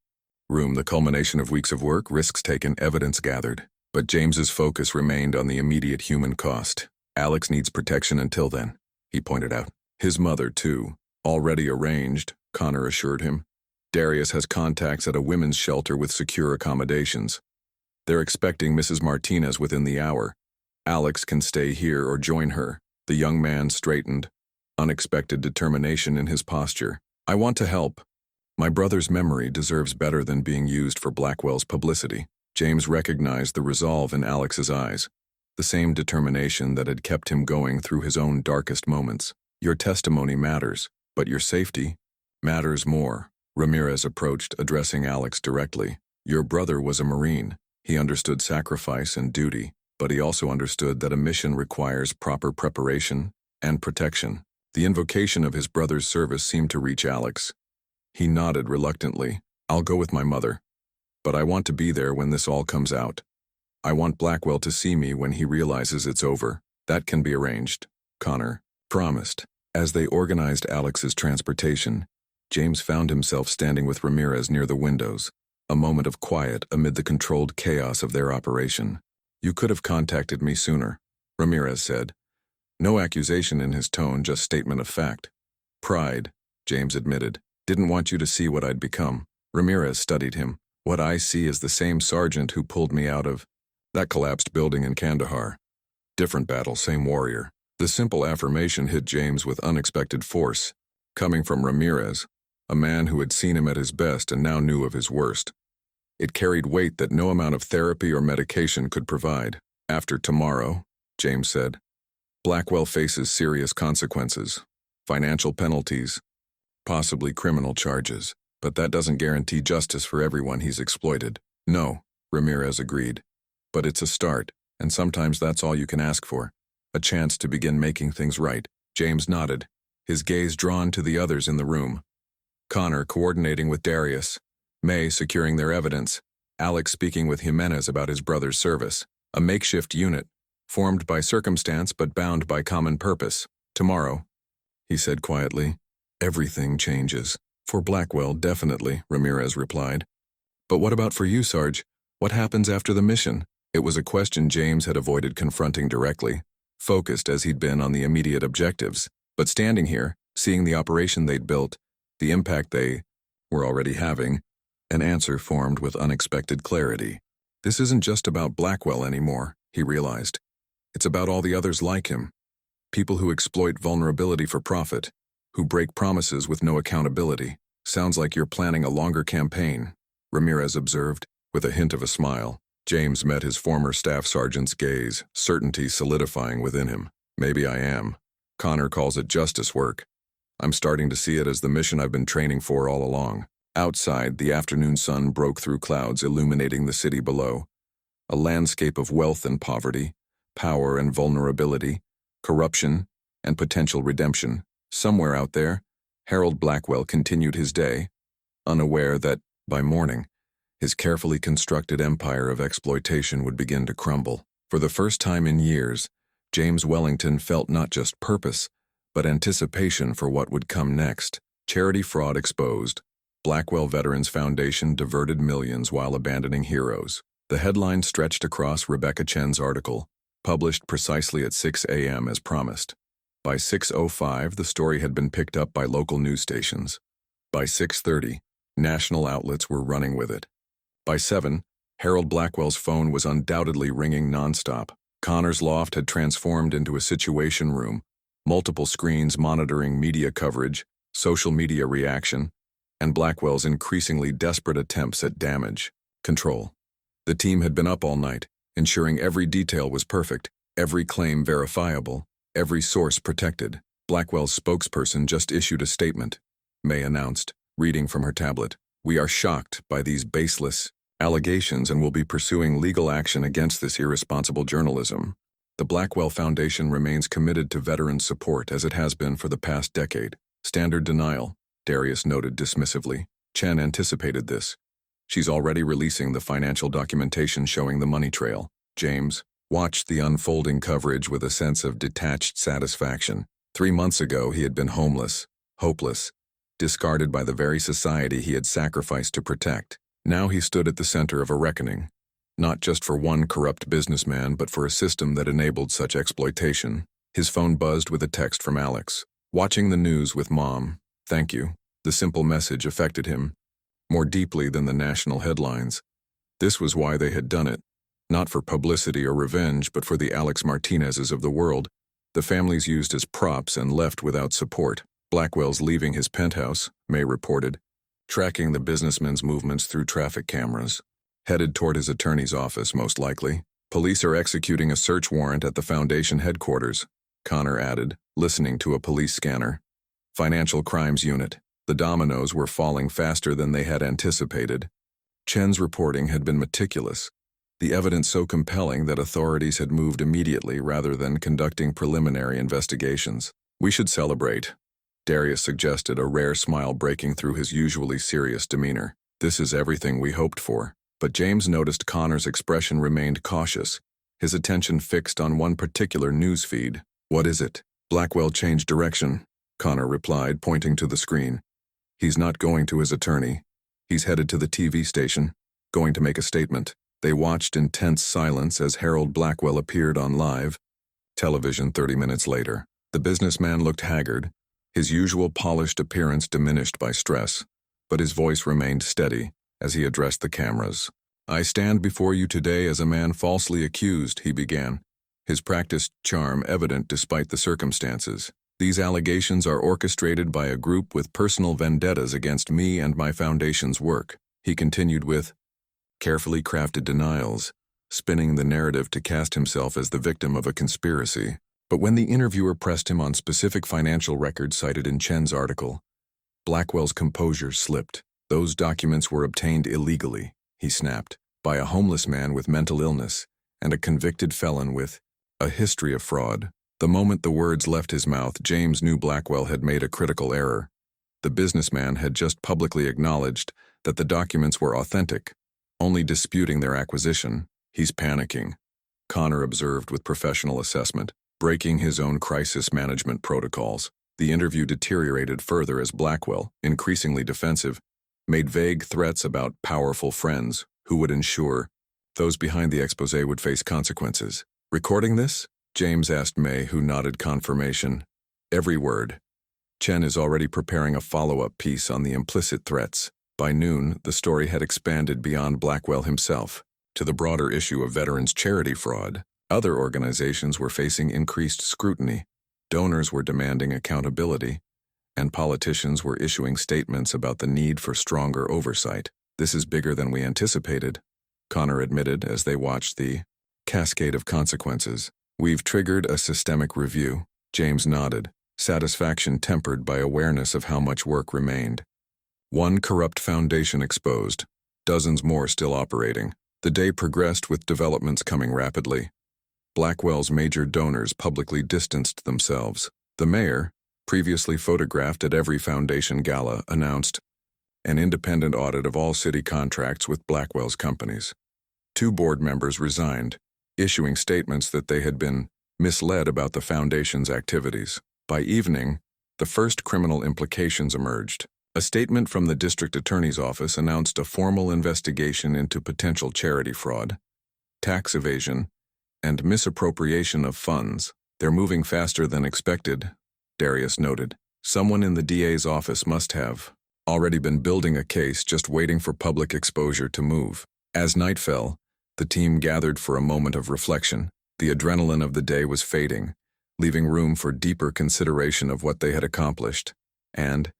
room, the culmination of weeks of work, risks taken, evidence gathered. But James's focus remained on the immediate human cost. Alex needs protection until then, he pointed out. His mother, too. Already arranged, Connor assured him. Darius has contacts at a women's shelter with secure accommodations. They're expecting Mrs. Martinez within the hour. Alex can stay here or join her. The young man straightened, unexpected determination in his posture. I want to help. My brother's memory deserves better than being used for Blackwell's publicity. James recognized the resolve in Alex's eyes, the same determination that had kept him going through his own darkest moments. Your testimony matters, but your safety matters more. Ramirez approached, addressing Alex directly. Your brother was a Marine. He understood sacrifice and duty, but he also understood that a mission requires proper preparation and protection. The invocation of his brother's service seemed to reach Alex. He nodded reluctantly. I'll go with my mother. But I want to be there when this all comes out. I want Blackwell to see me when he realizes it's over. That can be arranged, Connor promised. As they organized Alex's transportation, James found himself standing with Ramirez near the windows, a moment of quiet amid the controlled chaos of their operation. You could have contacted me sooner, Ramirez said. No accusation in his tone, just statement of fact. Pride, James admitted. Didn't want you to see what I'd become. Ramirez studied him. What I see is the same sergeant who pulled me out of that collapsed building in Kandahar. Different battle, same warrior. The simple affirmation hit James with unexpected force, coming from Ramirez, a man who had seen him at his best and now knew of his worst. It carried weight that no amount of therapy or medication could provide. After tomorrow, James said, Blackwell faces serious consequences, financial penalties, possibly criminal charges, but that doesn't guarantee justice for everyone he's exploited. No, Ramirez agreed, but it's a start, and sometimes that's all you can ask for, a chance to begin making things right. James nodded, his gaze drawn to the others in the room. Connor coordinating with Darius, May securing their evidence, Alex speaking with Jimenez about his brother's service, a makeshift unit, formed by circumstance but bound by common purpose. Tomorrow, he said quietly, everything changes. For Blackwell, definitely, Ramirez replied. But what about for you, Sarge? What happens after the mission? It was a question James had avoided confronting directly, focused as he'd been on the immediate objectives. But standing here, seeing the operation they'd built, the impact they were already having, an answer formed with unexpected clarity. This isn't just about Blackwell anymore, he realized. It's about all the others like him. People who exploit vulnerability for profit, who break promises with no accountability. Sounds like you're planning a longer campaign, Ramirez observed, with a hint of a smile. James met his former staff sergeant's gaze, certainty solidifying within him. Maybe I am. Connor calls it justice work. I'm starting to see it as the mission I've been training for all along. Outside, the afternoon sun broke through clouds, illuminating the city below. A landscape of wealth and poverty, power and vulnerability, corruption and potential redemption. Somewhere out there, Harold Blackwell continued his day, unaware that, by morning, his carefully constructed empire of exploitation would begin to crumble. For the first time in years, James Wellington felt not just purpose, but anticipation for what would come next. Charity fraud exposed, Blackwell Veterans Foundation diverted millions while abandoning heroes. The headline stretched across Rebecca Chen's article, published precisely at 6 a.m. as promised. By 6:05, the story had been picked up by local news stations. By 6:30, national outlets were running with it. By 7, Harold Blackwell's phone was undoubtedly ringing nonstop. Connor's loft had transformed into a situation room, multiple screens monitoring media coverage, social media reaction, and Blackwell's increasingly desperate attempts at damage control. The team had been up all night, ensuring every detail was perfect, every claim verifiable, every source protected. Blackwell's spokesperson just issued a statement. May announced, reading from her tablet, "We are shocked by these baseless allegations and will be pursuing legal action against this irresponsible journalism. The Blackwell Foundation remains committed to veteran support as it has been for the past decade." Standard denial, Darius noted dismissively. Chen anticipated this. She's already releasing the financial documentation showing the money trail. James watched the unfolding coverage with a sense of detached satisfaction. 3 months ago, he had been homeless, hopeless, discarded by the very society he had sacrificed to protect. Now he stood at the center of a reckoning, not just for one corrupt businessman, but for a system that enabled such exploitation. His phone buzzed with a text from Alex. "Watching the news with Mom. Thank you." The simple message affected him more deeply than the national headlines. This was why they had done it. Not for publicity or revenge, but for the Alex Martinezes of the world, the families used as props and left without support. Blackwell's leaving his penthouse, May reported, tracking the businessman's movements through traffic cameras. Headed toward his attorney's office, most likely. Police are executing a search warrant at the foundation headquarters, Connor added, listening to a police scanner. Financial Crimes Unit. The dominoes were falling faster than they had anticipated. Chen's reporting had been meticulous, the evidence so compelling that authorities had moved immediately rather than conducting preliminary investigations. "We should celebrate," Darius suggested, a rare smile breaking through his usually serious demeanor. "This is everything we hoped for." But James noticed Connor's expression remained cautious, his attention fixed on one particular news feed. "What is it?" Blackwell changed direction, Connor replied, pointing to the screen. "He's not going to his attorney. He's headed to the TV station, going to make a statement." They watched in tense silence as Harold Blackwell appeared on live television 30 minutes later. The businessman looked haggard, his usual polished appearance diminished by stress, but his voice remained steady as he addressed the cameras. "I stand before you today as a man falsely accused," he began, his practiced charm evident despite the circumstances. "These allegations are orchestrated by a group with personal vendettas against me and my foundation's work," he continued with carefully crafted denials, spinning the narrative to cast himself as the victim of a conspiracy. But when the interviewer pressed him on specific financial records cited in Chen's article, Blackwell's composure slipped. "Those documents were obtained illegally," he snapped, "by a homeless man with mental illness and a convicted felon with a history of fraud." The moment the words left his mouth, James knew Blackwell had made a critical error. The businessman had just publicly acknowledged that the documents were authentic, only disputing their acquisition. "He's panicking," Connor observed with professional assessment, breaking his own crisis management protocols. The interview deteriorated further as Blackwell, increasingly defensive, made vague threats about powerful friends who would ensure those behind the exposé would face consequences. "Recording this?" James asked May, who nodded confirmation. "Every word." Chen is already preparing a follow-up piece on the implicit threats. By noon, the story had expanded beyond Blackwell himself to the broader issue of veterans' charity fraud. Other organizations were facing increased scrutiny, donors were demanding accountability, and politicians were issuing statements about the need for stronger oversight. "This is bigger than we anticipated," Connor admitted as they watched the cascade of consequences. "We've triggered a systemic review," James nodded, satisfaction tempered by awareness of how much work remained. One corrupt foundation exposed, dozens more still operating. The day progressed with developments coming rapidly. Blackwell's major donors publicly distanced themselves. The mayor, previously photographed at every foundation gala, announced an independent audit of all city contracts with Blackwell's companies. 2 board members resigned, issuing statements that they had been misled about the foundation's activities. By evening, the first criminal implications emerged. A statement from the district attorney's office announced a formal investigation into potential charity fraud, tax evasion, and misappropriation of funds. They're moving faster than expected, Darius noted. Someone in the DA's office must have already been building a case, just waiting for public exposure to move. As night fell, the team gathered for a moment of reflection. The adrenaline of the day was fading, leaving room for deeper consideration of what they had accomplished and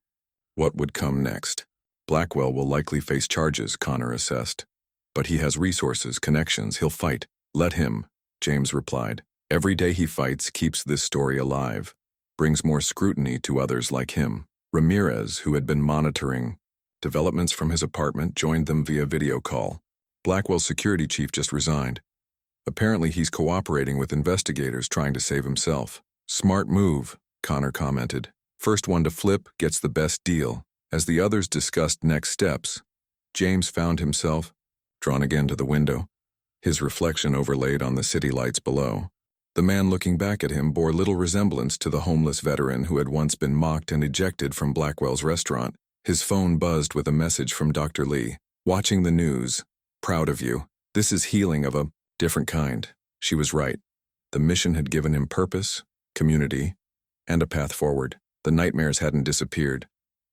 what would come next. Blackwell will likely face charges, Connor assessed. But he has resources, connections, he'll fight. Let him, James replied. Every day he fights keeps this story alive, brings more scrutiny to others like him. Ramirez, who had been monitoring developments from his apartment, joined them via video call. Blackwell's security chief just resigned. Apparently he's cooperating with investigators trying to save himself. Smart move, Connor commented. First one to flip gets the best deal. As the others discussed next steps, James found himself drawn again to the window, his reflection overlaid on the city lights below. The man looking back at him bore little resemblance to the homeless veteran who had once been mocked and ejected from Blackwell's restaurant. His phone buzzed with a message from Dr. Lee. Watching the news. Proud of you. This is healing of a different kind. She was right. The mission had given him purpose, community, and a path forward. The nightmares hadn't disappeared.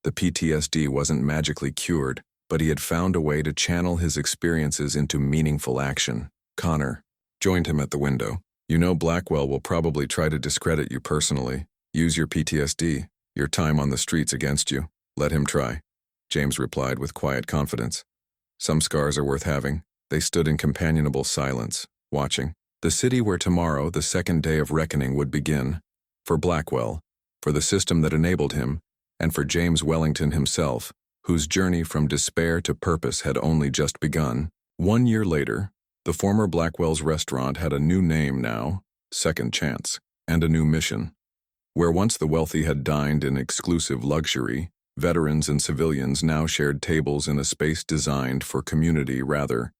The PTSD wasn't magically cured, but he had found a way to channel his experiences into meaningful action. Connor joined him at the window. You know Blackwell will probably try to discredit you personally, use your PTSD, your time on the streets against you. Let him try, James replied with quiet confidence. Some scars are worth having. They stood in companionable silence, watching. The city where tomorrow, the second day of reckoning, would begin. For Blackwell, for the system that enabled him, and for James Wellington himself, whose journey from despair to purpose had only just begun. 1 year later, the former Blackwell's restaurant had a new name now, Second Chance, and a new mission. Where once the wealthy had dined in exclusive luxury, veterans and civilians now shared tables in a space designed for community rather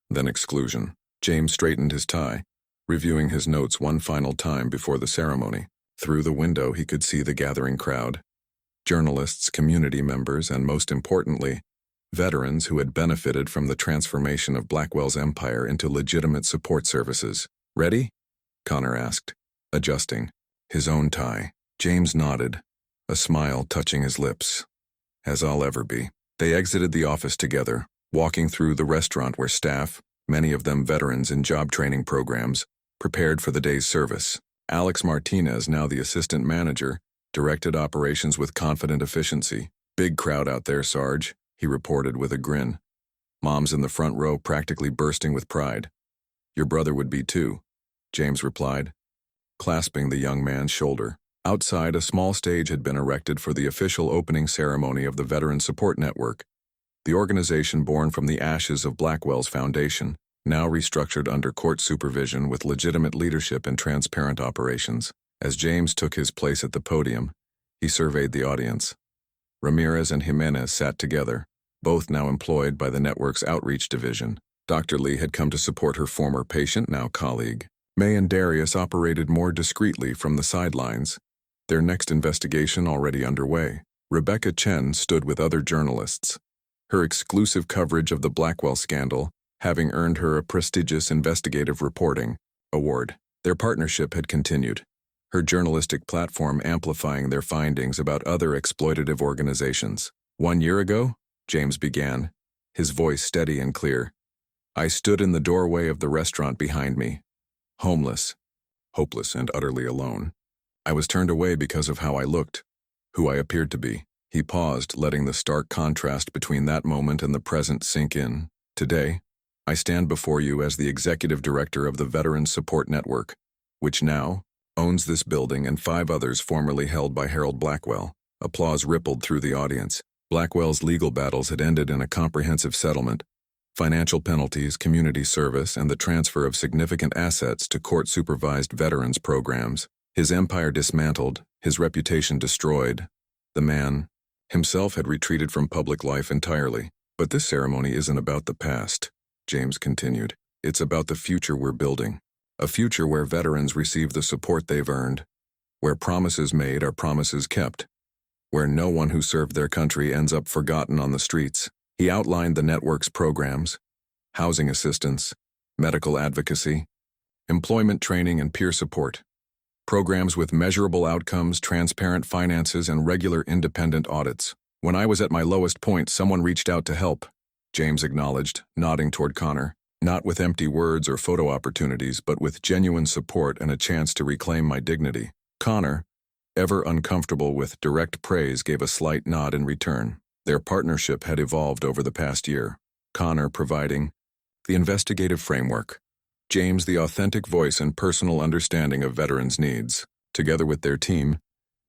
than exclusion. James straightened his tie, reviewing his notes one final time before the ceremony. Through the window he could see the gathering crowd. Journalists, community members, and most importantly, veterans who had benefited from the transformation of Blackwell's empire into legitimate support services. Ready? Connor asked, adjusting his own tie. James nodded, a smile touching his lips. As I'll ever be. They exited the office together, walking through the restaurant where staff, many of them veterans in job training programs, prepared for the day's service. Alex Martinez, now the assistant manager, directed operations with confident efficiency. Big crowd out there, Sarge, he reported with a grin. Moms in the front row practically bursting with pride. Your brother would be too, James replied, clasping the young man's shoulder. Outside, a small stage had been erected for the official opening ceremony of the Veteran Support Network, the organization born from the ashes of Blackwell's foundation, now restructured under court supervision with legitimate leadership and transparent operations. As James took his place at the podium, he surveyed the audience. Ramirez and Jimenez sat together, both now employed by the network's outreach division. Dr. Lee had come to support her former patient, now colleague. May and Darius operated more discreetly from the sidelines, their next investigation already underway. Rebecca Chen stood with other journalists, her exclusive coverage of the Blackwell scandal having earned her a prestigious investigative reporting award. Their partnership had continued, her journalistic platform amplifying their findings about other exploitative organizations. 1 year ago, James began, his voice steady and clear. I stood in the doorway of the restaurant behind me, homeless, hopeless and utterly alone. I was turned away because of how I looked, who I appeared to be. He paused, letting the stark contrast between that moment and the present sink in. Today, I stand before you as the executive director of the Veteran Support Network, which now owns this building and 5 others formerly held by Harold Blackwell. Applause rippled through the audience. Blackwell's legal battles had ended in a comprehensive settlement, financial penalties, community service, and the transfer of significant assets to court-supervised veterans programs. His empire dismantled, his reputation destroyed. The man himself had retreated from public life entirely. But this ceremony isn't about the past, James continued. It's about the future we're building. A future where veterans receive the support they've earned, where promises made are promises kept, where no one who served their country ends up forgotten on the streets. He outlined the network's programs: housing assistance, medical advocacy, employment training, and peer support. Programs with measurable outcomes, transparent finances, and regular independent audits. When I was at my lowest point, someone reached out to help, James acknowledged, nodding toward Connor. Not with empty words or photo opportunities, but with genuine support and a chance to reclaim my dignity. Connor, ever uncomfortable with direct praise, gave a slight nod in return. Their partnership had evolved over the past year. Connor providing the investigative framework, James the authentic voice and personal understanding of veterans' needs. Together with their team,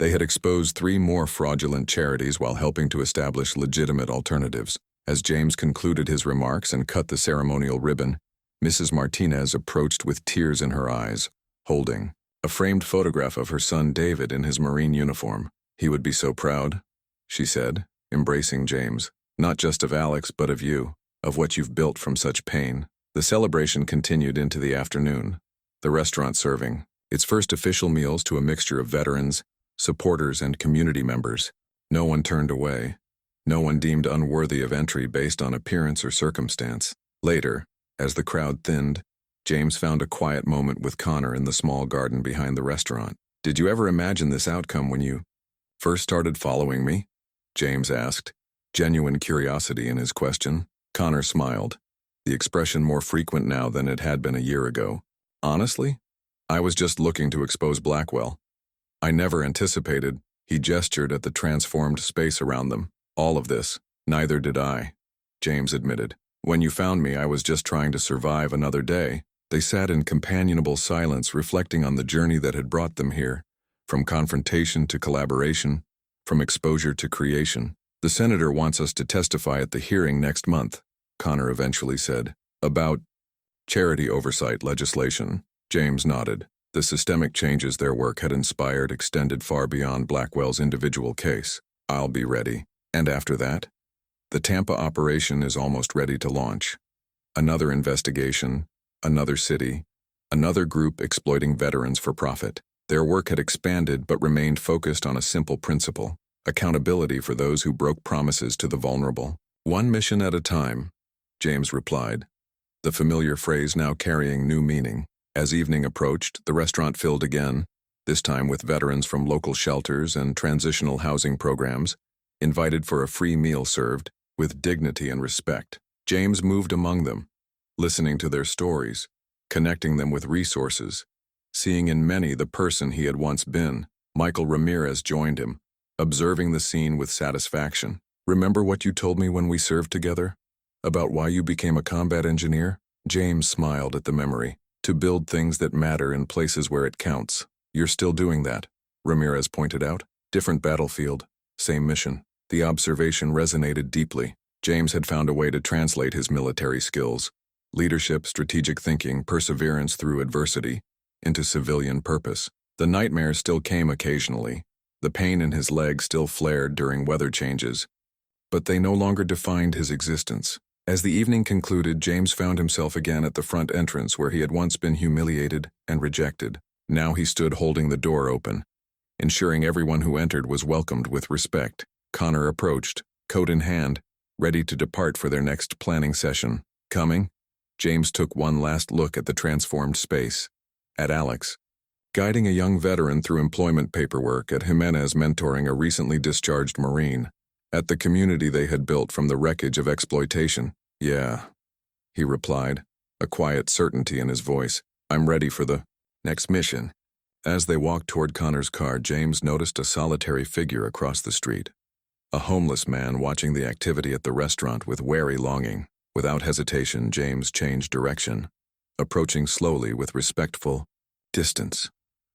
they had exposed 3 more fraudulent charities while helping to establish legitimate alternatives. As James concluded his remarks and cut the ceremonial ribbon, Mrs. Martinez approached with tears in her eyes, holding a framed photograph of her son David in his Marine uniform. He would be so proud, she said, embracing James. Not just of Alex, but of you, of what you've built from such pain. The celebration continued into the afternoon, the restaurant serving its first official meals to a mixture of veterans, supporters, and community members. No one turned away. No one deemed unworthy of entry based on appearance or circumstance. Later, as the crowd thinned, James found a quiet moment with Connor in the small garden behind the restaurant. "Did you ever imagine this outcome when you first started following me?" James asked, genuine curiosity in his question. Connor smiled, the expression more frequent now than it had been a year ago. "Honestly, I was just looking to expose Blackwell. I never anticipated," he gestured at the transformed space around them. "All of this, neither did I," James admitted. "When you found me, I was just trying to survive another day." They sat in companionable silence, reflecting on the journey that had brought them here, from confrontation to collaboration, from exposure to creation. "The senator wants us to testify at the hearing next month," Connor eventually said. "About charity oversight legislation." James nodded. The systemic changes their work had inspired extended far beyond Blackwell's individual case. "I'll be ready." And after that? The Tampa operation is almost ready to launch. Another investigation, another city, another group exploiting veterans for profit. Their work had expanded but remained focused on a simple principle: accountability for those who broke promises to the vulnerable. "One mission at a time," James replied, the familiar phrase now carrying new meaning. As evening approached, the restaurant filled again, this time with veterans from local shelters and transitional housing programs, invited for a free meal served with dignity and respect. James moved among them, listening to their stories, connecting them with resources, seeing in many the person he had once been. Michael Ramirez joined him, observing the scene with satisfaction. "Remember what you told me when we served together? About why you became a combat engineer?" James smiled at the memory. "To build things that matter in places where it counts." "You're still doing that," Ramirez pointed out. "Different battlefield, same mission." The observation resonated deeply. James had found a way to translate his military skills, leadership, strategic thinking, perseverance through adversity, into civilian purpose. The nightmares still came occasionally. The pain in his leg still flared during weather changes, but they no longer defined his existence. As the evening concluded, James found himself again at the front entrance where he had once been humiliated and rejected. Now he stood holding the door open, ensuring everyone who entered was welcomed with respect. Connor approached, coat in hand, ready to depart for their next planning session. "Coming?" James took one last look at the transformed space, at Alex, guiding a young veteran through employment paperwork, at Jimenez mentoring a recently discharged Marine, at the community they had built from the wreckage of exploitation. "Yeah," he replied, a quiet certainty in his voice. "I'm ready for the next mission." As they walked toward Connor's car, James noticed a solitary figure across the street. A homeless man watching the activity at the restaurant with wary longing. Without hesitation, James changed direction, approaching slowly with respectful distance.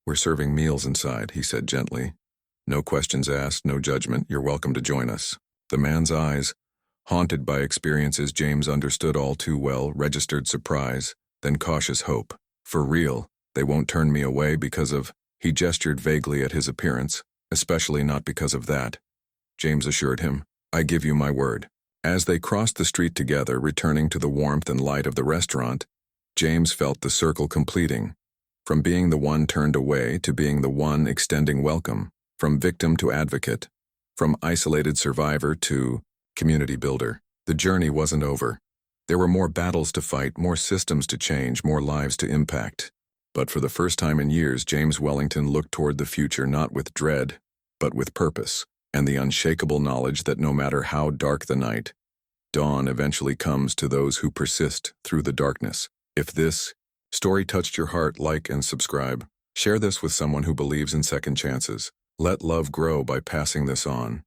"We're serving meals inside," he said gently. "No questions asked, no judgment. You're welcome to join us." The man's eyes, haunted by experiences James understood all too well, registered surprise, then cautious hope. "For real, they won't turn me away because of—" He gestured vaguely at his appearance. "Especially not because of that," James assured him. "I give you my word." As they crossed the street together, returning to the warmth and light of the restaurant, James felt the circle completing, from being the one turned away to being the one extending welcome, from victim to advocate, From isolated survivor to community builder, the journey wasn't over. There were more battles to fight, more systems to change, more lives to impact. But for the first time in years, James Wellington looked toward the future not with dread, but with purpose, and the unshakable knowledge that no matter how dark the night, dawn eventually comes to those who persist through the darkness. If this story touched your heart, like and subscribe. Share this with someone who believes in second chances. Let love grow by passing this on.